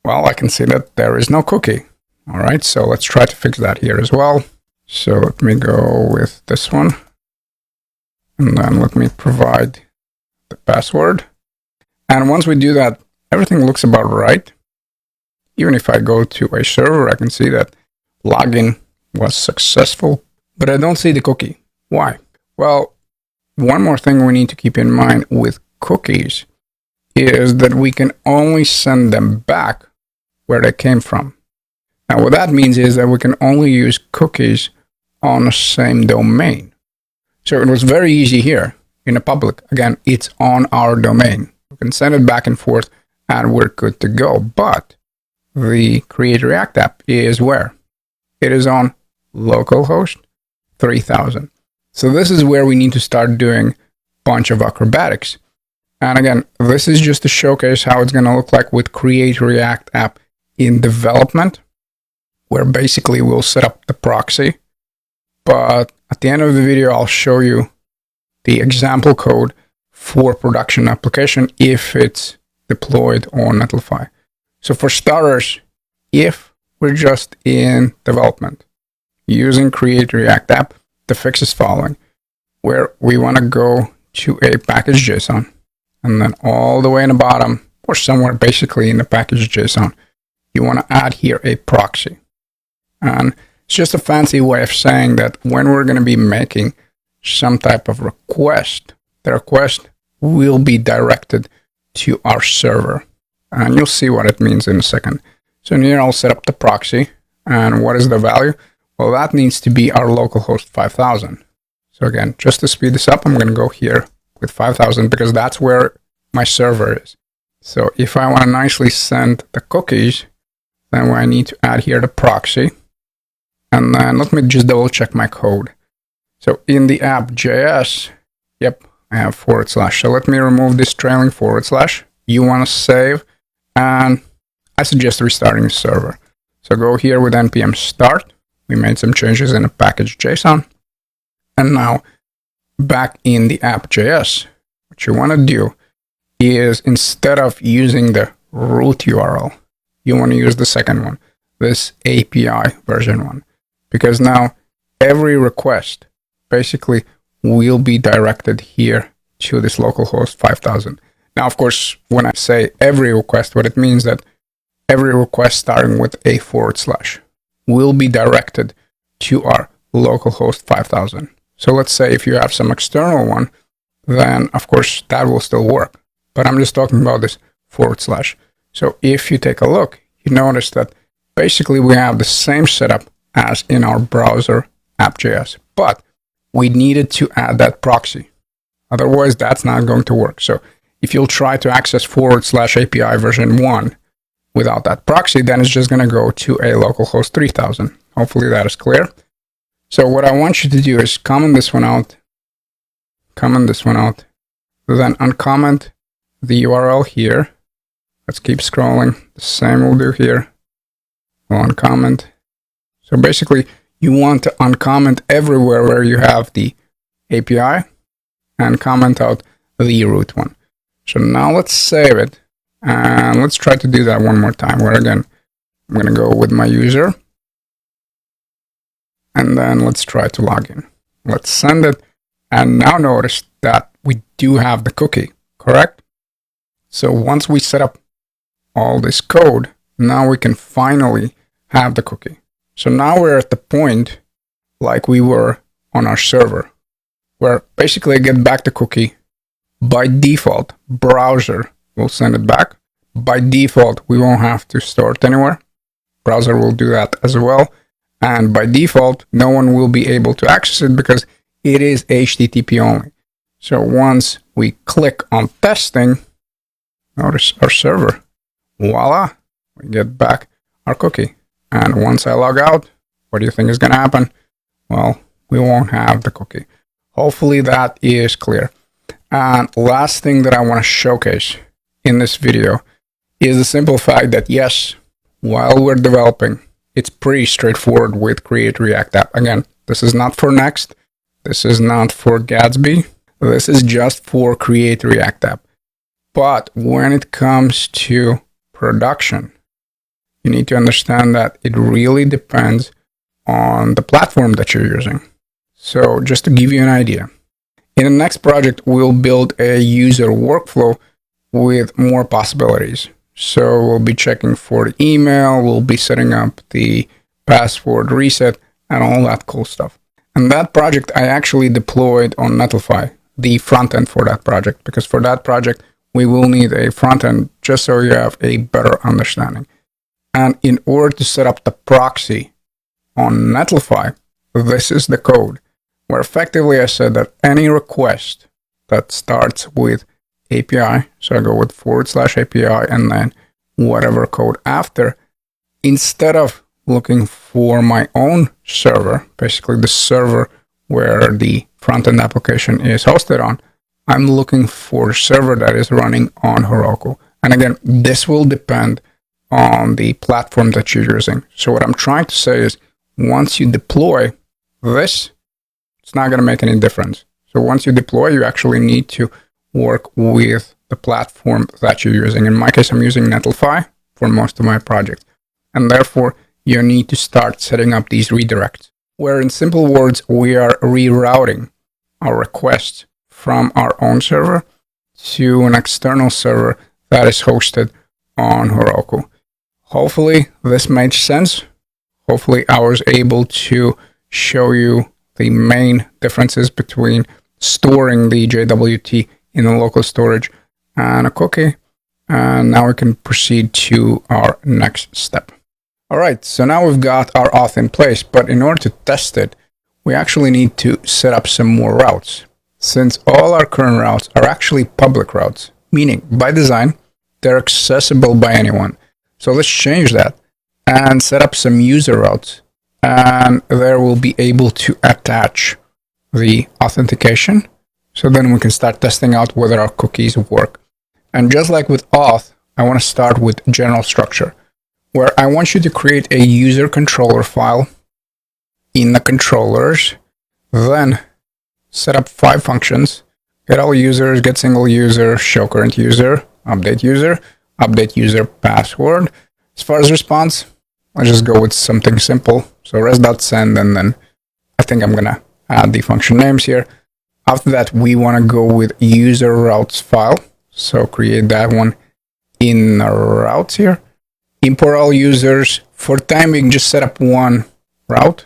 well, I can see that there is no cookie. All right, so let's try to fix that here as well. So let me go with this one. And then let me provide the password. And once we do that, everything looks about right. Even if I go to a server, I can see that login was successful, but I don't see the cookie. Why? Well, one more thing we need to keep in mind with cookies is that we can only send them back where they came from. Now, what that means is that we can only use cookies on the same domain. So it was very easy here in the public. Again, it's on our domain. We can send it back and forth and we're good to go. But the Create React app is where? It is on localhost 3000. So this is where we need to start doing a bunch of acrobatics. And again, this is just to showcase how it's going to look like with Create React app in development, where basically we'll set up the proxy. But at the end of the video, I'll show you the example code for production application if it's deployed on Netlify. So for starters, if we're just in development using Create React app, the fix is following, where we want to go to a package JSON, and then all the way in the bottom, or somewhere basically in the package JSON, you want to add here a proxy. And it's just a fancy way of saying that when we're going to be making some type of request, the request will be directed to our server. And you'll see what it means in a second. So in here, I'll set up the proxy. And what is the value? Well, that needs to be our localhost 5000. So again, just to speed this up, I'm going to go here with 5000 because that's where my server is. So if I want to nicely send the cookies, then I need to add here the proxy. And then let me just double check my code. So in the app.js, yep, I have /. So let me remove this trailing /. You want to save, and I suggest restarting the server. So go here with npm start. We made some changes in the package JSON. And now back in the app.js, what you want to do is instead of using the root URL, you want to use the second one, this API version 1. Because now every request basically will be directed here to this localhost 5000. Now, of course, when I say every request, what it means that every request starting with a / will be directed to our localhost 5000. So let's say if you have some external one, then of course that will still work. But I'm just talking about this /. So if you take a look, you notice that basically we have the same setup as in our browser app.js, but we needed to add that proxy. Otherwise, that's not going to work. So if you'll try to access / API version 1 without that proxy, then it's just going to go to a localhost 3000. Hopefully that is clear. So what I want you to do is comment this one out, then uncomment the URL here. Let's keep scrolling. The same we'll do here. We'll uncomment. So basically, you want to uncomment everywhere where you have the API and comment out the root one. So now let's save it. And let's try to do that one more time, where again, I'm going to go with my user. And then let's try to log in. Let's send it. And now notice that we do have the cookie, correct? So once we set up all this code, now we can finally have the cookie. So now we're at the point like we were on our server, where basically I get back the cookie. By default, browser will send it back. By default, we won't have to store it anywhere. Browser will do that as well. And by default, no one will be able to access it because it is HTTP only. So once we click on testing, notice our server. Voila, we get back our cookie. And once I log out, what do you think is going to happen? Well, we won't have the cookie. Hopefully that is clear. And last thing that I want to showcase in this video is the simple fact that yes, while we're developing, it's pretty straightforward with Create React App. Again, this is not for Next. This is not for Gatsby. This is just for Create React App. But when it comes to production, you need to understand that it really depends on the platform that you're using. So just to give you an idea, in the next project, we'll build a user workflow with more possibilities. So we'll be checking for the email, we'll be setting up the password reset and all that cool stuff. And that project I actually deployed on Netlify, the front end for that project, because for that project, we will need a front end just so you have a better understanding. And in order to set up the proxy on Netlify, this is the code where effectively I said that any request that starts with API, so I go with /API and then whatever code after, instead of looking for my own server, basically the server where the front-end application is hosted on, I'm looking for a server that is running on Heroku. And again, this will depend on the platform that you're using. So what I'm trying to say is once you deploy this, it's not going to make any difference. So once you deploy, you actually need to work with the platform that you're using. In my case, I'm using Netlify for most of my projects. And therefore, you need to start setting up these redirects, where in simple words, we are rerouting our requests from our own server to an external server that is hosted on Heroku. Hopefully, this makes sense. Hopefully, I was able to show you the main differences between storing the JWT in a local storage and a cookie. And now we can proceed to our next step. All right, so now we've got our auth in place, but in order to test it, we actually need to set up some more routes. Since all our current routes are actually public routes, meaning by design, they're accessible by anyone. So let's change that and set up some user routes. And there we'll be able to attach the authentication. So then we can start testing out whether our cookies work. And just like with auth, I want to start with general structure, where I want you to create a user controller file in the controllers, then set up 5 functions: get all users, get single user, show current user, update user password. As far as response, I'll just go with something simple. So res.send, and then I think I'm gonna add the function names here. After that, we want to go with user routes file. So create that one in the routes here. Import all users. For time being, just set up one route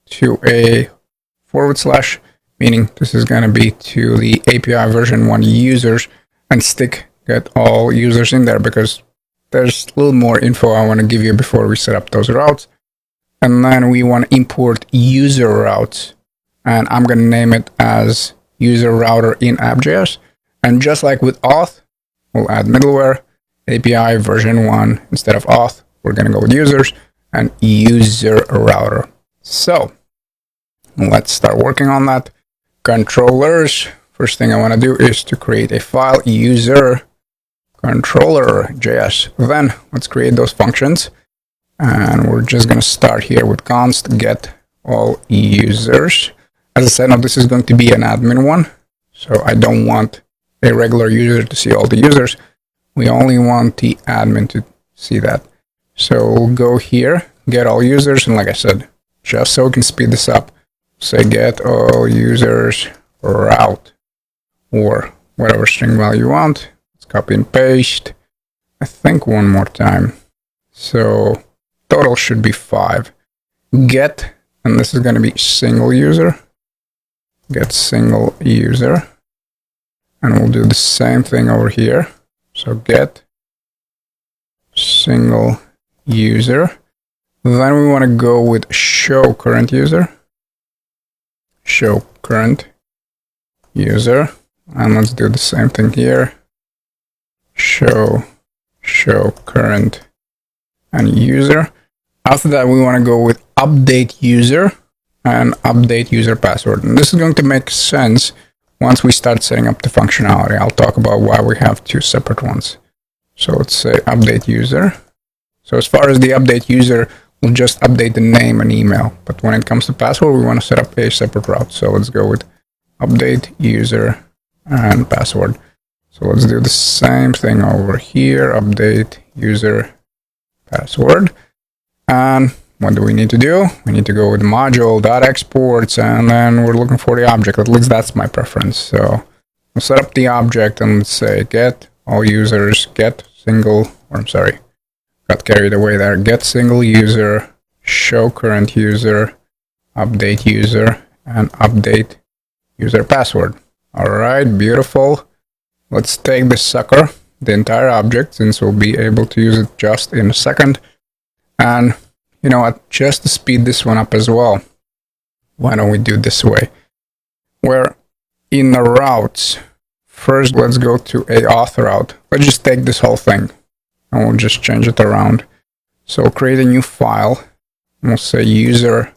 to a /, meaning this is going to be to the API version 1 users, and stick get all users in there because there's a little more info I want to give you before we set up those routes. And then we want to import user routes, and I'm going to name it as user router in app.js. And just like with auth, we'll add middleware, API version 1 instead of auth. We're going to go with users and user router. So let's start working on that. Controllers. First thing I want to do is to create a file, user controller.js. Then let's create those functions. And we're just going to start here with const get all users. As I said, now this is going to be an admin one. So I don't want a regular user to see all the users. We only want the admin to see that. So we'll go here, get all users. And like I said, just so we can speed this up, say get all users route or whatever string value you want. Let's copy and paste. I think one more time. So total should be 5. Get, and this is going to be single user. Get single user. And we'll do the same thing over here. So get single user. Then we want to go with show current user. Show current user. And let's do the same thing here. show current and user. After that, we want to go with update user and update user password. And this is going to make sense once we start setting up the functionality. I'll talk about why we have two separate ones. So let's say update user. So as far as the update user, we'll just update the name and email. But when it comes to password, we want to set up a separate route. So let's go with update user and password. So let's do the same thing over here, update user password. And what do we need to do? We need to go with module.exports, and then we're looking for the object. At least that's my preference. So we'll set up the object and let's say get all users, get single, or I'm sorry, got carried away there. Get single user, show current user, update user, and update user password. All right, beautiful. Let's take this sucker, the entire object, since we'll be able to use it just in a second. And you know what, just to speed this one up as well, why don't we do it this way? Where in the routes, first let's go to a auth route. Let's just take this whole thing and we'll just change it around. So create a new file. And we'll say user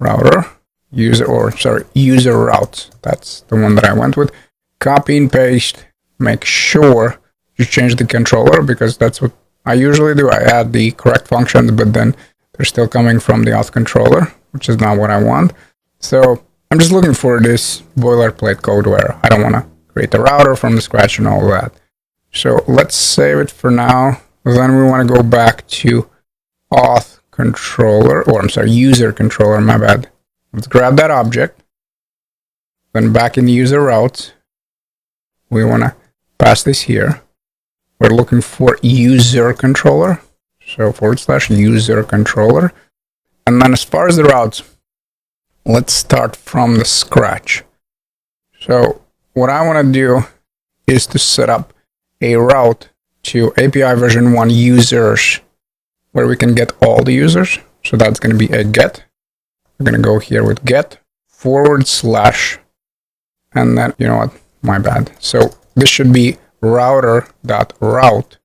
router, user routes. That's the one that I went with. Copy and paste. Make sure you change the controller, because that's what I usually do. I add the correct functions, but then they're still coming from the auth controller, which is not what I want. So I'm just looking for this boilerplate code where I don't want to create a router from the scratch and all that. So let's save it for now. Then we want to go back to auth controller, or I'm sorry, user controller, my bad. Let's grab that object. Then back in the user routes, we want to pass this here. We're looking for user controller. So / user controller. And then as far as the routes, let's start from the scratch. So what I want to do is to set up a route to API version 1 users, where we can get all the users. So that's going to be a get. We're going to go here with get / and then, you know what, my bad. So this should be router.route,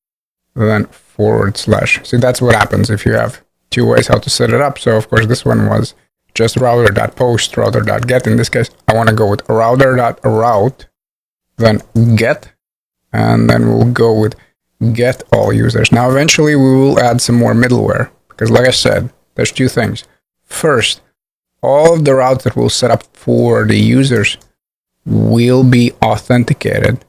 then / See, that's what happens if you have two ways how to set it up. So of course this one was just router.post, router.get. In this case, I want to go with router.route, then get, and then we'll go with get all users. Now eventually we will add some more middleware, because like I said, there's two things. First, all of the routes that we'll set up for the users will be authenticated.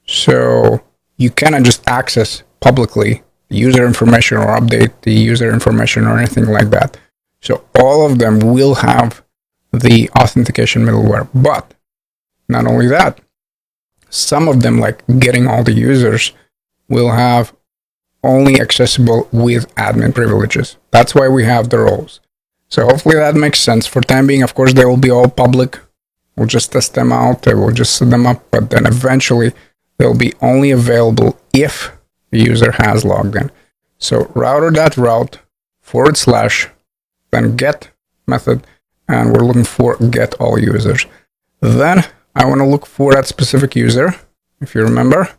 So you cannot just access publicly the user information or update the user information or anything like that. So all of them will have the authentication middleware. But not only that, some of them, like getting all the users, will have only accessible with admin privileges. That's why we have the roles. So hopefully that makes sense. For time being, of course, they will be all public. We'll just test them out. We'll just set them up. But then eventually they'll be only available if the user has logged in. So router.route / then get method, and we're looking for get all users. Then I want to look for that specific user. If you remember,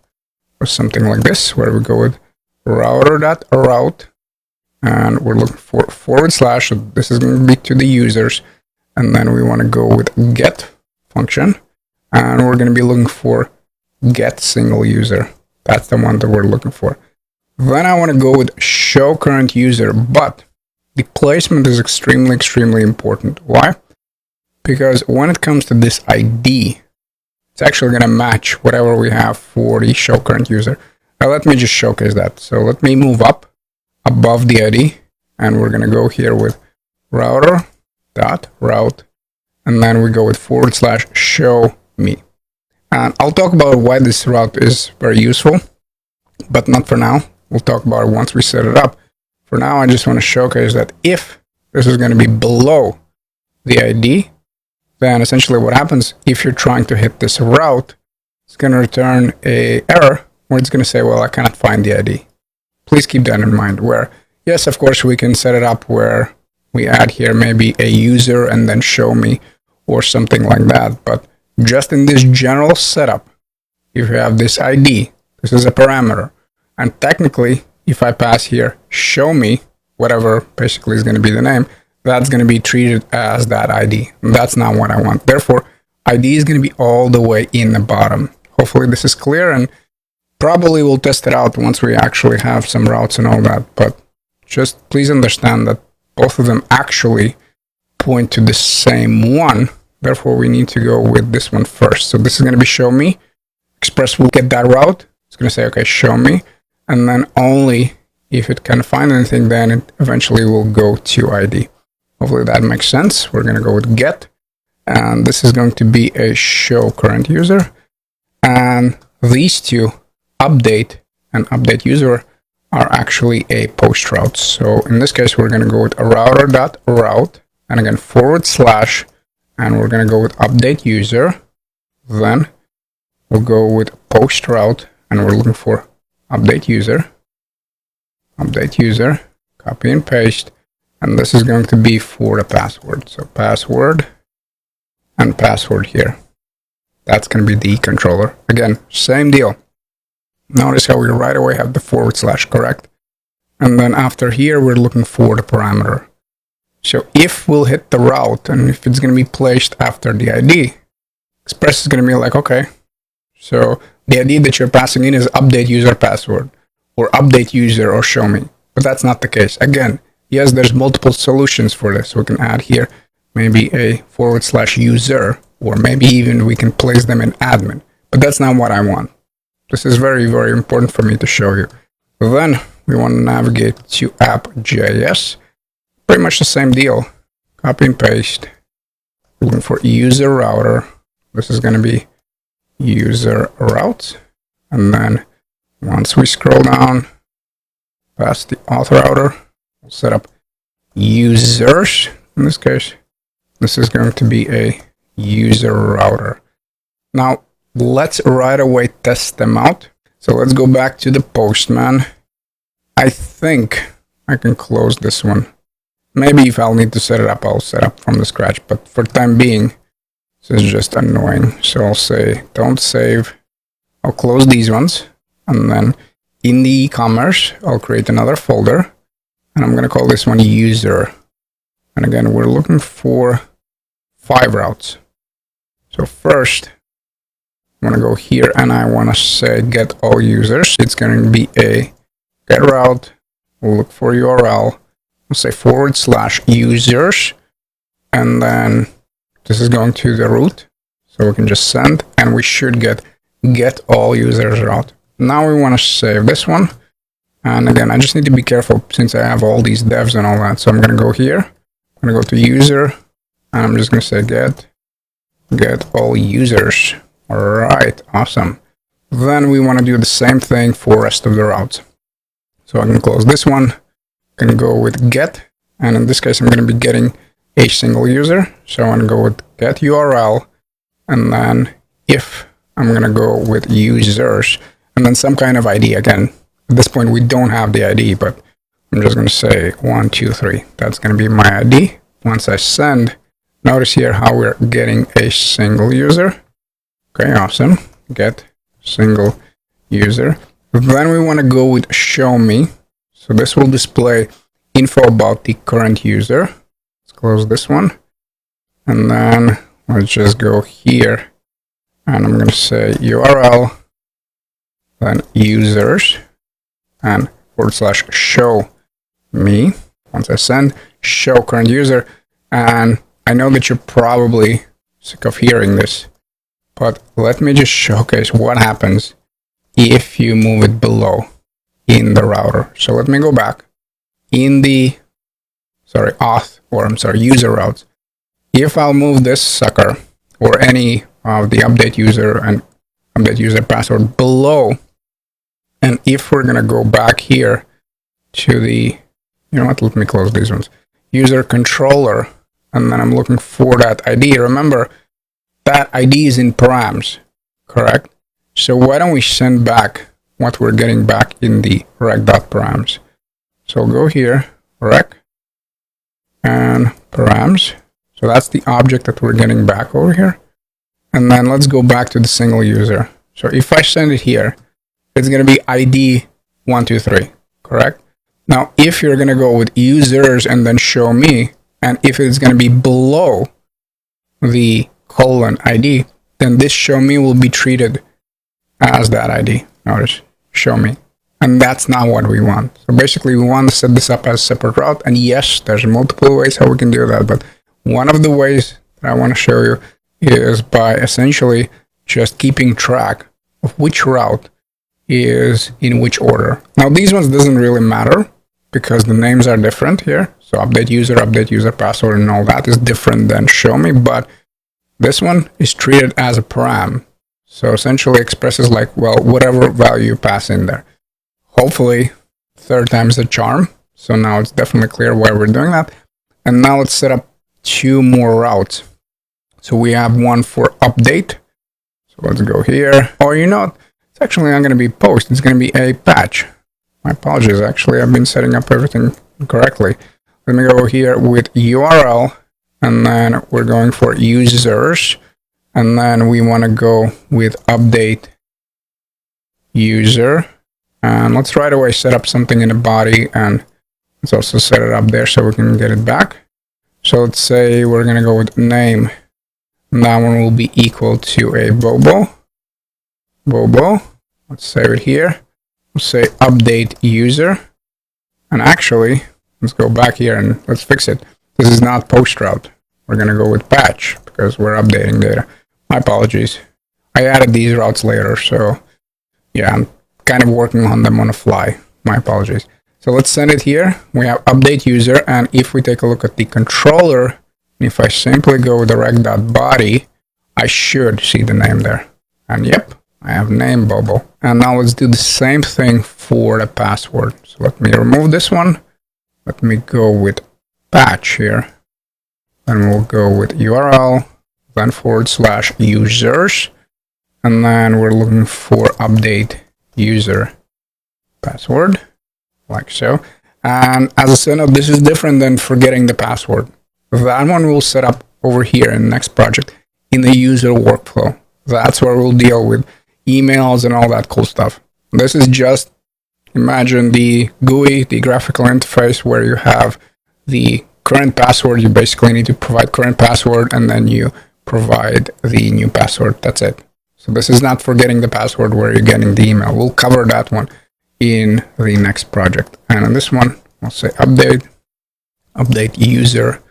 or something like this, where we go with router.route, and we're looking for / so this is going to be to the users, and then we want to go with get function, and we're going to be looking for get single user. That's the one that we're looking for. Then I want to go with show current user, but the placement is extremely important. Why? Because when it comes to this ID, it's actually going to match whatever we have for the show current user. Now let me just showcase that. So let me move up above the ID, and we're going to go here with router.route, and then we go with / show me. And I'll talk about why this route is very useful, but not for now. We'll talk about it once we set it up. For now, I just want to showcase that if this is going to be below the ID, then essentially what happens if you're trying to hit this route, it's going to return an error where it's going to say, well, I cannot find the ID. Please keep that in mind, where, yes, of course, we can set it up where we add here maybe a user and then show me or something like that. But just in this general setup, if you have this ID This is a parameter. And technically, if I pass here, show me, whatever basically is going to be the name, that's going to be treated as that ID. And that's not what I want. Therefore, ID is going to be all the way in the bottom. Hopefully this is clear, and probably we'll test it out once we actually have some routes and all that. But just please understand that both of them actually point to the same one. Therefore, we need to go with this one first. So this is going to be show me. Express will get that route. It's going to say, okay, show me. And then only if it can find anything, then it eventually will go to ID. Hopefully that makes sense. We're going to go with get. And this is going to be a show current user. And these two, update and update user, are actually a post routes. So in this case, we're going to go with a router.route, and again, /, and we're going to go with update user. Then we'll go with post route, and we're looking for update user, copy and paste, and this is going to be for the password. So password and password here. That's going to be the controller. Again, same deal. Notice how we right away have the / correct. And then after here, we're looking for the parameter. So if we'll hit the route and if it's going to be placed after the ID, Express is going to be like, okay, so the ID that you're passing in is update user password or update user or show me. But that's not the case. Again, yes, there's multiple solutions for this. We can add here maybe a / user, or maybe even we can place them in admin. But that's not what I want. This is very, very important for me to show you. Then we want to navigate to app.js. Pretty much the same deal. Copy and paste. Looking for user router. This is going to be user routes. And then once we scroll down past the auth router, we'll set up users. In this case, this is going to be a user router. Now, let's right away test them out. So let's go back to the Postman. I think I can close this one. Maybe if I'll need to set it up, I'll set up from the scratch. But for the time being, this is just annoying. So I'll say don't save. I'll close these ones. And then in the e-commerce, I'll create another folder. And I'm going to call this one user. And again, we're looking for 5 routes. So first, I want to go here and I want to say get all users. It's going to be a get route. We'll look for URL. We'll say / users. And then this is going to the root. So we can just send and we should get all users route. Now we want to save this one. And again, I just need to be careful since I have all these devs and all that. So I'm going to go here. I'm going to go to user. And I'm just going to say get all users. All right, awesome. Then we want to do the same thing for the rest of the routes. So I'm going to close this one. I'm going to go with get. And in this case, I'm going to be getting a single user. So I'm going to go with get URL. And then if I'm going to go with users and then some kind of ID. Again, at this point, we don't have the ID, but I'm just going to say 1, 2, 3. That's going to be my ID. Once I send, notice here how we're getting a single user. Okay, awesome. Get single user. Then we want to go with show me. So this will display info about the current user. Let's close this one. And then let's just go here. And I'm going to say URL, then users, and / show me. Once I send, show current user. And I know that you're probably sick of hearing this. But let me just showcase what happens if you move it below in the router. So let me go back in the, user routes. If I'll move this sucker or any of the update user and update user password below, and if we're going to go back here to the, let me close these ones, user controller, and then I'm looking for that ID. Remember, that ID is in params, correct? So why don't we send back what we're getting back in the rec.params? So go here, rec, and params. So that's the object that we're getting back over here. And then let's go back to the single user. So if I send it here, it's going to be ID 123, correct? Now, if you're going to go with users and then show me, and if it's going to be below the colon ID, then this show me will be treated as that ID. Notice, show me. And that's not what we want. So basically, we want to set this up as a separate route. And yes, there's multiple ways how we can do that. But one of the ways that I want to show you is by essentially just keeping track of which route is in which order. Now, these ones doesn't really matter because the names are different here. So update user password, and all that is different than show me. But this one is treated as a param. So essentially expresses like, well, whatever value you pass in there. Hopefully, third time's the charm. So now it's definitely clear why we're doing that. And now let's set up 2 more routes. So we have one for update. So let's go here. Or you know what? It's actually not going to be post. It's going to be a patch. My apologies. Actually, I've been setting up everything correctly. Let me go here with URL. And then we're going for users. And then we want to go with update user. And let's right away set up something in the body. And let's also set it up there so we can get it back. So let's say we're going to go with name. And that one will be equal to a Bobo. Let's save it here. We'll say update user. And actually, let's go back here and let's fix it. This is not post route. We're going to go with patch because we're updating data. My apologies. I added these routes later. So yeah, I'm kind of working on them on the fly. My apologies. So let's send it here. We have update user. And if we take a look at the controller, if I simply go with the rec.body, I should see the name there. And yep, I have name Bobo. And now let's do the same thing for the password. So let me remove this one. Let me go with patch here. Then we'll go with URL, then / users. And then we're looking for update user password, like so. And as a side note, this is different than forgetting the password. That one we'll set up over here in the next project in the user workflow. That's where we'll deal with emails and all that cool stuff. This is just, imagine the GUI, the graphical interface, where you have the current password. You basically need to provide current password and then you provide the new password. That's it. So this is not forgetting the password where you're getting the email. We'll cover that one in the next project. And in this one, I'll say update user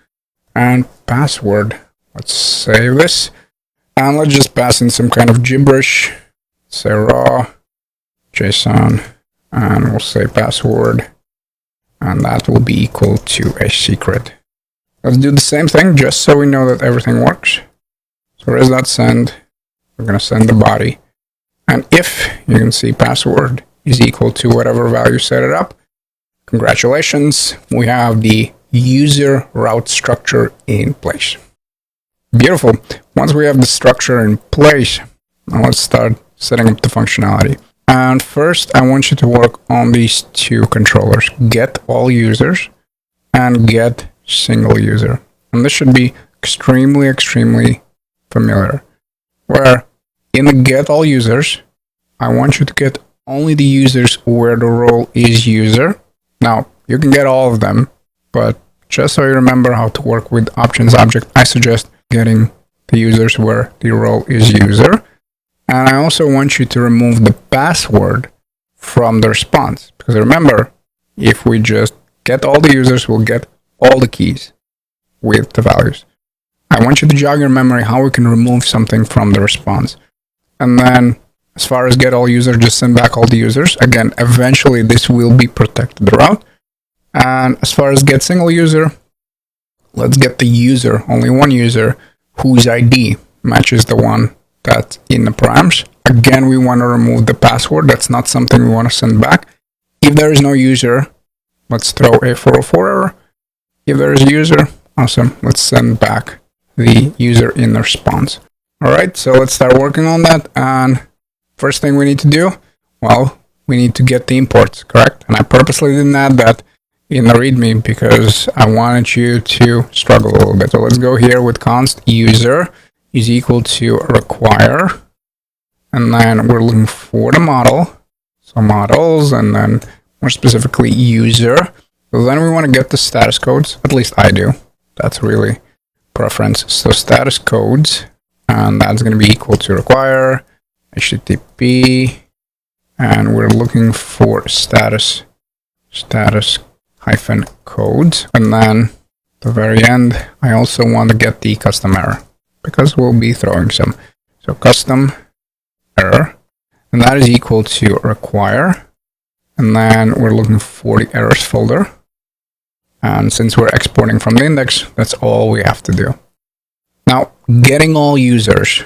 and password. Let's save this. And let's just pass in some kind of gibberish. Say raw, JSON, and we'll say password. And that will be equal to a secret. Let's do the same thing just so we know that everything works. So res.send. We're going to send the body. And if you can see password is equal to whatever value set it up, congratulations, we have the user route structure in place. Beautiful. Once we have the structure in place, now let's start setting up the functionality. And first, I want you to work on these 2 controllers, get all users and get single user. And this should be extremely familiar. Where in the get all users, I want you to get only the users where the role is user. Now, you can get all of them, but just so you remember how to work with options object, I suggest getting the users where the role is user. And I also want you to remove the password from the response. Because remember, if we just get all the users, we'll get all the keys with the values. I want you to jog your memory how we can remove something from the response. And then as far as get all users, just send back all the users. Again, eventually this will be protected route. And as far as get single user, let's get the user, only one user, whose ID matches the one that's in the params. Again, we want to remove the password. That's not something we want to send back. If there is no user, let's throw a 404 error. If there is a user, awesome. Let's send back the user in the response. All right, so let's start working on that. And first thing we need to do, well, we need to get the imports, correct? And I purposely didn't add that in the README because I wanted you to struggle a little bit. So let's go here with const user is equal to require. And then we're looking for the model. So models, and then more specifically user. So then we want to get the status codes. At least I do. That's really preference. So status codes, and that's going to be equal to require HTTP, and we're looking for status hyphen codes, and then at the very end I also want to get the custom error because we'll be throwing some. So custom error, and that is equal to require, and then we're looking for the errors folder, and since we're exporting from the index, that's all we have to do. Now, getting all users,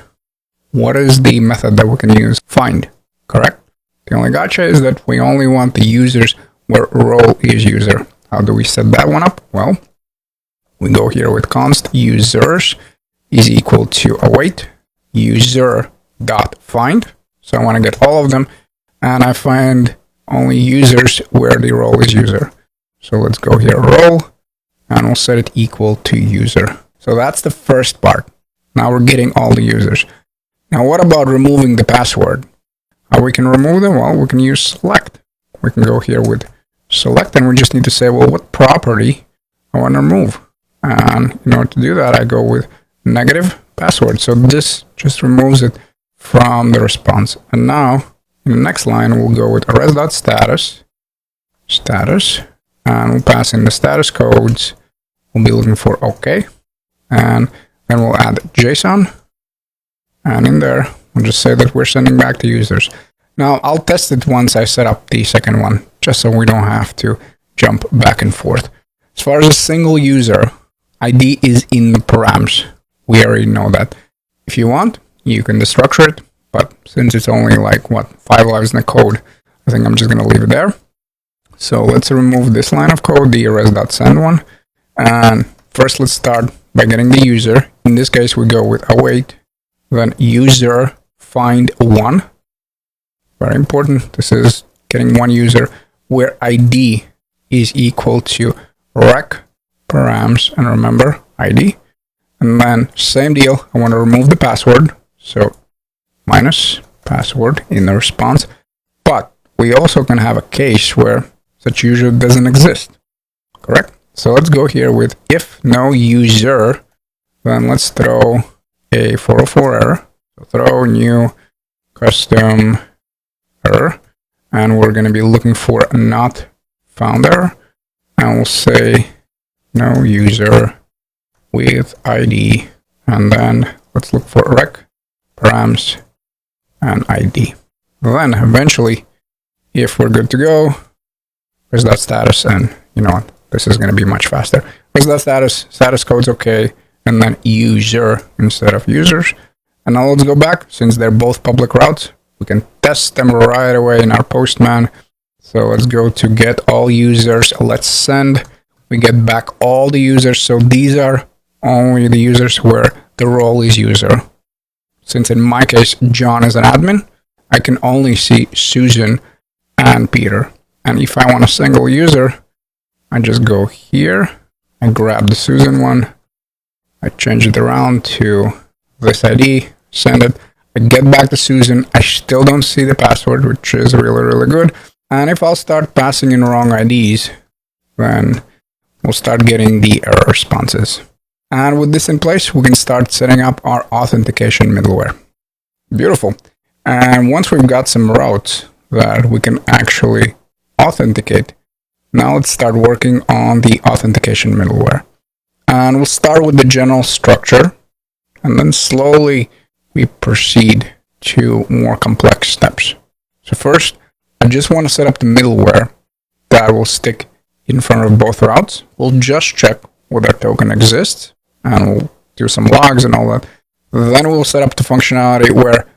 what is the method that we can use? Find, correct? The only gotcha is that we only want the users where role is user. How do we set that one up? Well, we go here with const users is equal to await user dot find. So I want to get all of them, and I find only users where the role is user. So let's go here, role, and we'll set it equal to user. So that's the first part. Now we're getting all the users. Now what about removing the password? How we can remove them? Well, we can use select. We can go here with select, and we just need to say, well, what property I want to remove. And in order to do that, I go with negative password. So this just removes it from the response. And now in the next line, we'll go with arrest.status, status, and we'll pass in the status codes. We'll be looking for OK. And then we'll add JSON. And in there, we'll just say that we're sending back the users. Now, I'll test it once I set up the second one, just so we don't have to jump back and forth. As far as a single user, ID is in the params. We already know that. If you want, you can destructure it, but since it's only like, 5 lines in the code, I think I'm just going to leave it there. So let's remove this line of code, the arrest.send one. And first, let's start by getting the user. In this case, we go with await, then user find one. Very important. This is getting one user where ID is equal to rec params, and remember ID. And then same deal, I want to remove the password, so minus password in the response. But we also can have a case where such user doesn't exist, correct? So let's go here with if no user, then let's throw a 404 error. So throw new custom error, and we're going to be looking for not found error, and we'll say no user with ID, and then let's look for rec params and ID. Then eventually, if we're good to go, where's that status? And you know what, this is going to be much faster. Where's that status code's okay, and then user instead of users. And now let's go back. Since they're both public routes, we can test them right away in our postman. So let's go to get all users. Let's send. We get back all the users. So these are only the users where the role is user. Since in my case, John is an admin, I can only see Susan and Peter. And if I want a single user, I just go here and grab the Susan one. I change it around to this ID, send it. I get back to Susan. I still don't see the password, which is really, really good. And if I'll start passing in wrong IDs, then we'll start getting the error responses. And with this in place, we can start setting up our authentication middleware. Beautiful. And once we've got some routes that we can actually authenticate, now let's start working on the authentication middleware. And we'll start with the general structure, and then slowly we proceed to more complex steps. So first, I just want to set up the middleware that will stick in front of both routes. We'll just check whether a token exists, and we'll do some logs and all that. Then we'll set up the functionality where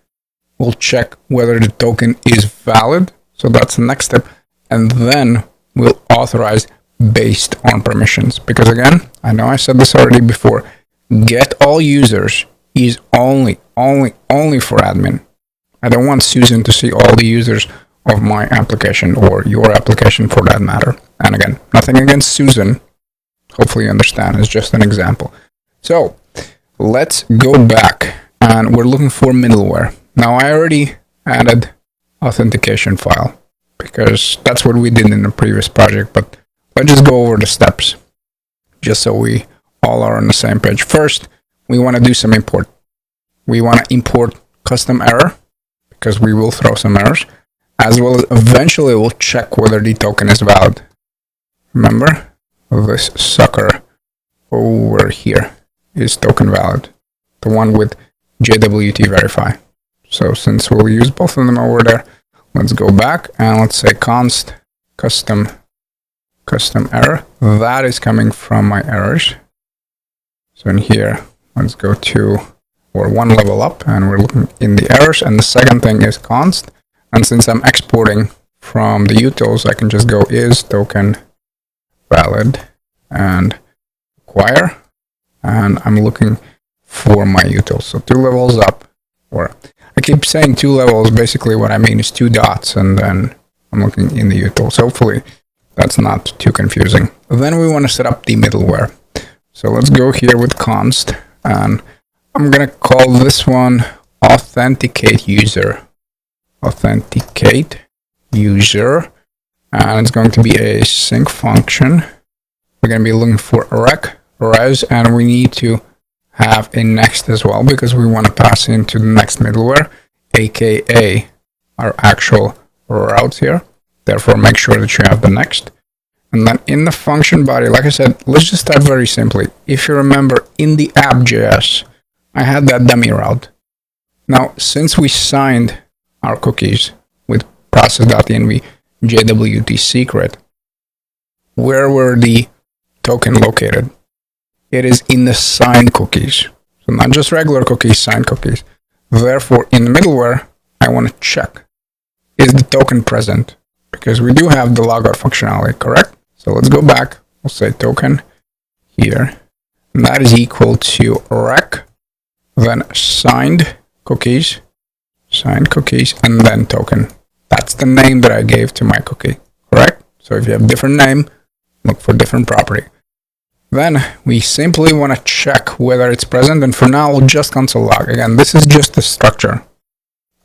we'll check whether the token is valid. So that's the next step. And then we'll authorize based on permissions. Because again, I know I said this already before, get all users is only for admin. I don't want Susan to see all the users of my application or your application for that matter. And again, nothing against Susan. Hopefully you understand. It's just an example. So let's go back, and we're looking for middleware. Now I already added authentication file. because that's what we did in the previous project. But let's just go over the steps just so we all are on the same page. First, we want to do some import. We want to import custom error because we will throw some errors, as well as eventually we'll check whether the token is valid. Remember, this sucker over here is token valid, the one with JWT verify. So since we'll use both of them over there, let's go back and let's say const custom error. That is coming from my errors. So in here, let's go to, or one level up, and we're looking in the errors. And the second thing is const. And since I'm exporting from the utils, I can just go is token valid and acquire. And I'm looking for my utils. So 2 levels up, or I keep saying 2 levels. Basically what I mean is 2 dots, and then I'm looking in the utils. Hopefully that's not too confusing. Then we want to set up the middleware. So let's go here with const, and I'm gonna call this one authenticate user. Authenticate user, and it's going to be a sync function. We're gonna be looking for res, and we need to have a next as well because we want to pass into the next middleware, aka our actual routes here. Therefore, make sure that you have the next. And then in the function body, like I said, let's just start very simply. If you remember, in the app.js, I had that dummy route. Now, since we signed our cookies with process.env JWT secret, where were the token located? It is in the signed cookies. So not just regular cookies, signed cookies. Therefore, in the middleware, I want to check, is the token present? Because we do have the logout functionality, correct? So let's go back. We'll say token here. And that is equal to rec, then signed cookies, and then token. That's the name that I gave to my cookie, correct? So if you have different name, look for different property. Then we simply want to check whether it's present, and for now we'll just console log. Again, this is just the structure.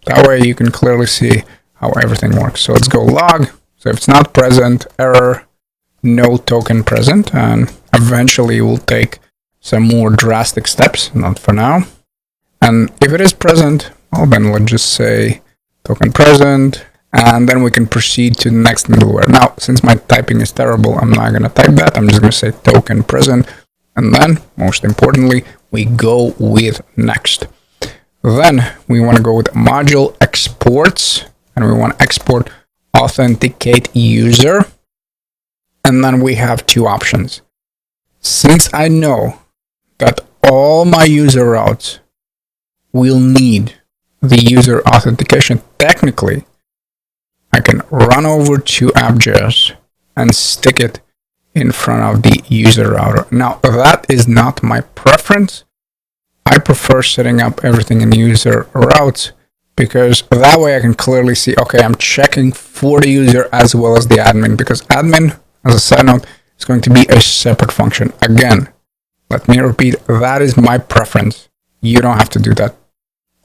That way you can clearly see how everything works. So let's go log. So if it's not present, error, no token present, and eventually we'll take some more drastic steps, not for now. And if it is present, well then let's just say token present, and then we can proceed to the next middleware. Now, since my typing is terrible, I'm not going to type that. I'm just going to say token present, and then, most importantly, we go with next. Then we want to go with module exports, and we want to export authenticate user. And then we have 2 options. Since I know that all my user routes will need the user authentication, technically, I can run over to app.js and stick it in front of the user router. Now, that is not my preference. I prefer setting up everything in user routes because that way I can clearly see, okay, I'm checking for the user as well as the admin, because admin, as a side note, is going to be a separate function. Again, let me repeat, that is my preference. You don't have to do that.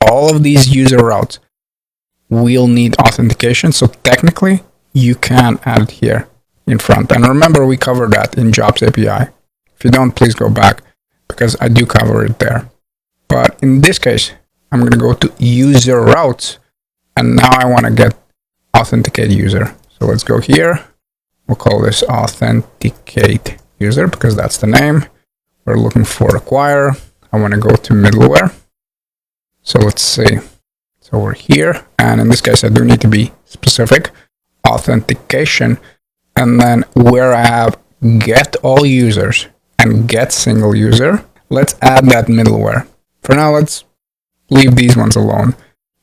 All of these user routes will need authentication, so technically you can add it here in front. And remember, we covered that in Jobs API. If you don't, please go back because I do cover it there. But in this case, I'm going to go to user routes, and now I want to get authenticate user. So let's go here. We'll call this authenticate user because that's the name. We're looking for acquire. I want to go to middleware. So let's see. It's over here. And in this case, I do need to be specific. Authentication. And then where I have get all users and get single user, let's add that middleware. For now, let's leave these ones alone.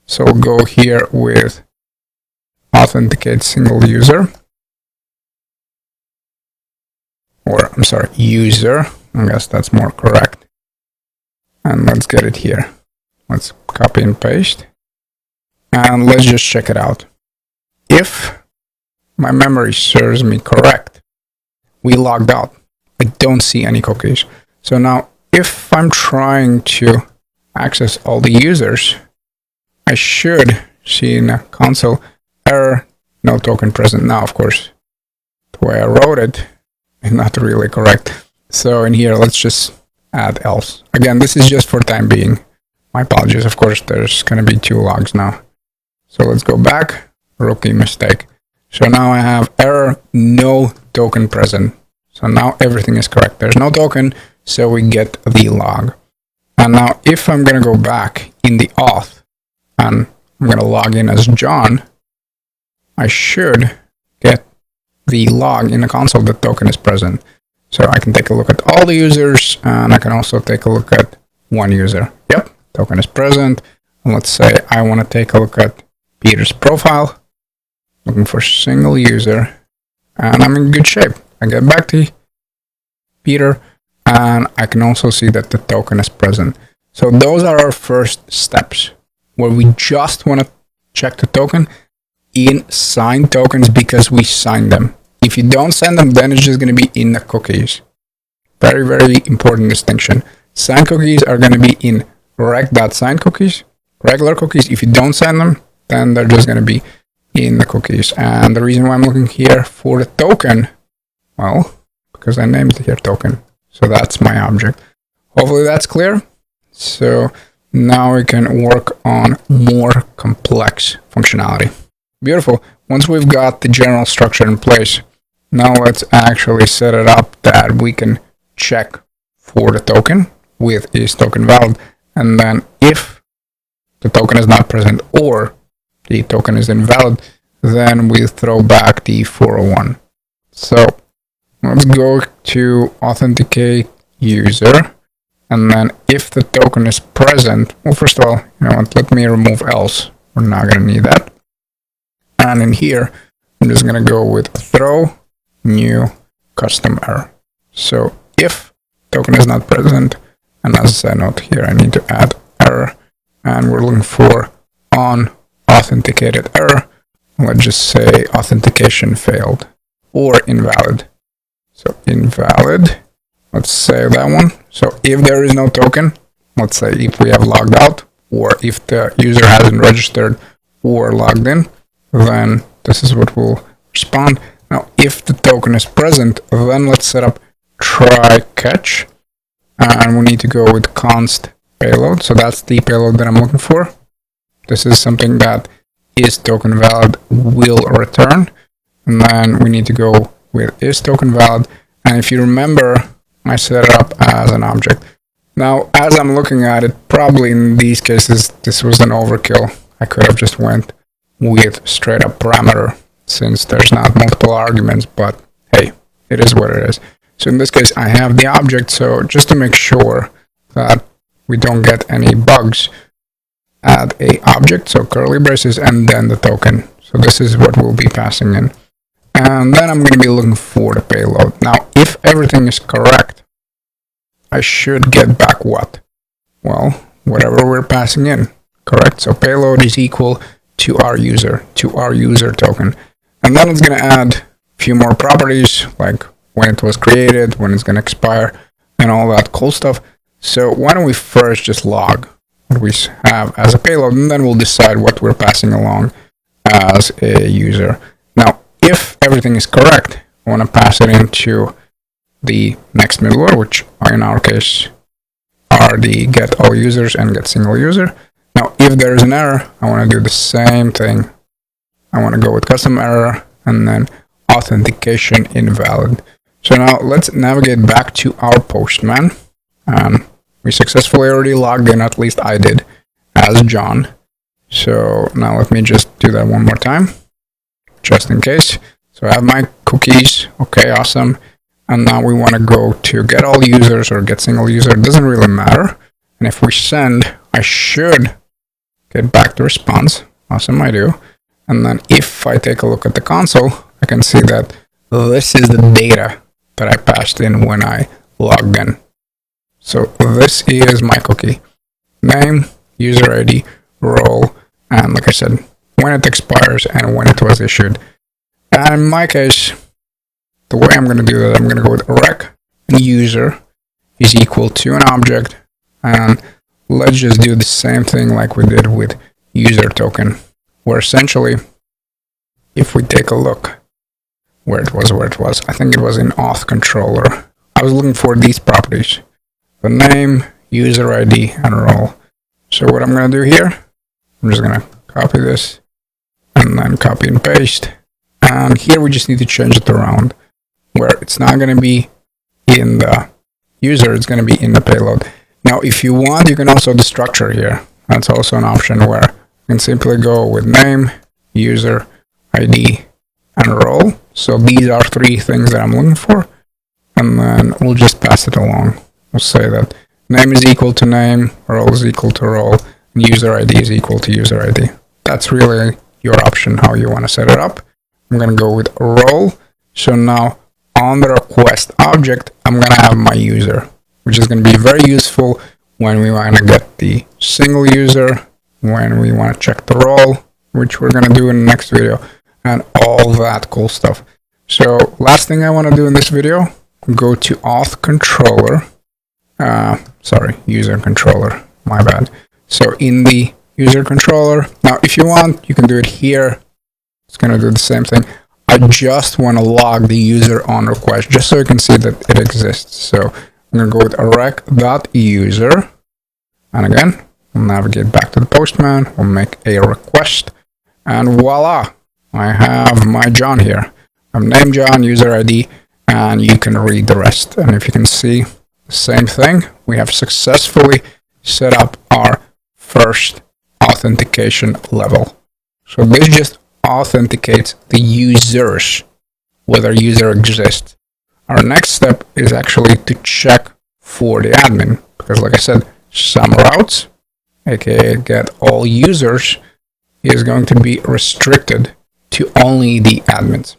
So we'll go here with authenticate single user. Or, I'm sorry, user. I guess that's more correct. And let's get it here. Let's copy and paste. And let's just check it out. If my memory serves me correct, we logged out. I don't see any cookies. So now, if I'm trying to access all the users, I should see in a console error, no token present. Now, of course, the way I wrote it is not really correct. So in here, let's just add else. Again, this is just for time being. My apologies. Of course, there's going to be 2 logs now. So let's go back. Rookie mistake. So now I have error, no token present. So now everything is correct. There's no token, so we get the log. And now if I'm going to go back in the auth and I'm going to log in as John, I should get the log in the console that token is present. So I can take a look at all the users, and I can also take a look at one user. Yep, token is present. And let's say I want to take a look at Peter's profile, looking for single user, and I'm in good shape. I get back to Peter, and I can also see that the token is present. So those are our first steps, where we just want to check the token in signed tokens because we signed them. If you don't send them, then it's just going to be in the cookies. Very, very important distinction. Signed cookies are going to be in rec.signed cookies. Regular cookies, if you don't send them, then they're just going to be in the cookies. And the reason why I'm looking here for the token, well, because I named it here token. So that's my object. Hopefully that's clear. So now we can work on more complex functionality. Beautiful. Once we've got the general structure in place, now let's actually set it up that we can check for the token with isTokenValid, and then if the token is not present or the token is invalid, then we throw back the 401. So let's go to authenticate user, and then if the token is present, well, first of all, you know what, let me remove else. We're not going to need that. And in here, I'm just going to go with throw new custom error. So if token is not present, and as a side note here, I need to add error, and we're looking for unauthenticated error. Let's just say authentication failed or invalid. So invalid, let's save that one. So if there is no token, let's say if we have logged out, or if the user hasn't registered or logged in, then this is what will respond. Now, if the token is present, then let's set up try catch, and we need to go with const payload. So that's the payload that I'm looking for. This is something that isTokenValid will return, and then we need to go with isTokenValid. And if you remember, I set it up as an object. Now, as I'm looking at it, probably in these cases, this was an overkill. I could have just went with straight up parameter, since there's not multiple arguments, but hey, it is what it is. So in this case, I have the object, so just to make sure that we don't get any bugs, add a object, so curly braces, and then the token. So this is what we'll be passing in. And then I'm going to be looking for the payload. Now, if everything is correct, I should get back what? Well, whatever we're passing in, correct? So payload is equal to our user token. And then it's going to add a few more properties, like when it was created, when it's going to expire, and all that cool stuff. So why don't we first just log what we have as a payload, and then we'll decide what we're passing along as a user. Now, if everything is correct, I want to pass it into the next middleware, which in our case are the get all users and get single user. Now, if there is an error, I want to do the same thing. I want to go with custom error and then authentication invalid. So now let's navigate back to our Postman. We successfully already logged in, at least I did, as John. So now let me just do that one more time, just in case. So I have my cookies. Okay, awesome. And now we want to go to get all users or get single user. It doesn't really matter. And if we send, I should get back the response. Awesome, I do. And then if I take a look at the console, I can see that this is the data that I passed in when I logged in. So this is my cookie. Name, user ID, role, and like I said, when it expires and when it was issued. And in my case, the way I'm going to do that, I'm going to go with rec user is equal to an object. And let's just do the same thing like we did with user token, where essentially if we take a look where it was, I think it was in auth controller. I was looking for these properties, the name, user ID, and role. So what I'm going to do here, I'm just going to copy this and then copy and paste. And here we just need to change it around where it's not going to be in the user, it's going to be in the payload. Now, if you want, you can also the structure here. That's also an option where you can simply go with name, user, ID, and role. So these are three things that I'm looking for. And then we'll just pass it along. We'll say that name is equal to name, role is equal to role, and user ID is equal to user ID. That's really your option, how you want to set it up. I'm going to go with role. So now on the request object, I'm going to have my user, which is going to be very useful when we want to get the single user, when we want to check the role, which we're going to do in the next video, and all that cool stuff. So last thing I want to do in this video, go to auth controller. User controller, my bad. So in the user controller, now if you want, you can do it here. It's going to do the same thing. I just want to log the user on request, just so you can see that it exists. So I'm going to go with rec.user. And again, we'll navigate back to the postman. We'll make a request. And voila, I have my John here. I'm named John, user ID, and you can read the rest. And if you can see, the same thing, we have successfully set up our first authentication level. So this just authenticates the users, whether user exists. Our next step is actually to check for the admin, because like I said, some routes, aka get all users, is going to be restricted to only the admins.